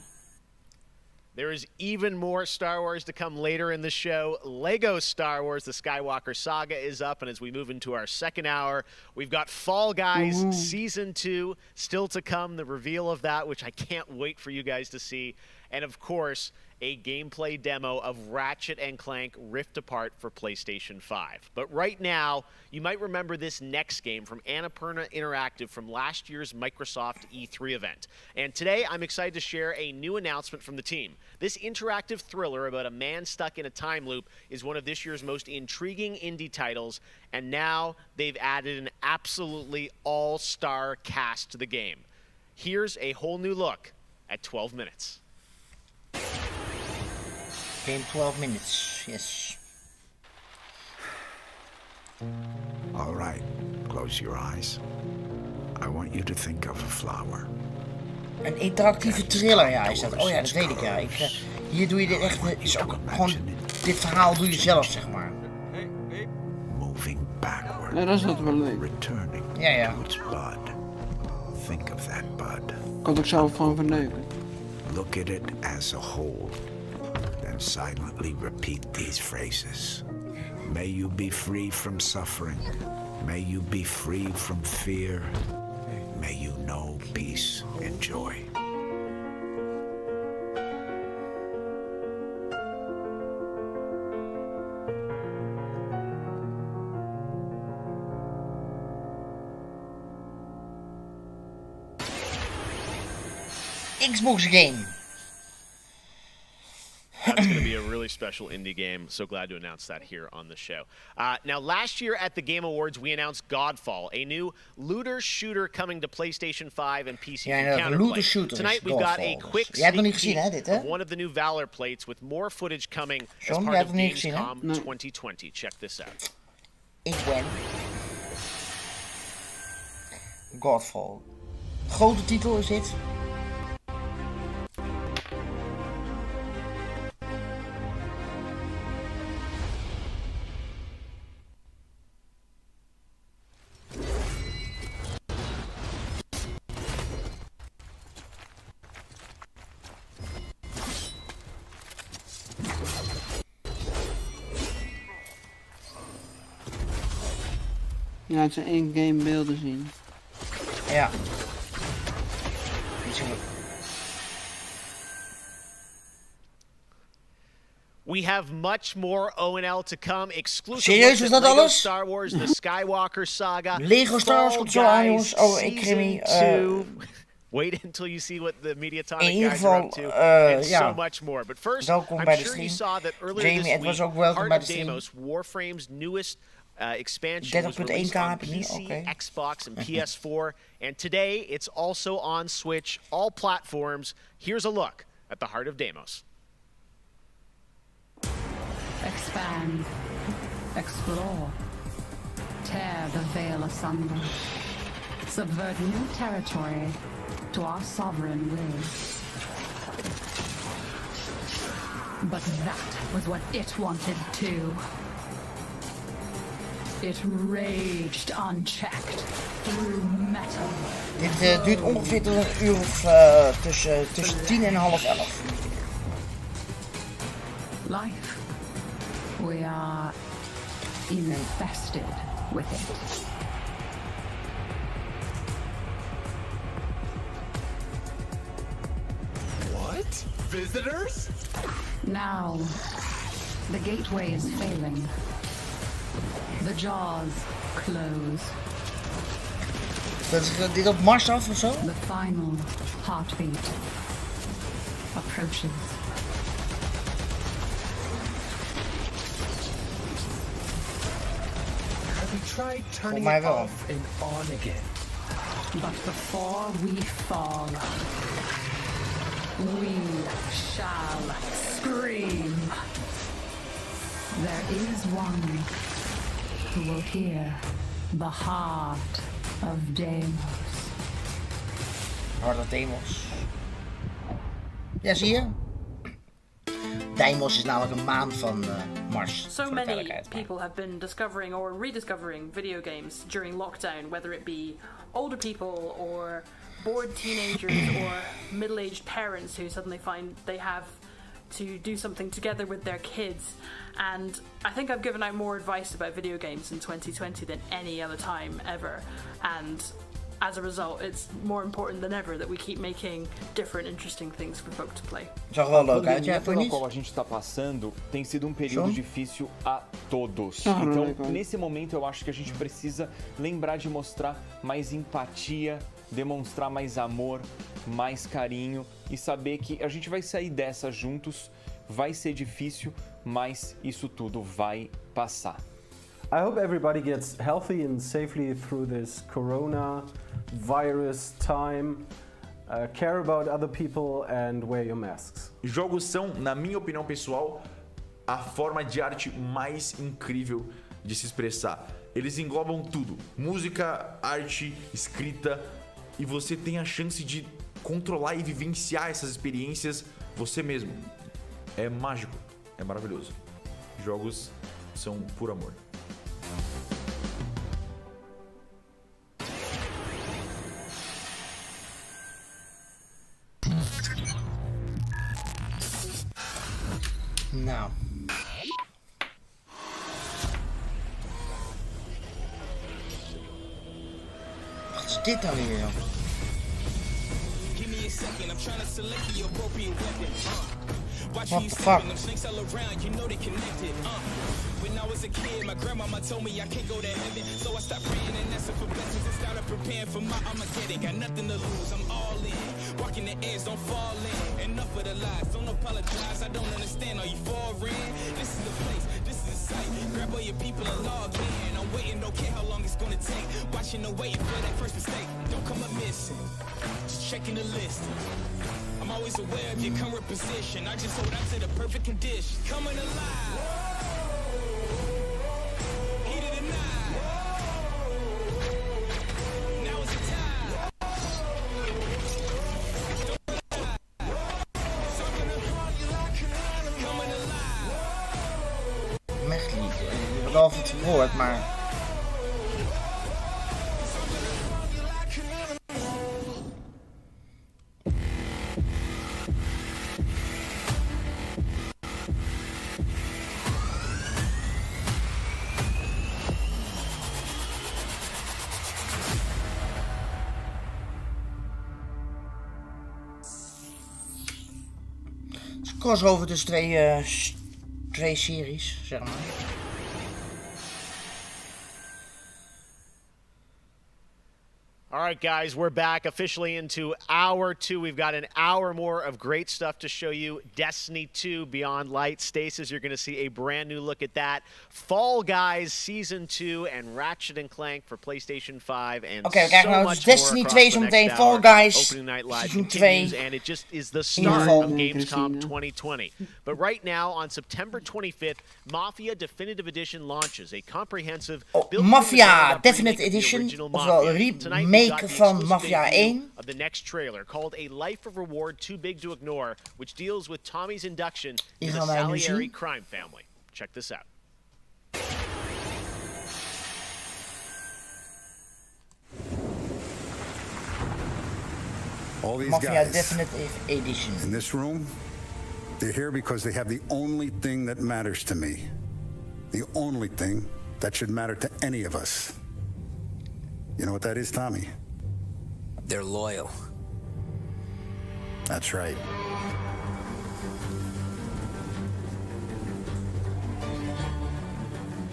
There is even more Star Wars to come later in the show. Lego Star Wars, the Skywalker Saga is up. And as we move into our second hour, we've got Fall Guys Season 2 still to come. The reveal of that, which I can't wait for you guys to see. And of course, a gameplay demo of Ratchet & Clank Rift Apart for PlayStation 5. But right now, you might remember this next game from Annapurna Interactive from last year's Microsoft E3 event. And today, I'm excited to share a new announcement from the team. This interactive thriller about a man stuck in a time loop is one of this year's most intriguing indie titles, and now they've added an absolutely all-star cast to the game. Here's a whole new look at 12 minutes. Game 12 minutes, yes. All right, close your eyes. I want you to think of a flower. Een interactieve thriller, ja, is dat. Oh ja, dat weet ik, ja. Hier doe je dit echt, is ook gewoon, dit verhaal doe je zelf, zeg maar. Moving backward. Ja, dat is wat wel leuk. Returning ja. to its bud. Think of that bud. Kan ik zelf gewoon verneuken. Look at it as a whole. Then silently repeat these phrases. May you be free from suffering. May you be free from fear. May you know peace and joy. Xbox game. That's going to be a really special indie game. So glad to announce that here on the show. Now, last year at the Game Awards, we announced Godfall, a new looter shooter coming to PlayStation 5 and PC from Counterplay. Tonight, we've got a quick sneak peek of one of the new Valor plates with more footage coming as part of Gamescom 2020. Check this out. Ik ben Godfall. Grote titel is dit. Ja, het zijn in-game beelden zien. Ja. We have much more ONL to come. Exclusive Serieus, is dat alles? Star Wars, the Skywalker Saga. Lego Star Wars komt zo aan, jongens. Oh, ik Grimmy. Wait until you see what the Mediatonic in ieder guys geval, are up to, and ja. so much more. But first, welkom I'm bij de sure you stream. saw that earlier Jamie, this het was week, ook welkom Heart bij of de stream. Deimos, Warframe's newest expansion was 30.1 released on heb ik niet, PC, oké. Xbox, and PS4, and today it's also on Switch, all platforms. Here's a look at the Heart of Deimos. Expand, explore, tear the veil asunder, subvert new territory to our sovereign will. But that was what it wanted too. It raged unchecked through metal. Dit duurt ongeveer tot een uur of tussen 10 en half 11. Life. We are infested with it. What? Visitors? Now, the gateway is failing. The jaws close. Dat is dit op Mars af of zo? The final heartbeat approaches. Have you tried turning it off and on again? But before we fall, we shall scream. There is one who will hear the heart of Deimos. Heart of Deimos. Ja, zie je? Tijn Bos is namelijk een maan van Mars. So many people have been discovering or rediscovering video games during lockdown, whether it be older people or bored teenagers or middle-aged parents who suddenly find they have to do something together with their kids. And I think I've given out more advice about video games in 2020 than any other time ever. And as a result, it's more important than ever that we keep making different, interesting things for folk to play. Zag wel leuk uit, ja, pela qual a gente está passando tem sido período difícil a todos. Então, nesse momento, eu acho que a gente precisa lembrar de mostrar mais empatia, demonstrar mais amor, mais carinho e saber que a gente vai sair dessa juntos. Vai ser difícil, mas isso tudo vai passar. I hope everybody gets healthy and safely through this coronavirus time. Care about other people and wear your masks. Jogos são, na minha opinião pessoal, a forma de arte mais incrível de se expressar. Eles englobam tudo: música, arte, escrita, e você tem a chance de controlar e vivenciar essas experiências você mesmo. É mágico, é maravilhoso. Jogos são puro amor. Nou. Wat is dit dan weer, joh? What the fuck? When I was a kid, my grandmama told me I can't go to heaven, so I stopped praying and asking for blessings and started preparing for my Armageddon. Got nothing to lose, I'm all in. Walking the edge, don't fall in. Enough of the lies, don't apologize. I don't understand, are you foreign? This is the place, this is the site. Grab all your people and log in. I'm waiting, don't care how long it's gonna take. Watching and waiting for that first mistake. Don't come up missing, just checking the list. I'm always aware of your current position. I just hold on to the perfect conditions. Coming alive. Heat of the night. Now is the time. Coming alive. Echt niet. Ik heb wel of het gehoord, maar... Crossover tussen twee series, zeg maar. All right, guys, we're back officially into hour 2. We've got an hour more of great stuff to show you. Destiny 2 Beyond Light. Stasis, you're going to see a brand new look at that. Fall Guys Season 2 and Ratchet & Clank for PlayStation 5. And we krijgen nou dus Destiny 2 zometeen, Fall Guys Season 2. And it just is the start of Gamescom 2020. But right now, on September 25th, Mafia Definitive Edition launches a comprehensive... Mafia Definitive Edition, ofwel remake van Mafia 1. Of the next trailer called A Life of Reward Too Big to Ignore, which deals with Tommy's induction in the Salieri crime family. Check this out. All these Mafia guys Definitive Edition. in this room, they're here because they have the only thing that matters to me. The only thing that should matter to any of us. You know what that is, Tommy? They're loyal. That's right.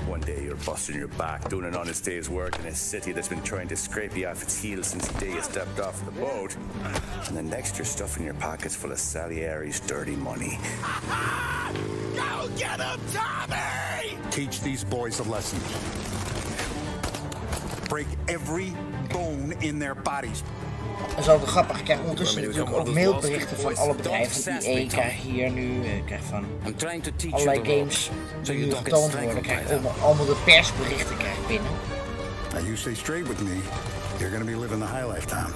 One day you're busting your back, doing an honest day's work in a city that's been trying to scrape you off its heels since the day you stepped off the boat. And the next you're stuffing your pockets full of Salieri's dirty money. Go get him, Tommy! Teach these boys a lesson. Break every bone in their bodies. Dat is ook grappig. Ik krijg ondertussen natuurlijk ook mailberichten van alle bedrijven. EA krijg hier nu, krijg van allerlei games die nu getoond worden. Krijg allemaal de persberichten krijg binnen. Now you stay straight with me, you're gonna be living the high lifetime.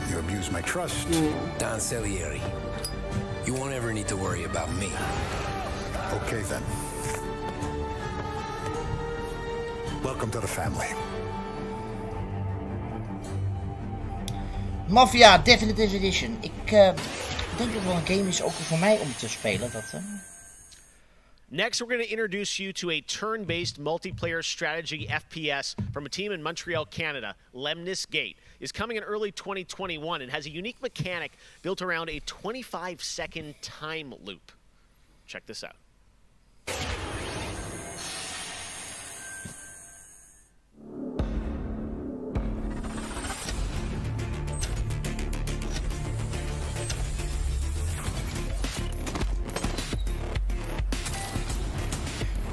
You abuse my trust. Don Salieri. You won't ever need to worry about me. Okay then. Welcome to the family. Mafia Definitive Edition. Ik denk dat wel een game is ook voor mij om te spelen. Next, we're going to introduce you to a turn-based multiplayer strategy FPS from a team in Montreal, Canada. Lemnis Gate is coming in early 2021 and has a unique mechanic built around a 25-second time loop. Check this out.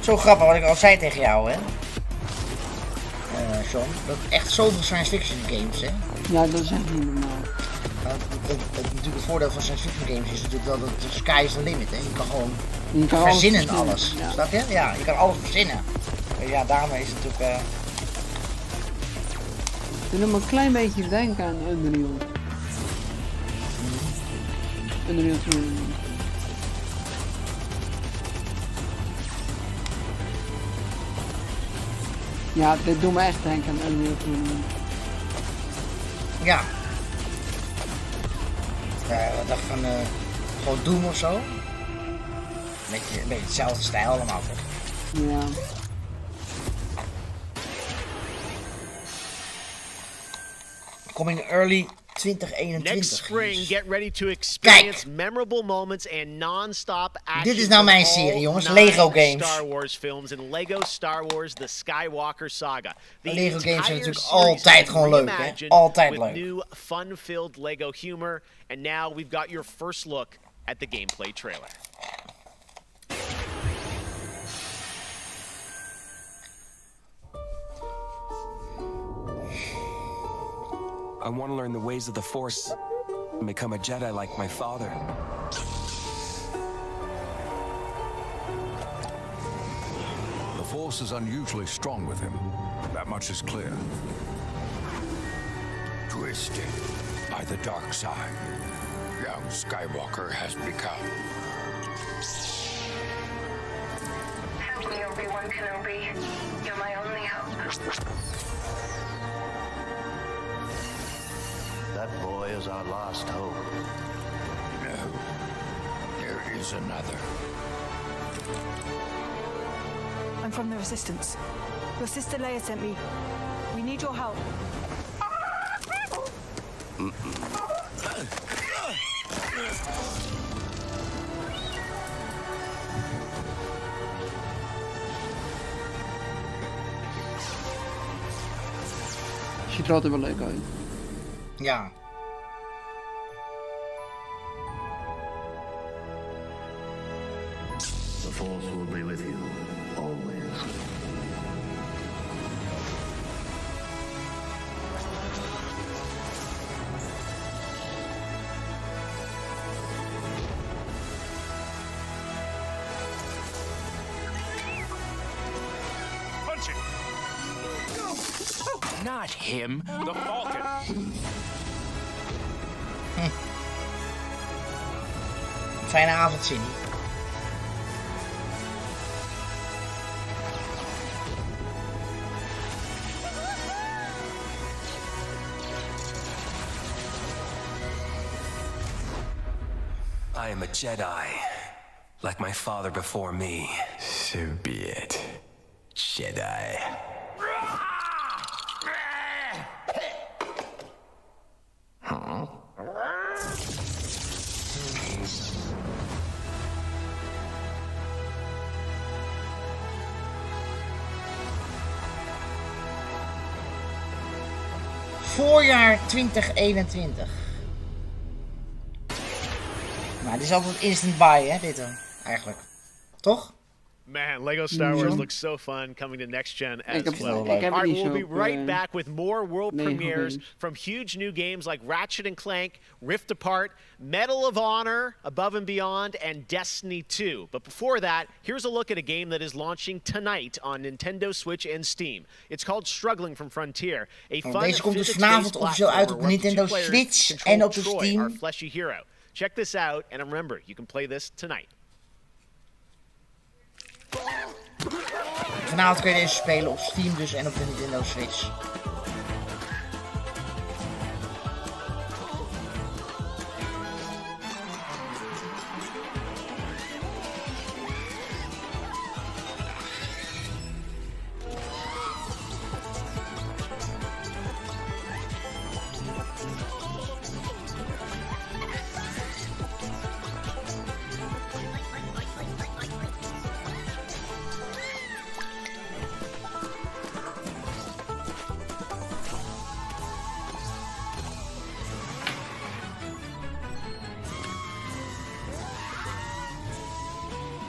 Zo grappig wat ik al zei tegen jou, hè? John, dat echt zoveel science fiction games, hè? Ja, dat is echt niet normaal. Natuurlijk het voordeel van science fiction games is natuurlijk wel dat de sky is the limit, hè? Je kan gewoon verzinnen alles. Ja. Snap je? Ja, je kan alles verzinnen. Ja, daarom is het natuurlijk... Ik doe nog een klein beetje denken aan Unreal. Unreal 2. Ja, dit doet me echt denken aan Unreal Tournament. Ja. Wat dacht van gewoon Doom of zo? Een beetje hetzelfde stijl allemaal toch? Ja. Coming early 2021. Next spring, get ready to experience memorable moments and non-stop action. Dit is nou mijn serie, jongens. Lego games. Star Wars films and Lego Star Wars: The Skywalker Saga. The Lego games zijn natuurlijk series altijd gewoon leuk, hè? Altijd leuk. With new, fun-filled Lego humor, and now we've got your first look at the gameplay trailer. I want to learn the ways of the Force and become a Jedi like my father. The Force is unusually strong with him. That much is clear. Twisted by the dark side, young Skywalker has become. Help me, Obi-Wan Kenobi. You're my only hope. That boy is our last hope. No, there is another. I'm from the Resistance. Your sister Leia sent me. We need your help. Ziet er altijd wel leuk uit. Ja. The Force will be with you, always. Punch it! Not him, the Falcon. Fijne avond, Cindy. I am a Jedi, like my father before me. So be it, Jedi. Huh? Voorjaar 2021. Nou, dit is altijd instant buy, hè, dit dan, eigenlijk. Toch? Man, Lego Star Wars looks so fun coming to next gen as well. All Ik heb right, die we'll be zo op, right back with more world Lego premieres games. from huge new games like Ratchet & Clank, Rift Apart, Medal of Honor, Above and Beyond, and Destiny 2. But before that, here's a look at a game that is launching tonight on Nintendo Switch and Steam. It's called Struggling from Frontier, a fun deze komt dus physics-based vanavond officieel uit op platformer where Nintendo two players Switch control en op de Troy, Steam. our fleshy hero. Check this out, and remember, you can play this tonight. Vanavond kun je deze spelen op Steam dus en op de Nintendo Switch.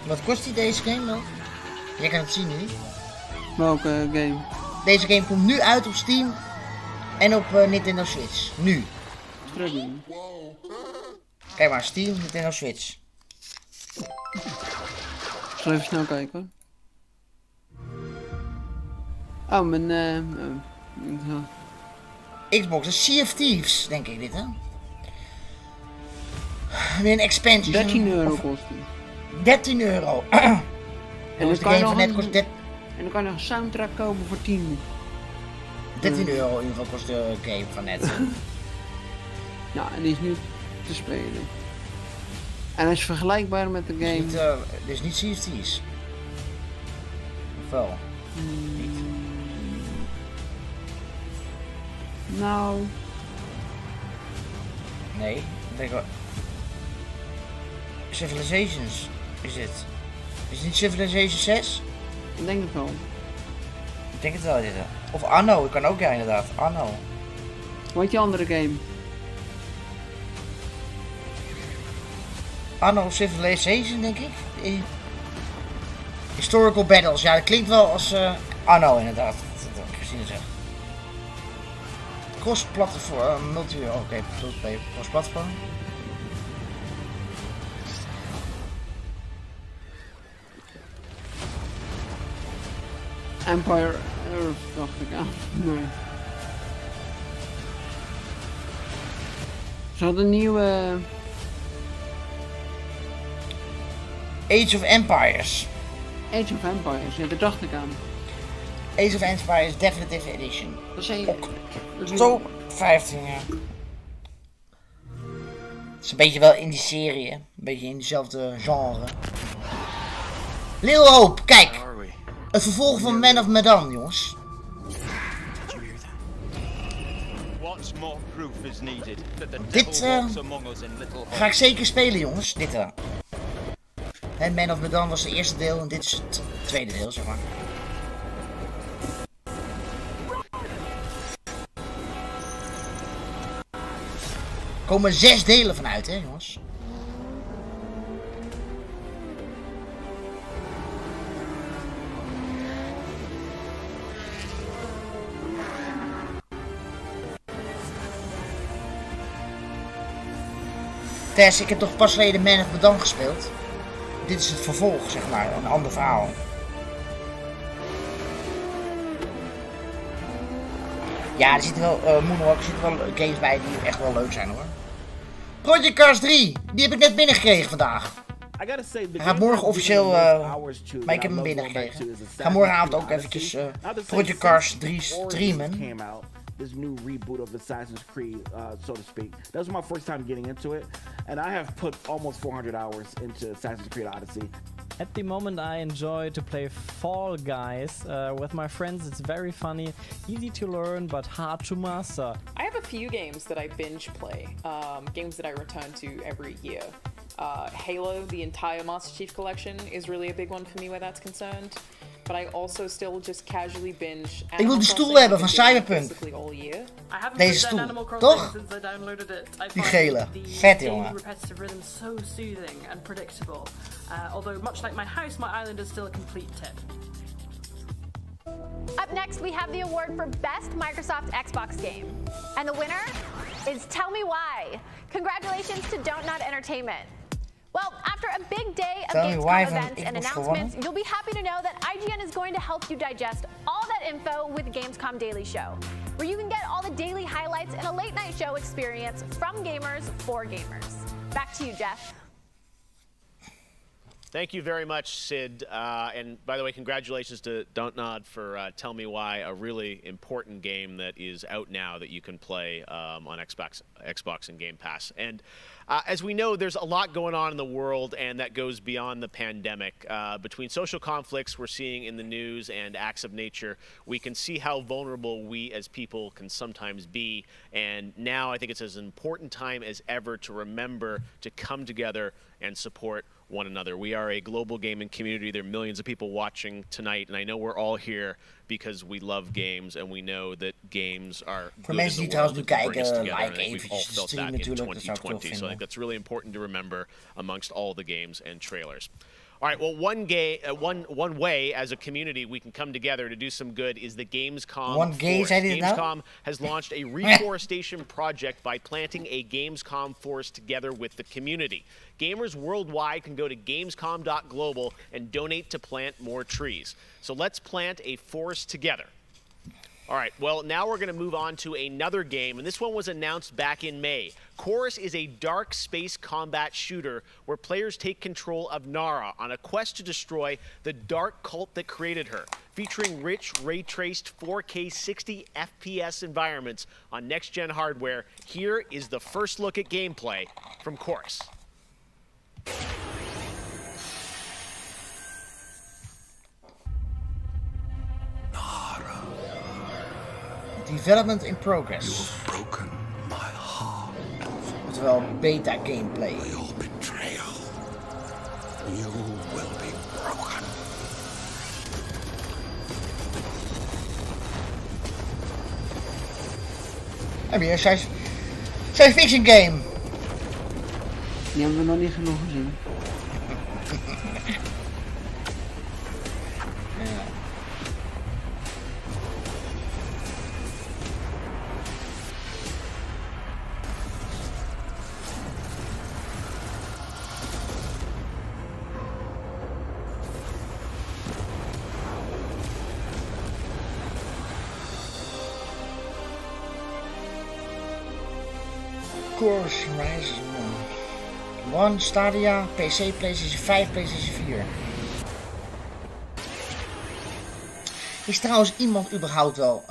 Wat kost die deze game dan? Jij kan het zien nu. Welke game? Deze game komt nu uit op Steam en op Nintendo Switch. Nu. Kijk maar, Steam, Nintendo Switch. Ik zal even snel kijken. Oh, mijn Xbox, een Sea of Thieves, denk ik dit hè? Weer een expansion. €13 kost die. €13. En dan kan je nog en dan kan je nog een soundtrack kopen voor €10. €13 in ieder geval kost de game van net. Ja, en die is nu te spelen. En hij is vergelijkbaar met de game. Dit is niet Sea of Thieves. Of wel? Niet. Nou. Nee, ik denk wel. Civilizations is dit. Is het niet Civilization 6? Ik denk het wel. Ik denk het wel dit. Of Anno, ik kan ook ja inderdaad. Anno. Hoe heet die andere game? Anno Civilization denk ik. Historical Battles, ja dat klinkt wel als Anno inderdaad. Dat Christiena zegt. Cross-platform, oké, cross-platform. Empire Earth dacht ik aan. Nee. Ze hadden een nieuwe... Age of Empires. Age of Empires, ja, daar dacht ik aan. Age of Empires Definitive Edition. Dat is Zo 15 jaar. Het is een beetje wel in die serie, hè? Een beetje in diezelfde genre. Little Hope, kijk! Het vervolg van Man of Medan, jongens. Dit ga ik zeker spelen, jongens. Dit en Man of Medan was het eerste deel en dit is het tweede deel, zeg maar. Er komen 6 delen van uit, hè, jongens. Tess, ik heb toch pas geleden Man of Medan gespeeld. Dit is het vervolg, zeg maar, een ander verhaal. Ja, er zitten wel, er zitten wel games bij die echt wel leuk zijn hoor. Project Cars 3, die heb ik net binnengekregen vandaag. Hij gaat morgen officieel, maar ik heb hem binnengekregen. Ik ga morgenavond ook eventjes Project Cars 3 streamen. This new reboot of Assassin's Creed, so to speak. That was my first time getting into it, and I have put almost 400 hours into Assassin's Creed Odyssey. At the moment I enjoy to play Fall Guys with my friends. It's very funny, easy to learn but hard to master. I have a few games that I binge play, games that I return to every year. Halo, the entire Master Chief Collection, is really a big one for me where that's concerned. But I also still just casually binge. Ik wil die stoel hebben van Cyberpunk. Deze stoel, toch? Die gele. Vet, jongen. Repetitive rhythm so soothing and predictable. Although much like my house, my island is still a complete tip. Up next, we have the award for Best Microsoft Xbox Game. And the winner is Tell Me Why. Congratulations to Don't Not Entertainment. Well, after a big day of Gamescom events and announcements, you'll be happy to know that IGN is going to help you digest all that info with Gamescom Daily Show, where you can get all the daily highlights and a late night show experience from gamers for gamers. Back to you, Jeff. Thank you very much, Sid. And by the way, congratulations to Don't Nod for Tell Me Why, a really important game that is out now that you can play on Xbox and Game Pass. And as we know, there's a lot going on in the world, and that goes beyond the pandemic. Between social conflicts we're seeing in the news and acts of nature, we can see how vulnerable we as people can sometimes be. And now I think it's as important time as ever to remember to come together and support one another. We are a global gaming community. There are millions of people watching tonight, and I know we're all here because we love games and we know that games are Voor mensen die trouwens nu kijken, like we've all felt that in 2020. So I think that's really important to remember amongst all the games and trailers. All right, well, one way as a community we can come together to do some good is the Gamescom Forest. Gamescom has launched a reforestation project by planting a Gamescom forest together with the community. Gamers worldwide can go to gamescom.global and donate to plant more trees. So let's plant a forest together. All right, well, now we're going to move on to another game, and this one was announced back in May. Chorus is a dark space combat shooter where players take control of Nara on a quest to destroy the dark cult that created her, featuring rich, ray-traced 4K 60 FPS environments on next-gen hardware. Here is the first look at gameplay from Chorus. Development in progress. You have broken my heart. Oftewel beta gameplay. Your betrayal. You will be broken. En weer science fiction game. Die hebben we nog niet genoeg gezien. Course Horizon 1 Stadia, PC, PlayStation 5, PlayStation 4. Is trouwens iemand überhaupt wel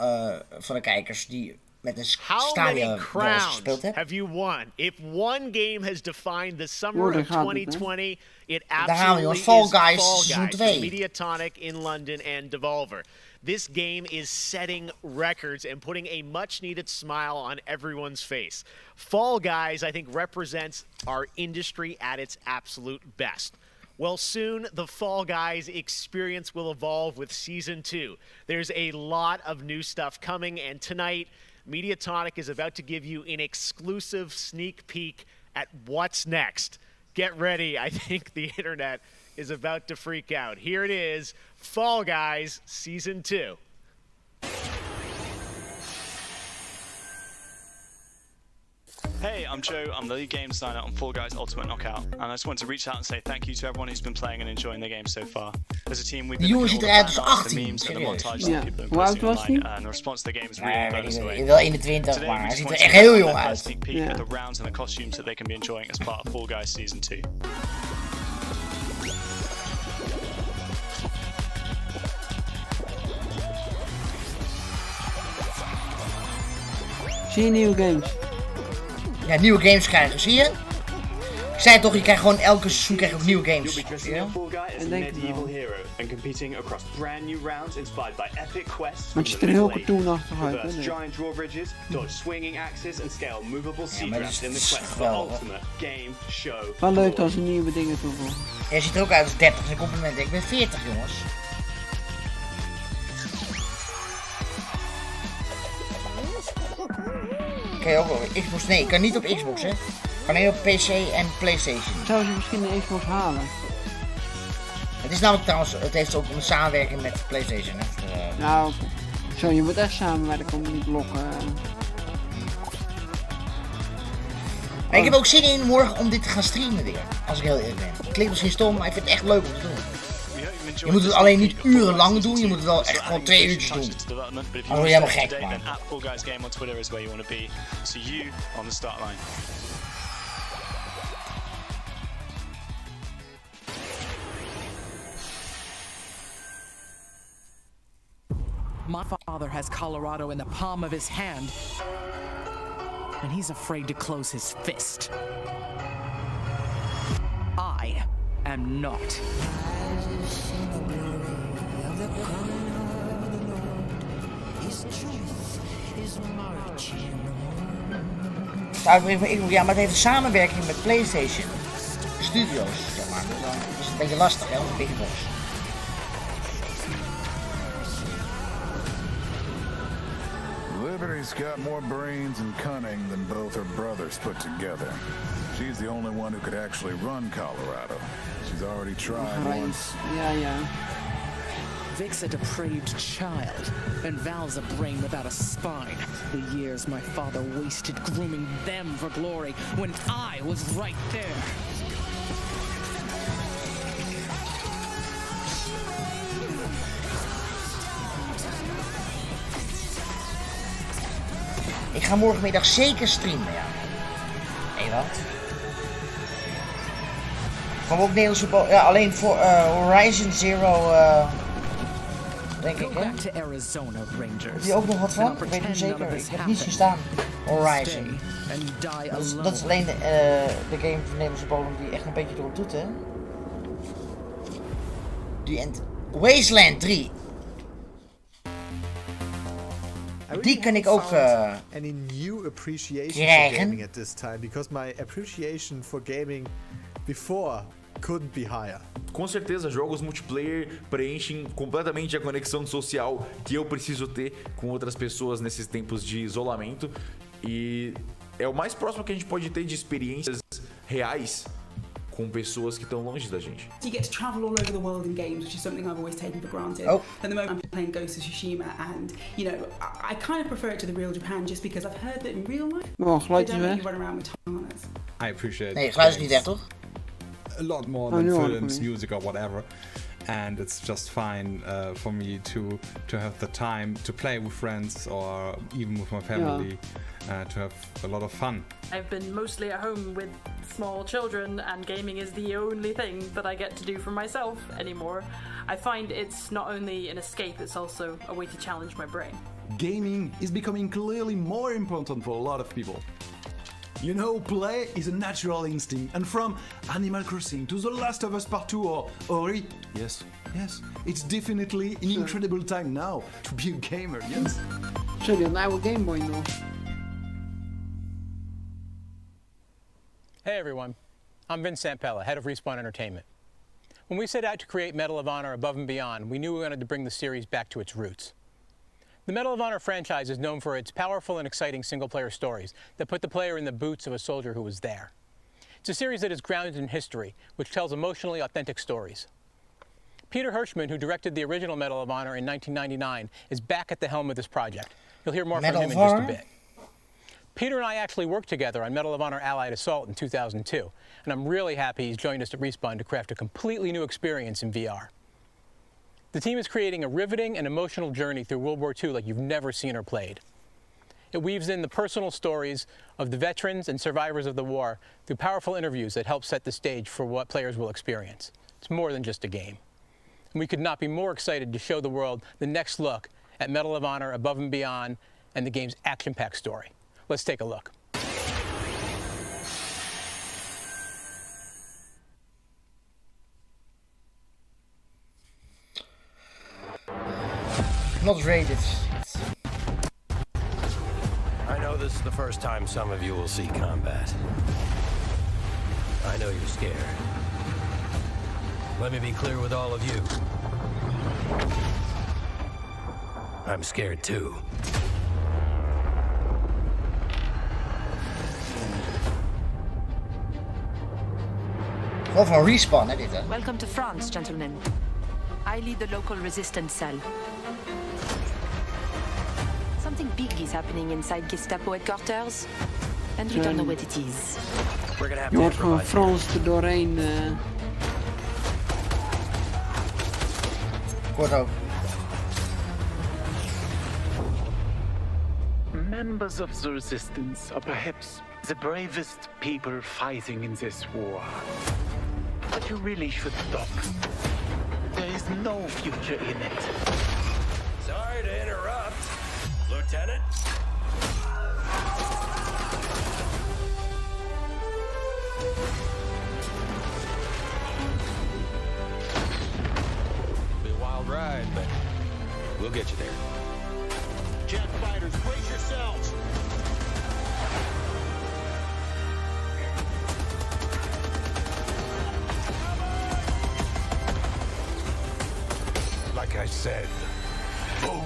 van de kijkers die met een Stadia gespeeld heeft? Have you won? If one game has defined the summer of 2020, it absolutely is Fall Guys, Mediatonic in London and Devolver. This game is setting records and putting a much-needed smile on everyone's face. Fall Guys, I think, represents our industry at its absolute best. Well, soon the Fall Guys experience will evolve with Season 2. There's a lot of new stuff coming, and tonight, Mediatonic is about to give you an exclusive sneak peek at what's next. Get ready. I think the internet is about to freak out. Here it is, Fall Guys Season 2. Hey, I'm Joe. I'm the lead game designer on Fall Guys Ultimate Knockout, and I just want to reach out and say thank you to everyone who's been playing and enjoying the game so far. As a team, we've been looking at all the memes and the montage that people have been posting online, and the response to the game is really blown us away. Wel 21, maar hij ziet er echt heel jong uit. Sneak peek at the rounds and the costumes that they can be enjoying as part of Fall Guys Season 2. Zie je nieuwe games? Ja, nieuwe games krijgen, zie je? Ik zei toch, je krijgt gewoon elke seizoen krijg je ook nieuwe games. Ja? Maar het ziet er heel cartoonachtig uit, hè? Ja, maar het is geweldig. Wel leuk als ze nieuwe dingen toevoegen. Jij ziet er ook uit als 30, zijn complimenten. Ik ben 40, jongens. Kan je ook wel Xbox? Nee, ik kan niet op Xbox, hè. Alleen op PC en PlayStation. Zou ze misschien de Xbox halen? Het is namelijk trouwens, het heeft ook een samenwerking met PlayStation, hè. Nou, zo, je moet echt samenwerken om niet blokken. Ik heb ook zin in morgen om dit te gaan streamen weer, als ik heel eerlijk ben. Het klinkt misschien stom, maar ik vind het echt leuk om te doen. Je moet het alleen niet urenlang doen, je moet het wel echt gewoon 2 uurtjes doen. Dan word je helemaal gek, man. father has Colorado in the palm of his hand, and he's afraid to close his fist. I am not. Ja, maar het heeft een samenwerking met PlayStation Studios, zeg maar. Dan is het een beetje lastig, hè, een Big Boss. Liberty's got more brains and cunning than both her brothers put together. She's the only one who could actually run Colorado. She's already tried once. Yeah. Vic's a depraved child, and Val's a brain without a spine. The years my father wasted grooming them for glory when I was right there. Ik ga morgenmiddag zeker streamen, ja. Nee, wat? Gewoon ook Nederlandse... Ja, alleen voor Horizon Zero... denk ik, hè? Heb je ook nog wat van? Ik weet niet zeker. Ik heb niets gestaan. Horizon. Dat is alleen de game van Nederlandse bodem die echt een beetje erop doet, hè? Wasteland 3. Die kan ik ook any new appreciation krijgen. for gaming at this time, because my appreciation for gaming before couldn't be higher. Com certeza, jogos multiplayer preenchem completamente a conexão social que eu preciso ter com outras pessoas nesses tempos de isolamento. E é o mais próximo que a gente pode ter de experiências reais com pessoas que estão longe da gente. You get to travel all over the world in games, which is something I've always taken for granted. Oh. At the moment I'm playing Ghost of Tsushima, and you know, I kind of prefer it to the real Japan just because I've heard that in real life they don't let you run around with katanas. I appreciate Nee, geluid is niet echt, toch? A lot more than films, music or whatever. And it's just fine for me to have the time to play with friends or even with my family, to have a lot of fun. I've been mostly at home with small children, and gaming is the only thing that I get to do for myself anymore. I find it's not only an escape, it's also a way to challenge my brain. Gaming is becoming clearly more important for a lot of people. You know, play is a natural instinct, and from Animal Crossing to The Last of Us Part 2 or Ori, yes, it's definitely an incredible time now to be a gamer, yes. Sorry, een oude Game Boy nog. Hey everyone, I'm Vince Sampella, head of Respawn Entertainment. When we set out to create Medal of Honor Above and Beyond, we knew we wanted to bring the series back to its roots. The Medal of Honor franchise is known for its powerful and exciting single-player stories that put the player in the boots of a soldier who was there. It's a series that is grounded in history, which tells emotionally authentic stories. Peter Hirschman, who directed the original Medal of Honor in 1999, is back at the helm of this project. You'll hear more from him in just a bit. Peter and I actually worked together on Medal of Honor Allied Assault in 2002, and I'm really happy he's joined us at Respawn to craft a completely new experience in VR. The team is creating a riveting and emotional journey through World War II like you've never seen or played. It weaves in the personal stories of the veterans and survivors of the war through powerful interviews that help set the stage for what players will experience. It's more than just a game. And we could not be more excited to show the world the next look at Medal of Honor Above and Beyond and the game's action-packed story. Let's take a look. Not rated. I know this is the first time some of you will see combat. I know you're scared. Let me be clear with all of you. I'm scared too. Gewoon van Respawn, hè, dit, hè? Welcome to France, gentlemen. I lead the local resistance cell. Something big is happening inside Gestapo headquarters, and we don't know what it is. Je hoort gewoon Frans er doorheen. Ik hoor het ook. Members of the resistance are perhaps the bravest people fighting in this war. But you really should stop. There is no future in it. Sorry to interrupt. Lieutenant. Be a wild ride, but we'll get you there. Jet fighters, brace yourselves. Like I said, boom.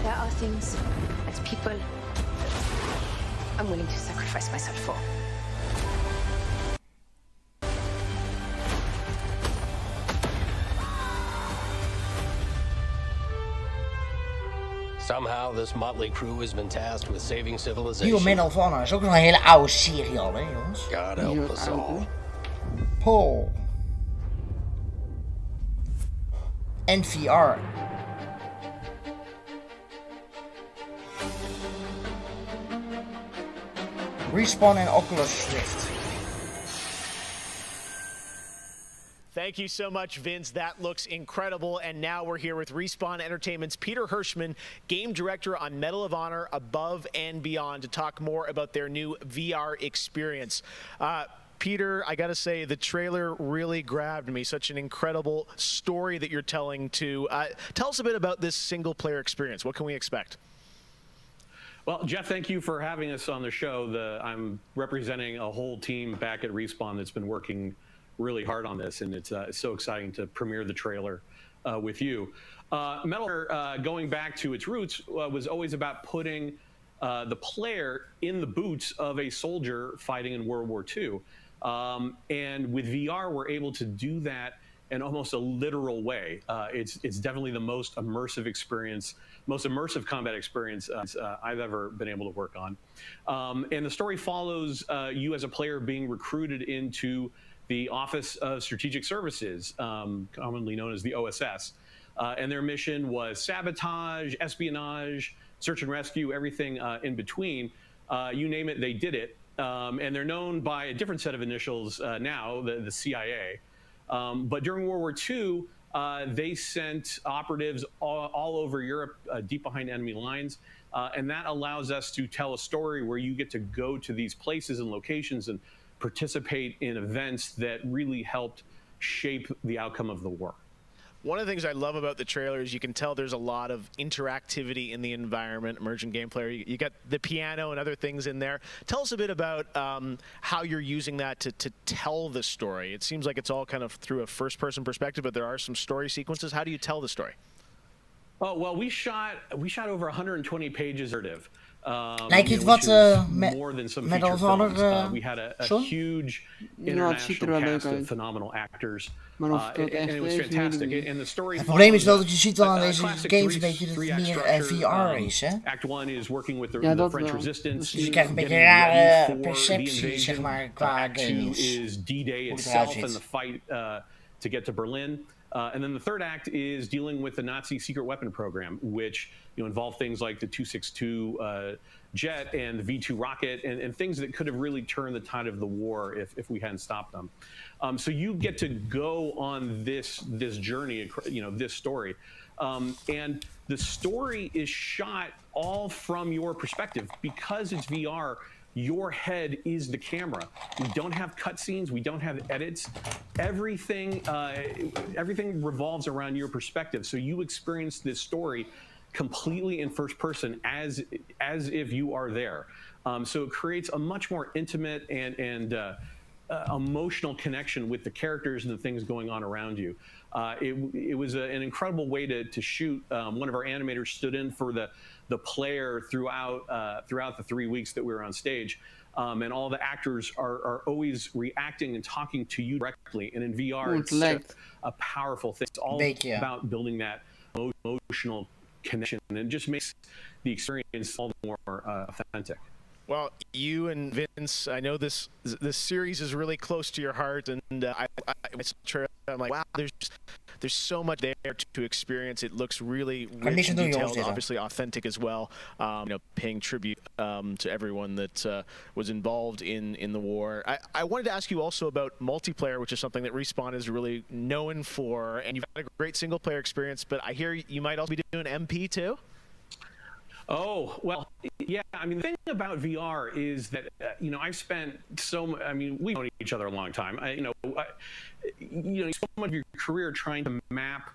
There are things, as people, I'm willing to sacrifice myself for. Somehow this motley crew has been tasked with saving civilization. Nieuwe Medal of Honor is ook nog een hele oude serie al, hè jongens? God help us all. Paul. En VR. Respawn en Oculus Rift. Thank you so much, Vince. That looks incredible. And now we're here with Respawn Entertainment's Peter Hirschman, Game Director on Medal of Honor Above and Beyond, to talk more about their new VR experience. Peter, I gotta say, the trailer really grabbed me. Such an incredible story that you're telling to. Tell us a bit about this single-player experience. What can we expect? Well, Jeff, thank you for having us on the show. I'm representing a whole team back at Respawn that's been working really hard on this, and it's so exciting to premiere the trailer with you. Medal of Honor, going back to its roots, was always about putting the player in the boots of a soldier fighting in World War II. And with VR, we're able to do that in almost a literal way. It's definitely the most immersive experience, most immersive combat experience I've ever been able to work on. And the story follows you as a player being recruited into the Office of Strategic Services, commonly known as the OSS. And their mission was sabotage, espionage, search and rescue, everything in between. You name it, they did it. And they're known by a different set of initials now, the CIA. But during World War II, they sent operatives all over Europe, deep behind enemy lines. And that allows us to tell a story where you get to go to these places and locations and participate in events that really helped shape the outcome of the war. One of the things I love about the trailer is you can tell there's a lot of interactivity in the environment, emergent gameplay. You got the piano and other things in there. Tell us a bit about how you're using that to tell the story. It seems like it's all kind of through a first-person perspective, but there are some story sequences. How do you tell the story? Oh, well, we shot over 120 pages of Lijkt het wat Medal of Honor, we had a huge international cast of phenomenal actors. And it was fantastic. And the story. Het probleem is wel dat je ziet dan aan deze games een beetje dat het meer VR is, hè? Act 1 is working with the French resistance. Dus je krijgt een beetje een rare perceptie, zeg maar, qua Act 2 is D-Day itself and the fight to get to Berlin. And then the third act is dealing with the Nazi secret weapon program, which involved things like the 262 jet and the V2 rocket and things that could have really turned the tide of the war if we hadn't stopped them. So you get to go on this journey, this story. And the story is shot all from your perspective. Because it's VR, your head is the camera. We don't have cutscenes. We don't have edits. Everything revolves around your perspective. So you experience this story completely in first person as if you are there. So it creates a much more intimate and emotional connection with the characters and the things going on around you. It was an incredible way to shoot. One of our animators stood in for the player throughout the 3 weeks that we were on stage. And all the actors are always reacting and talking to you directly. And in VR, it's a powerful thing. It's all about building that emotional connection, and it just makes the experience all the more authentic. Well, you and Vince, I know this series is really close to your heart, and I'm like, wow, there's There's so much there to experience. It looks really rich and detailed, obviously authentic as well. Paying tribute to everyone that was involved in the war. I wanted to ask you also about multiplayer, which is something that Respawn is really known for, and you've had a great single player experience, but I hear you might also be doing MP too? Oh, well, yeah. I mean, the thing about VR is that, I've spent we've known each other a long time. So much of your career trying to map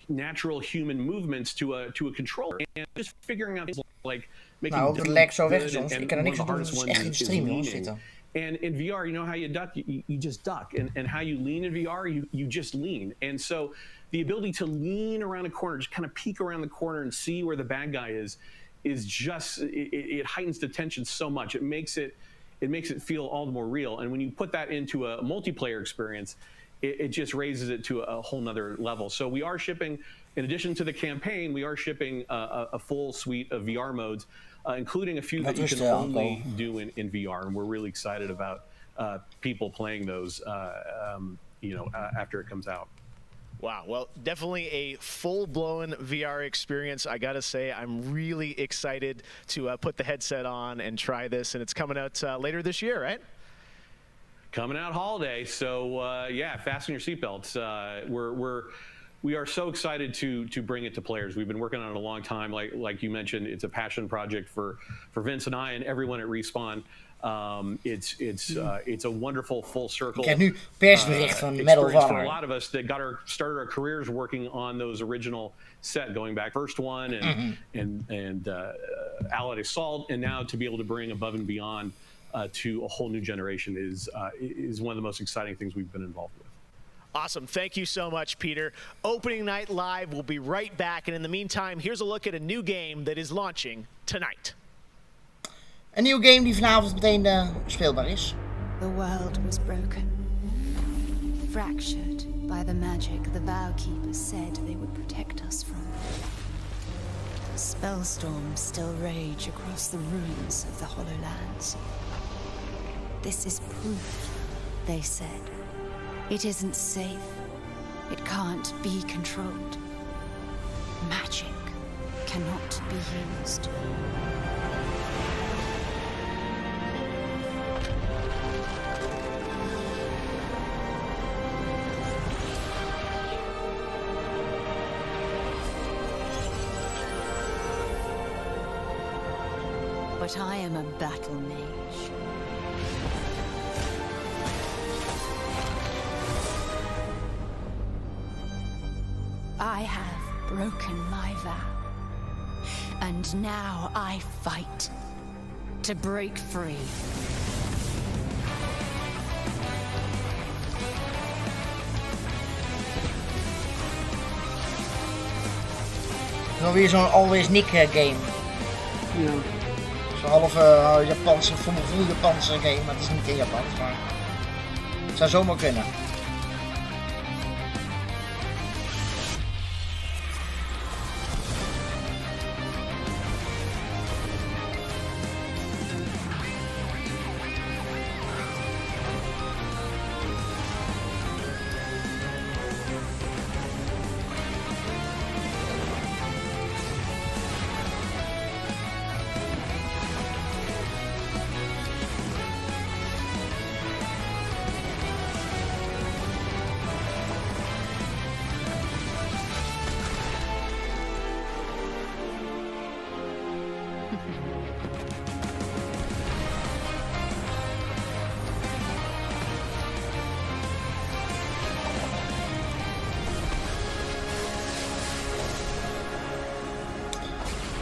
natural human movements to a controller and just figuring out things like making het lijkt zo weg soms. Ik kan er niks aan doen. Het is echt in de stream, jongens, zitten. And in VR, you know how you duck? You just duck. And how you lean in VR, you just lean. And so the ability to lean around a corner, just kind of peek around the corner and see where the bad guy is just, it heightens the tension so much. It makes it feel all the more real. And when you put that into a multiplayer experience, it just raises it to a whole nother level. So we are shipping, in addition to the campaign, we are shipping a full suite of VR modes, including a few that you can only do in VR. And we're really excited about people playing those, after it comes out. Wow, well, definitely a full-blown VR experience. I gotta say, I'm really excited to put the headset on and try this, and it's coming out later this year, right? Coming out holiday, so fasten your seatbelts. We are so excited to bring it to players. We've been working on it a long time. Like you mentioned, it's a passion project for Vince and I and everyone at Respawn. It's a wonderful full circle. Ik heb nu persbericht van Medal of Honor. For a lot of us that started our careers working on those original set, going back first one and Allied Assault, and now to be able to bring Above and Beyond to a whole new generation is one of the most exciting things we've been involved with. Awesome. Thank you so much, Peter. Opening Night Live will be right back. And in the meantime, here's a look at a new game that is launching tonight. Een nieuwe game die vanavond meteen speelbaar is. The world was broken. Fractured by the magic the Vow Keepers said they would protect us from. Spellstorms still rage across the ruins of the Hollow Lands. This is proof, they said. It isn't safe. It can't be controlled. Magic cannot be used. But I am a battle mage. I have broken my vow. And now I fight to break free. Wel weer zo'n AlwaysNick game. Ja. Zo'n halve Japanse, voor mijn gevoel Japanse game, maar het is niet in Japan, maar het zou zomaar kunnen.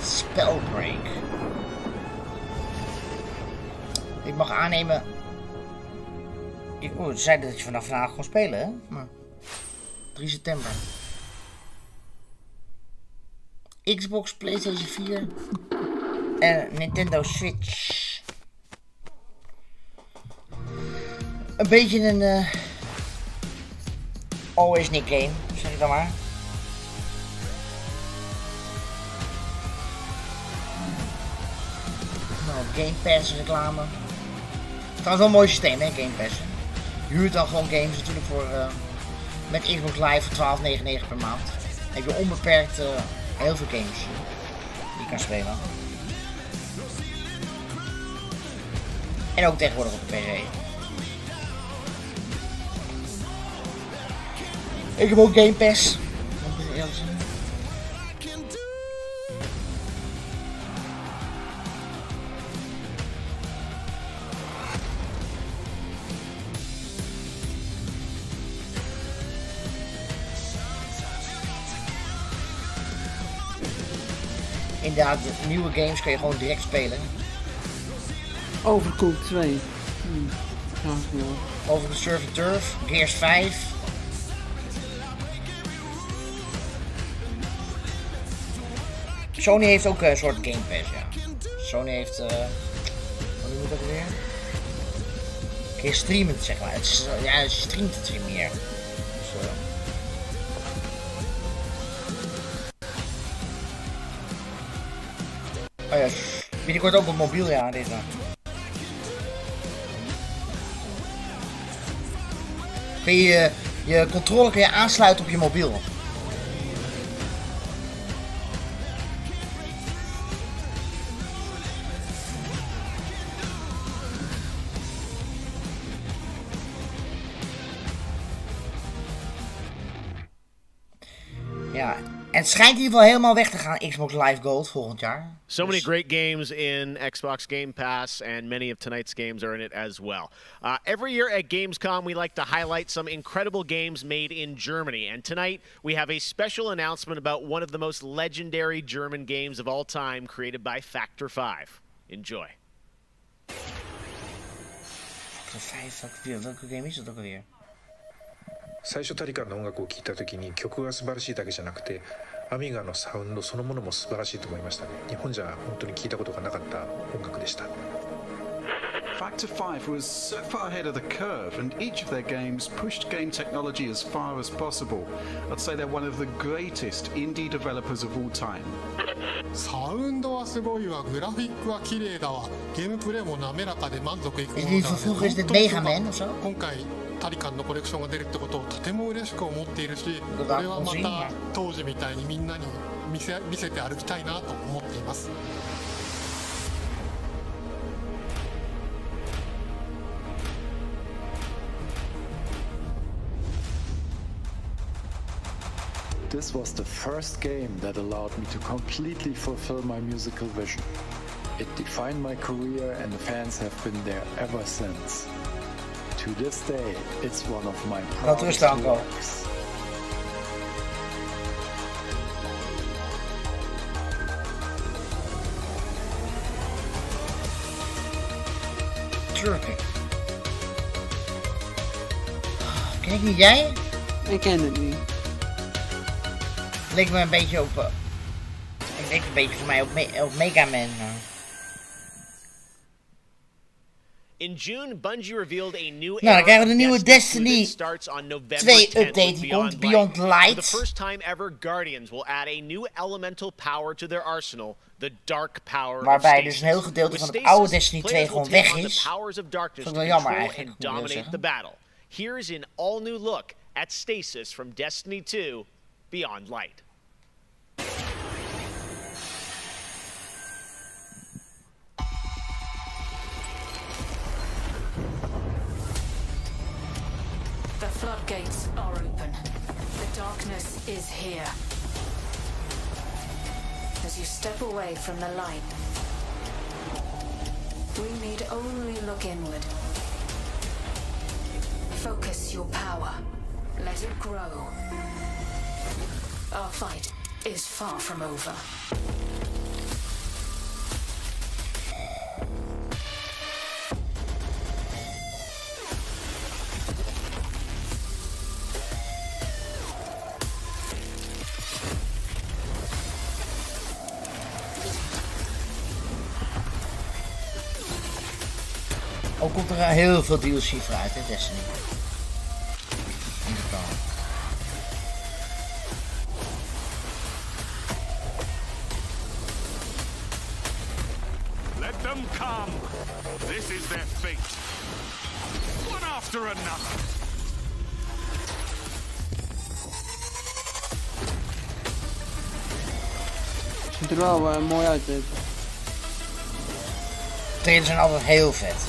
Spellbreak. Ik mag aannemen. Ze zeiden dat je vanaf vandaag kon spelen, hè? Maar 3 september. Xbox, PlayStation 4 en Nintendo Switch. Een beetje een AlwaysNick game, zeg ik dan maar. Game Pass reclame. Trouwens wel een mooi systeem, hè, Game Pass. Je huurt dan gewoon games natuurlijk voor Met Xbox Live voor $12,99 per maand. Heb je onbeperkt heel veel games die je kan spelen. En ook tegenwoordig op de PC. Ik heb ook Game Pass. Inderdaad, de nieuwe games kun je gewoon direct spelen. Overcooked 2. Over de Surf and Turf, Gears 5. Sony heeft ook een soort Game Pass, ja. Sony heeft, hoe noem je dat weer? Kun je streamen, zeg maar. Het streamt het weer meer. Dus, oh ja, binnenkort ook op mobiel, ja, dit dan. Kun je je controle kun je aansluiten op je mobiel. Ja, en het schijnt in ieder geval helemaal weg te gaan, Xbox Live Gold volgend jaar. So many great games in Xbox Game Pass, and many of tonight's games are in it as well. Every year at Gamescom, we like to highlight some incredible games made in Germany. And tonight, we have a special announcement about one of the most legendary German games of all time, created by Factor 5. Enjoy. Factor 5, welke game is dat ook alweer? 最初タリカンの音楽を聴いた時に曲が素晴らしいだけじゃなくてアミガのサウンドそのものも素晴らしいと思いましたね。日本じゃ本当に聴いたことがなかった音楽でした。 Factor 5 was so far ahead of the curve, and each of their games pushed game technology as far as possible. I'd say they're one of the greatest indie developers of all time. サウンドはすごいわ、グラフィックは綺麗だわ、ゲームプレイも滑らかで満足いくものだね。今回タリカンのコレクションが出るってことをとても嬉しく思っているし、これはまた当時みたいにみんなに見せて歩きたいなと思っています。This was the first game that allowed me to completely fulfill my musical vision. It defined my career, and the fans have been there ever since. To this day, it's one of my proudest works. Turkey. Ken ik niet, jij? Ik ken het niet. Leek me een beetje op... Het leek een beetje voor mij op Mega Man. In June, Bungie revealed a new nou, dan krijgen we de nieuwe Destiny 2 update. Die komt Beyond Light. For the first time ever, Guardians will add a new elemental power to their arsenal, the Dark Power. Waarbij dus een heel gedeelte van het oude Destiny 2 gewoon weg is. Dat is wel jammer eigenlijk. Dominate the battle. Here's an all-new look at Stasis from Destiny 2 Beyond Light. The floodgates are open. The darkness is here. As you step away from the light, we need only look inward. Focus your power. Let it grow. Our fight is far from over. Ook komt er heel veel DLC voor uit in Destiny. Let them come. This is their fate. One after another. ziet er wel mooi uit dit. Trailers zijn altijd heel vet.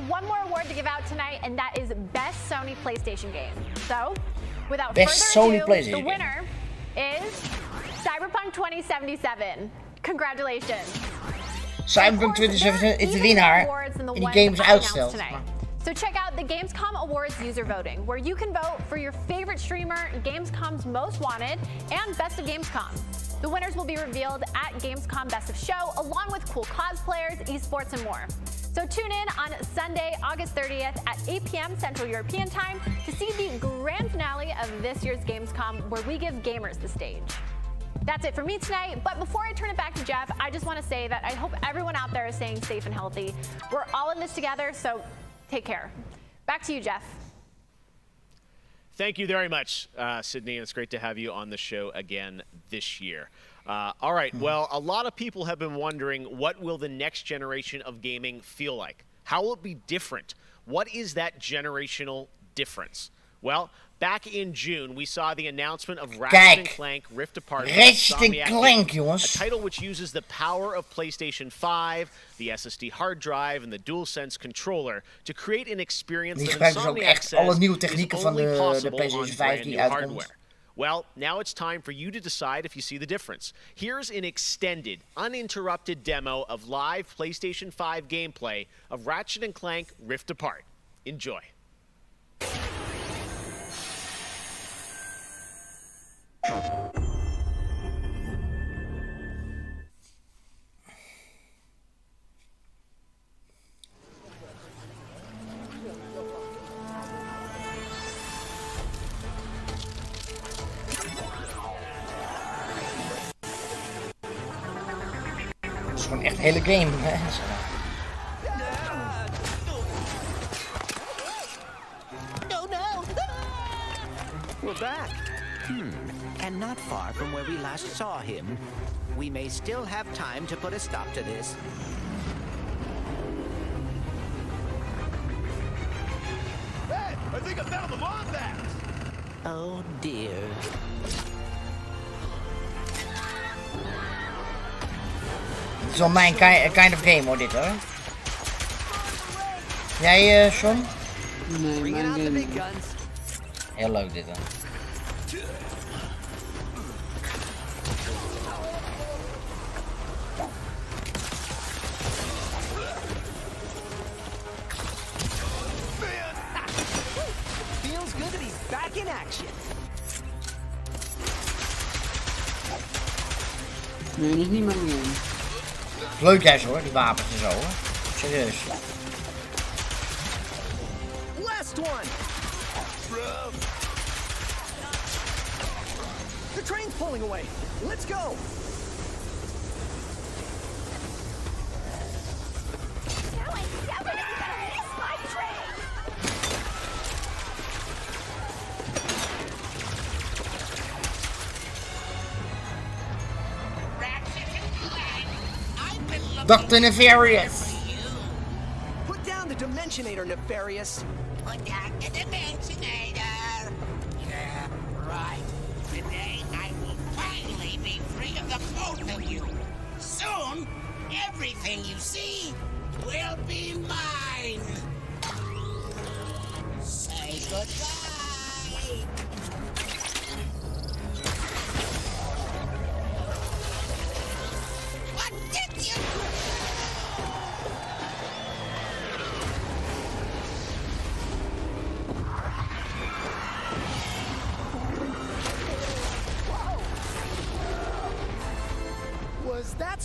One more award to give out tonight, and that is Best Sony PlayStation Game. So, without Best further Sony ado, PlayStation the winner is Cyberpunk 2077. Congratulations. Cyberpunk 2077 is de winnaar. En die game is uitgesteld. So check out the Gamescom Awards user voting, where you can vote for your favorite streamer, Gamescom's Most Wanted, and Best of Gamescom. The winners will be revealed at Gamescom Best of Show, along with cool cosplayers, esports, and more. So tune in on Sunday, August 30th at 8 p.m. Central European Time to see the grand finale of this year's Gamescom, where we give gamers the stage. That's it for me tonight, but before I turn it back to Jeff, I just want to say that I hope everyone out there is staying safe and healthy. We're all in this together, so take care. Back to you, Jeff. Thank you very much, Sydney. It's great to have you on the show again this year. All right, well, a lot of people have been wondering, what will the next generation of gaming feel like? How will it be different? What is that generational difference? Well, back in June, we saw the announcement of Ratchet & Clank Rift Apart. Ratchet & Clank, jongens. A title which uses the power of PlayStation 5, the SSD hard drive, and the DualSense controller to create an experience Die that gebruiken dus ook Insomniac echt alle nieuwe says technieken is van only de possible PlayStation on 5 brand die new uitkomt. hardware. Well, now it's time for you to decide if you see the difference. Here's an extended, uninterrupted demo of live PlayStation 5 gameplay of Ratchet & Clank Rift Apart. Enjoy. Het is gewoon echt een hele game, hè? No! We're back. And not far from where we last saw him. We may still have time to put a stop to this. Hey, I think I found the bomb bags! Oh dear. Het is wel mijn kind of game hoor, dit hoor. Jij, Sean? Nee, mijn game. Heel leuk dit, hè. Feels good that he's back in action. Nee, dat is niet mijn game. Leuk juist hoor, die wapens en zo hoor. Serieus. Last one. The train's pulling away. Let's go. Dr. Nefarious. Put down the Dimensionator, Nefarious. Put down the Dimensionator. Yeah, right. Today I will finally be free of the both of you. Soon, everything you see will be mine. Say goodbye. What did you...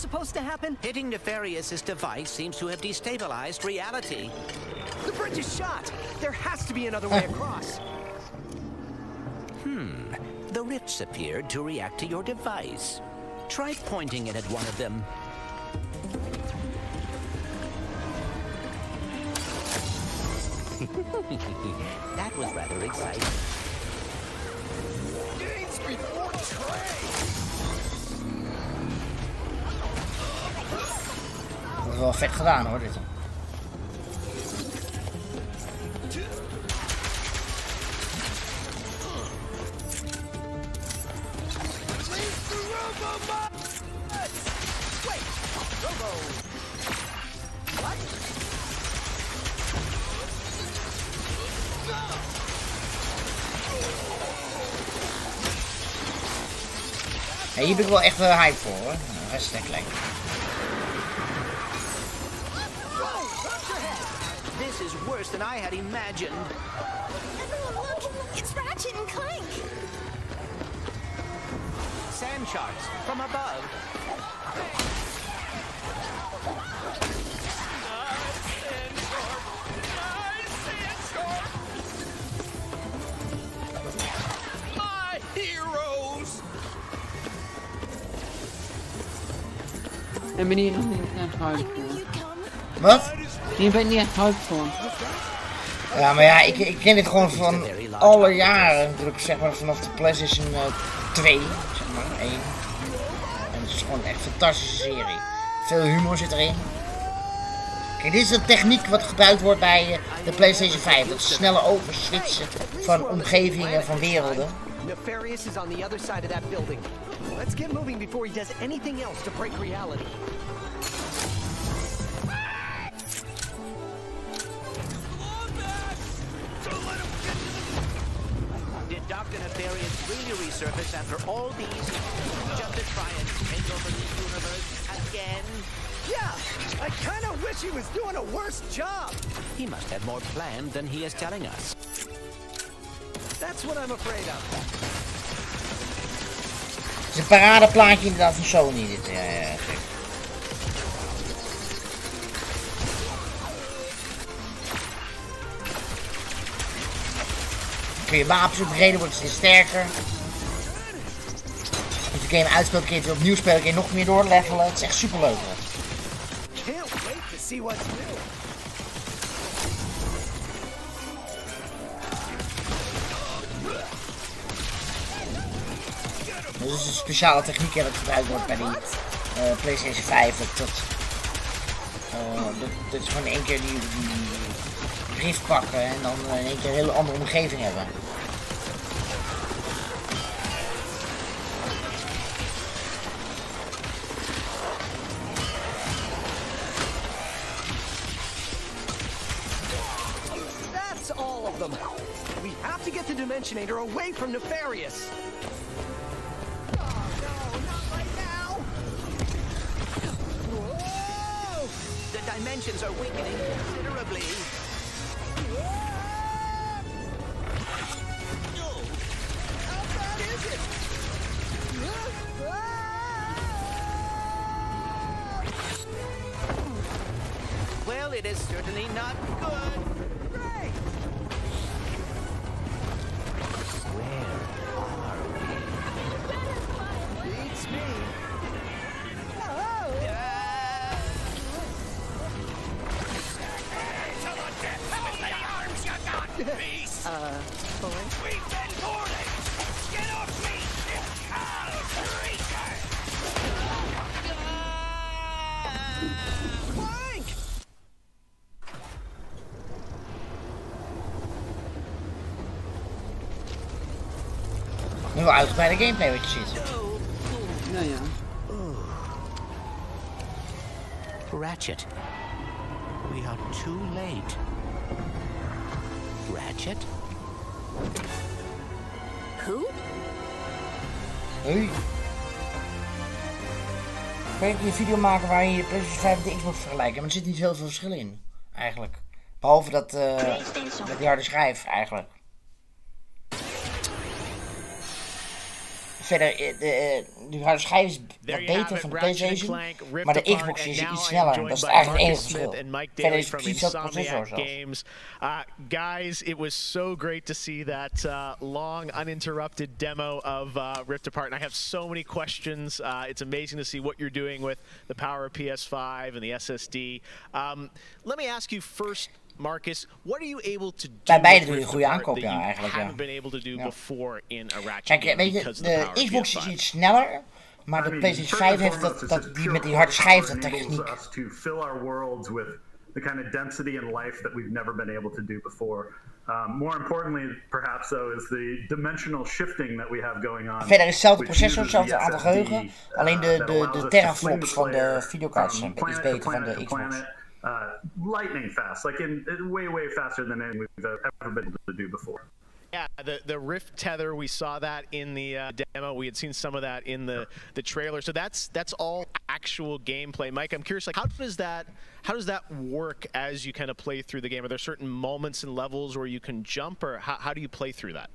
supposed to happen? Hitting Nefarious' device seems to have destabilized reality. The bridge is shot. There has to be another way across. The rifts appeared to react to your device. Try pointing it at one of them. That was rather exciting. Games before trade. Dat is wel vet gedaan hoor, dit. Ja, hier ben ik wel echt hype voor hoor. Dat is echt lekker. This is worse than I had imagined. Everyone look! It's Ratchet and Clank! Sand sharks from above. My heroes! Ik ben hier nog niet echt hype voor. Wat? Hier ben ik niet echt hype voor. Ja, maar ja, ik ken dit gewoon van alle jaren. Natuurlijk, zeg maar vanaf de PlayStation 2, zeg maar, 1. En het is gewoon echt een fantastische serie. Veel humor zit erin. Kijk, dit is de techniek wat gebruikt wordt bij de PlayStation 5. Dat snelle overswitchen van omgevingen, van werelden. Nefarious is on the other side of that building. Let's get moving before he does anything else to break reality. Did Dr. Nefarious really resurface after all these just to try and take over the universe again? Yeah, I kind of wish he was doing a worse job. He must have more planned than he is telling us. That's what I'm afraid of. Het is een paradeplaatje inderdaad van Sony dit. Ja, gek. Kun je wapens upgraden, wordt het sterker. Als je game uitspeelt, kun je het opnieuw spelen, kun je nog meer doorlevelen. Het is echt super leuk. Can't wait to see what's new. Dat is een speciale techniek dat gebruikt wordt bij die PlayStation 5. Dat is gewoon in één keer die drift pakken en dan in één keer een hele andere omgeving hebben. That's all of them. We have to get the Dimensionator away from Nefarious. The dimensions are weakening considerably. How bad is it? Well, it is certainly not good. Great. Where are we? Beats me. Boy? We've been boarded! Get off me! Clank! Nu wel uitgebreide gameplay wat je ziet. Ja, ja. Ratchet. We are too late. Ratchet? Who? Hey. Kan je een video maken waar je PlayStation 5 en de Xbox vergelijken, maar er zit niet heel veel verschil in, eigenlijk. Behalve dat met die harde schijf, eigenlijk. Verder, de harde schijf is wat beter van de PlayStation, maar de Xbox is iets sneller. Dat is eigenlijk het enige verschil. Verder is het precies dat processor zelfs. Guys, it was so great to see that long, uninterrupted demo of Rift Apart. And I have so many questions. It's amazing to see what you're doing with the power of PS5 and the SSD. Let me ask you first, Marcus, what are you able to do bij beide doe je with een goede Rift aankoop, Apart ja, that eigenlijk. you haven't been able to do before in a Ratchet Kijk, game weet je, because of the power de of Xbox is PS5? iets sneller, maar de PlayStation 5 heeft die met die harde schijf, dat techniek. Us to fill our worlds with the kind of density and life that we've never been able to do before. More importantly, perhaps though, is the dimensional shifting that we have going on. Verder is hetzelfde processor, hetzelfde aantal geheugen, alleen de teraflops van de videokaarten zijn iets beter van de Xbox. Lightning fast, like way faster than anything we've ever been able to do before. Yeah, the Rift tether, we saw that in the demo. We had seen some of that in the trailer. So that's all actual gameplay. Mike, I'm curious, like how does that work as you kind of play through the game? Are there certain moments and levels where you can jump, or how do you play through that?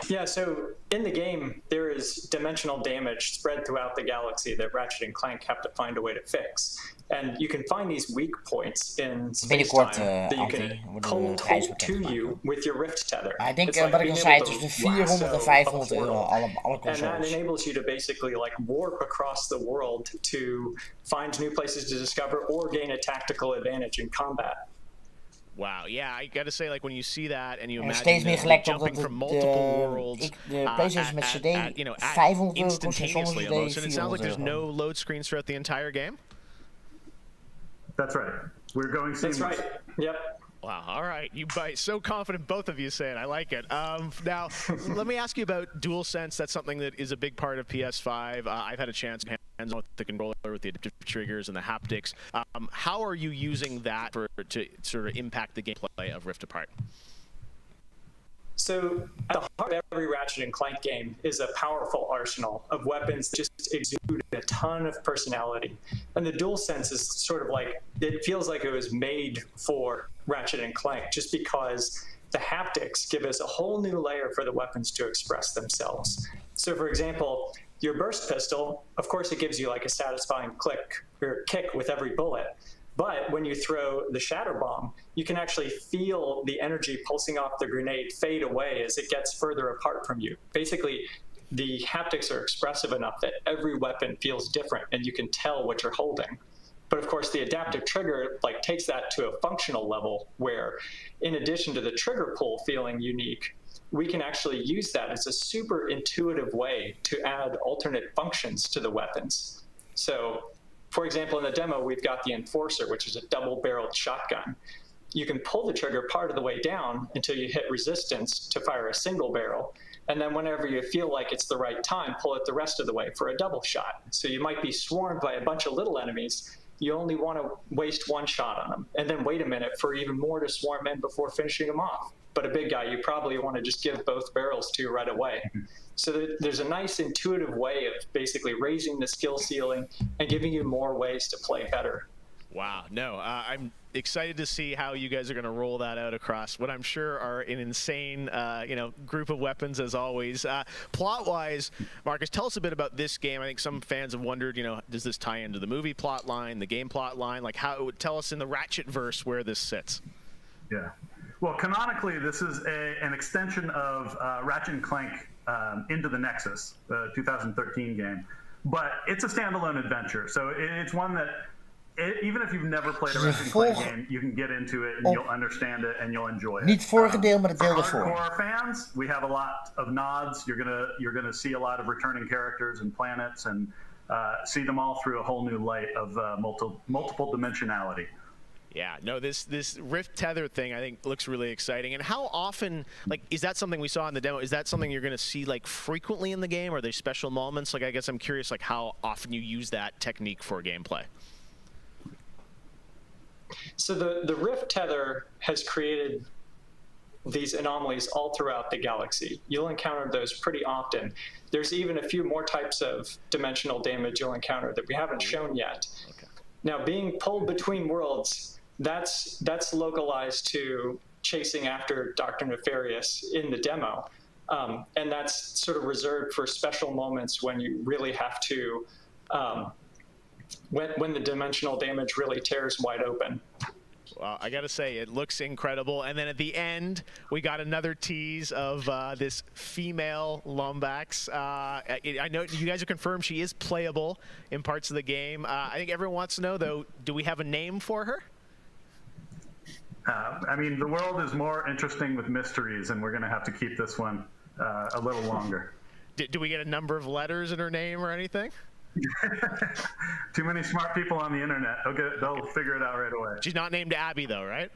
Yeah, so in the game, there is dimensional damage spread throughout the galaxy that Ratchet and Clank have to find a way to fix. And you can find these weak points in space-time that you can hold to you with your Rift tether. I think wat ik al zei, tussen 400 en 500 euro alle consoles. And that enables you to basically like warp across the world to find new places to discover or gain a tactical advantage in combat. Wow, yeah, I gotta say, like when you see that and you steeds meer imagine gelekt op jumping dat from multiple worlds, de PlayStation met CD you know, 500 euro kost, zonder instantaneously CD almost, and it sounds like 400 there's euro. no load screens throughout the entire game. That's right. We're going seamless. That's right. Yep. Wow, all right. You bite. So confident, both of you say it. I like it. Now, let me ask you about DualSense. That's something that is a big part of PS5. I've had a chance to hands-on with the controller, with the adaptive triggers and the haptics. How are you using that to sort of impact the gameplay of Rift Apart? So at the heart of every Ratchet and Clank game is a powerful arsenal of weapons that just exude a ton of personality. And the DualSense is sort of like, it feels like it was made for Ratchet and Clank just because the haptics give us a whole new layer for the weapons to express themselves. So for example, your burst pistol, of course it gives you like a satisfying click or kick with every bullet. But when you throw the shatter bomb, you can actually feel the energy pulsing off the grenade fade away as it gets further apart from you. Basically, the haptics are expressive enough that every weapon feels different and you can tell what you're holding. But of course, the adaptive trigger like takes that to a functional level where, in addition to the trigger pull feeling unique, we can actually use that as a super intuitive way to add alternate functions to the weapons. So, for example, in the demo, we've got the Enforcer, which is a double-barreled shotgun. You can pull the trigger part of the way down until you hit resistance to fire a single barrel. And then whenever you feel like it's the right time, pull it the rest of the way for a double shot. So you might be swarmed by a bunch of little enemies. You only want to waste one shot on them. And then wait a minute for even more to swarm in before finishing them off. But a big guy, you probably want to just give both barrels to right away. So there's a nice intuitive way of basically raising the skill ceiling and giving you more ways to play better. Wow, no, I'm excited to see how you guys are going to roll that out across what I'm sure are an insane, group of weapons as always. Plot-wise, Marcus, tell us a bit about this game. I think some fans have wondered, does this tie into the movie plot line, the game plot line? Like, tell us in the Ratchet verse where this sits. Yeah. Well, canonically, this is an extension of Ratchet and Clank Into the Nexus, the 2013 game. But it's a standalone adventure, so it's one that even if you've never played a Ratchet and Clank game, you can get into it and you'll understand it and you'll enjoy it. Niet het vorige deel, maar het deel daarvoor. For hardcore fans, we have a lot of nods. You're gonna see a lot of returning characters and planets and see them all through a whole new light of multiple dimensionality. Yeah, no, this Rift tether thing I think looks really exciting. And how often, is that something we saw in the demo? Is that something you're going to see frequently in the game? Are there special moments? I guess I'm curious how often you use that technique for gameplay. So the Rift tether has created these anomalies all throughout the galaxy. You'll encounter those pretty often. There's even a few more types of dimensional damage you'll encounter that we haven't shown yet. Okay. Now, being pulled between worlds, that's localized to chasing after Dr. Nefarious in the demo. And that's sort of reserved for special moments when you really have to, when the dimensional damage really tears wide open. Well, I gotta say, it looks incredible. And then at the end, we got another tease of this female Lombax. I know you guys have confirmed she is playable in parts of the game. I think everyone wants to know, though, do we have a name for her? I mean, the world is more interesting with mysteries, and we're going to have to keep this one a little longer. Do we get a number of letters in her name or anything? Too many smart people on the internet. They'll figure it out right away. She's not named Abby, though, right?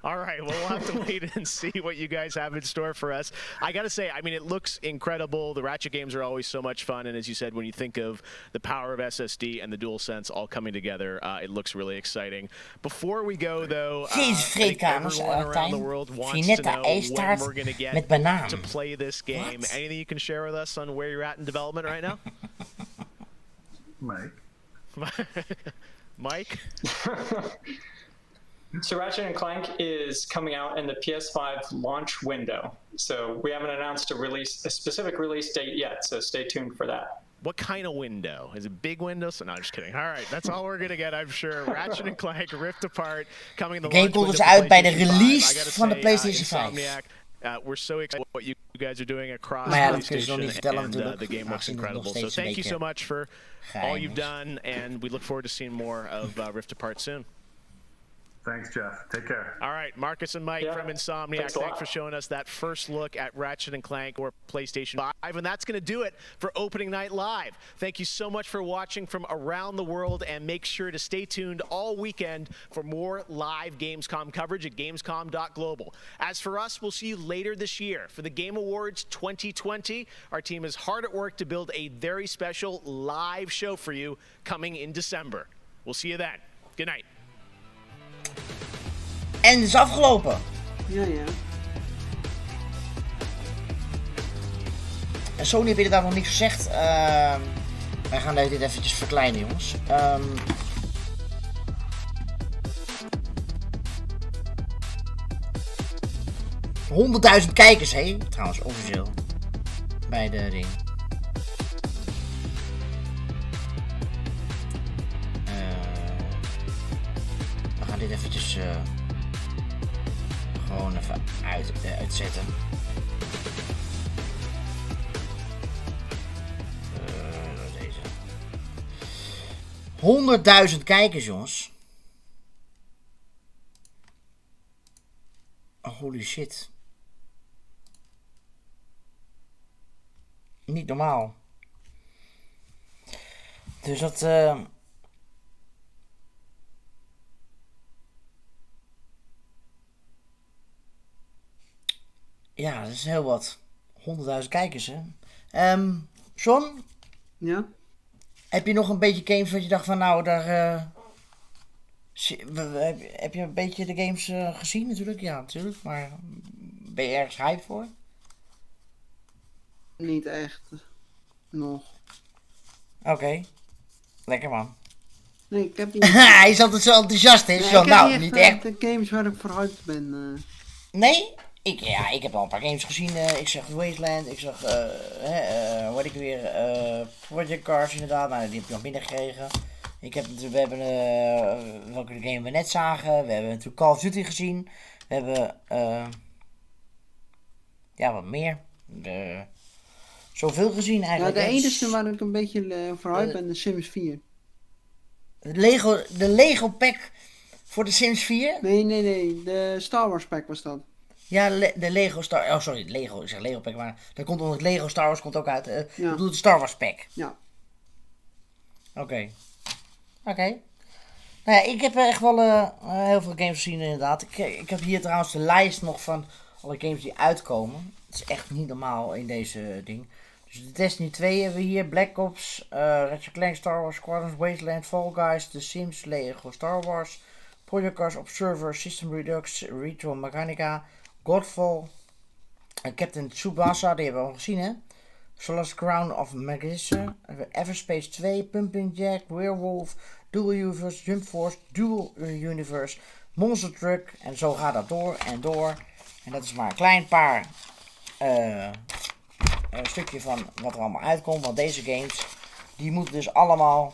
All right, well, we'll have to wait and see what you guys have in store for us. I got to say, I mean, it looks incredible. The Ratchet games are always so much fun. And as you said, when you think of the power of SSD and the DualSense all coming together, it looks really exciting. Before we go, though, I think everyone around the world wants to know when we're going to get to play this game. What? Anything you can share with us on where you're at in development right now? Mike? Mike? So Ratchet & Clank is coming out in the PS5 launch window. So we haven't announced a specific release date yet, so stay tuned for that. What kind of window? Is it big window? So no, I'm just kidding. All right, that's all we're going to get, I'm sure. Ratchet & Clank Rift Apart coming in the launch window. Game komt dus uit bij de release van de PlayStation 5. We're so excited what you guys are doing across PlayStation and the game looks incredible. So thank you so much for all you've done, and we look forward to seeing more of Rift Apart soon. Thanks, Jeff. Take care. All right, Marcus and Mike from Insomniac, thanks for showing us that first look at Ratchet & Clank or PlayStation 5. And that's going to do it for Opening Night Live. Thank you so much for watching from around the world, and make sure to stay tuned all weekend for more live Gamescom coverage at gamescom.global. As for us, we'll see you later this year for the Game Awards 2020. Our team is hard at work to build a very special live show for you coming in December. We'll see you then. Good night. En het is afgelopen. Ja. En Sony heeft inderdaad nog niks gezegd. Wij gaan dit eventjes verkleinen, jongens. 100.000 kijkers, hé? Trouwens, officieel. Bij de ding. We gaan dit eventjes gewoon even uitzetten. Deze. 100.000 kijkers, jongens. Oh, holy shit. Niet normaal. Dus dat... Ja, dat is heel wat. 100.000 kijkers, hè. John? Ja? Heb je nog een beetje games wat je dacht van, nou, daar... heb je een beetje de games gezien natuurlijk? Ja, natuurlijk. Maar ben je ergens hype voor? Niet echt. Nog. Oké. Lekker, man. Nee, ik heb niet... Hij is altijd zo enthousiast, hè? Nee, John, nou, niet echt. De games waar ik voor hyped ben. Nee? Ik heb al een paar games gezien. Ik zag Wasteland, ik zag, hoe heet ik weer, Project Cars inderdaad, nou die heb ik nog binnengekregen. We hebben, welke game we net zagen, we hebben natuurlijk Call of Duty gezien. We hebben, ja wat meer. Zoveel gezien eigenlijk. Ja, de enige waar ik een beetje voor hype ben, de Sims 4. De Lego pack voor de Sims 4? Nee, de Star Wars pack was dat. Ja, de Lego Star... Oh, sorry, Lego. Ik zeg Lego pack, maar... Dat komt onder het Lego Star Wars komt ook uit. Ik bedoel de Star Wars pack. Ja. Oké. Nou ja, ik heb echt wel heel veel games gezien inderdaad. Ik heb hier trouwens de lijst nog van alle games die uitkomen. Het is echt niet normaal in deze ding. Dus de Destiny 2 hebben we hier. Black Ops, Ratchet & Clank, Star Wars Squadrons, Wasteland, Fall Guys, The Sims, Lego Star Wars, Project Cars, Observer, System Redux, Retro Mechanica, Godfall, Captain Tsubasa, die hebben we al gezien, hè? Solas Crown of Magistra, Everspace 2, Pumping Jack, Werewolf, Dual Universe, Jump Force, Dual Universe, Monster Truck, en zo gaat dat door en door En dat is maar een klein paar een stukje van wat er allemaal uitkomt. Want deze games, die moeten dus allemaal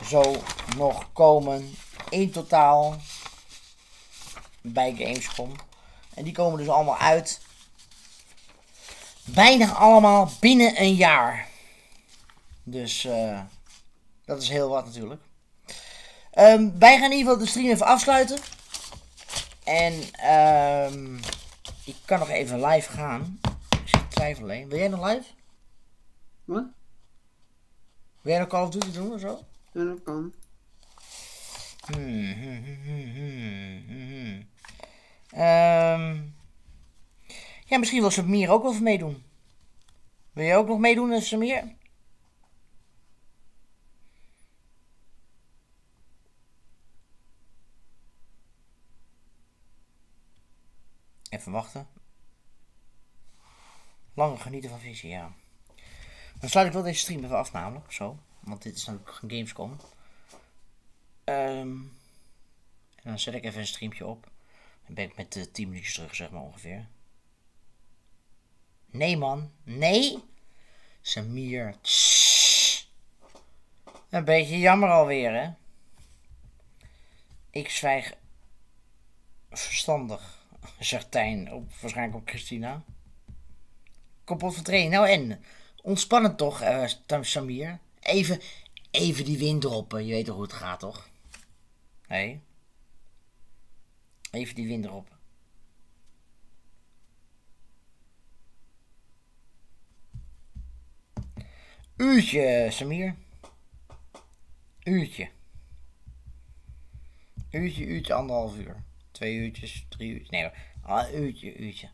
zo nog komen in totaal bij Gamescom. En die komen dus allemaal uit. Bijna allemaal binnen een jaar. Dus dat is heel wat natuurlijk. Wij gaan in ieder geval de stream even afsluiten. En ik kan nog even live gaan. Ik twijfel alleen. Wil jij nog live? Wat? Wil jij nog Call of Duty doen of zo? Ja, dat kan. Ja, misschien wil MEER ook wel even meedoen. Wil jij ook nog meedoen, MEER? Even wachten. Langer genieten van visie, ja. Dan sluit ik wel deze stream even af namelijk, zo. Want dit is natuurlijk een Gamescom. En dan zet ik even een streampje op. Dan ben ik met 10 minuutjes terug, zeg maar ongeveer. Nee man, nee. MEER. Een beetje jammer alweer, hè. Ik zwijg verstandig, zegt Tijn, waarschijnlijk op Christiena. Kapot van trainen. Nou en, ontspannend toch, MEER. Even die wind droppen, je weet toch hoe het gaat, toch? Nee. Even die wind droppen. Uurtje, MEER. Uurtje. Uurtje, 1,5 uur. 2 uurtjes, 3 uurtjes. Nee hoor, uurtje.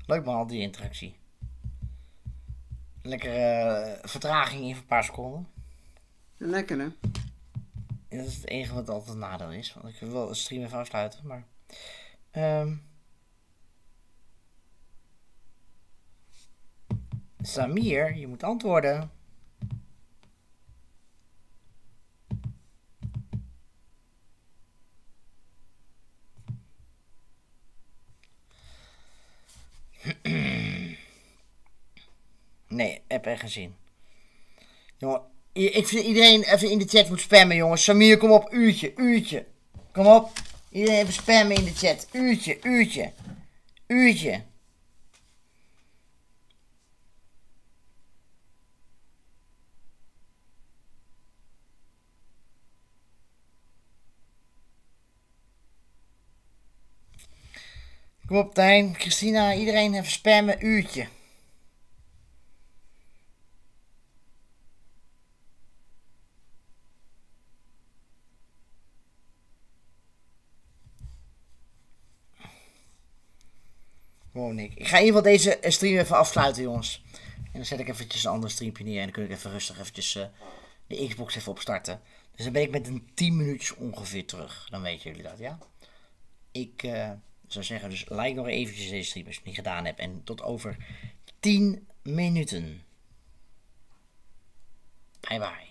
Leuk man, al die interactie. Lekkere vertraging in een paar seconden. Lekker hè? Dat is het enige wat altijd een nadeel is. Want ik wil wel de stream even afsluiten, maar... MEER, je moet antwoorden. Nee, heb echt geen zin. Jongen, ik vind iedereen even in de chat moet spammen, jongens. MEER, kom op, uurtje. Kom op. Iedereen even spammen in de chat. Uurtje. Kom op, Tijn, Christiena, iedereen even spammen, uurtje. Gewoon Nick. Ik ga in ieder geval deze stream even afsluiten, jongens. En dan zet ik eventjes een andere streampje neer en dan kun ik even rustig eventjes de Xbox even opstarten. Dus dan ben ik met een 10 minuutjes ongeveer terug. Dan weten jullie dat, ja? Ik zou zeggen, dus like nog eventjes deze stream als je het niet gedaan hebt. En tot over 10 minuten. Bye bye.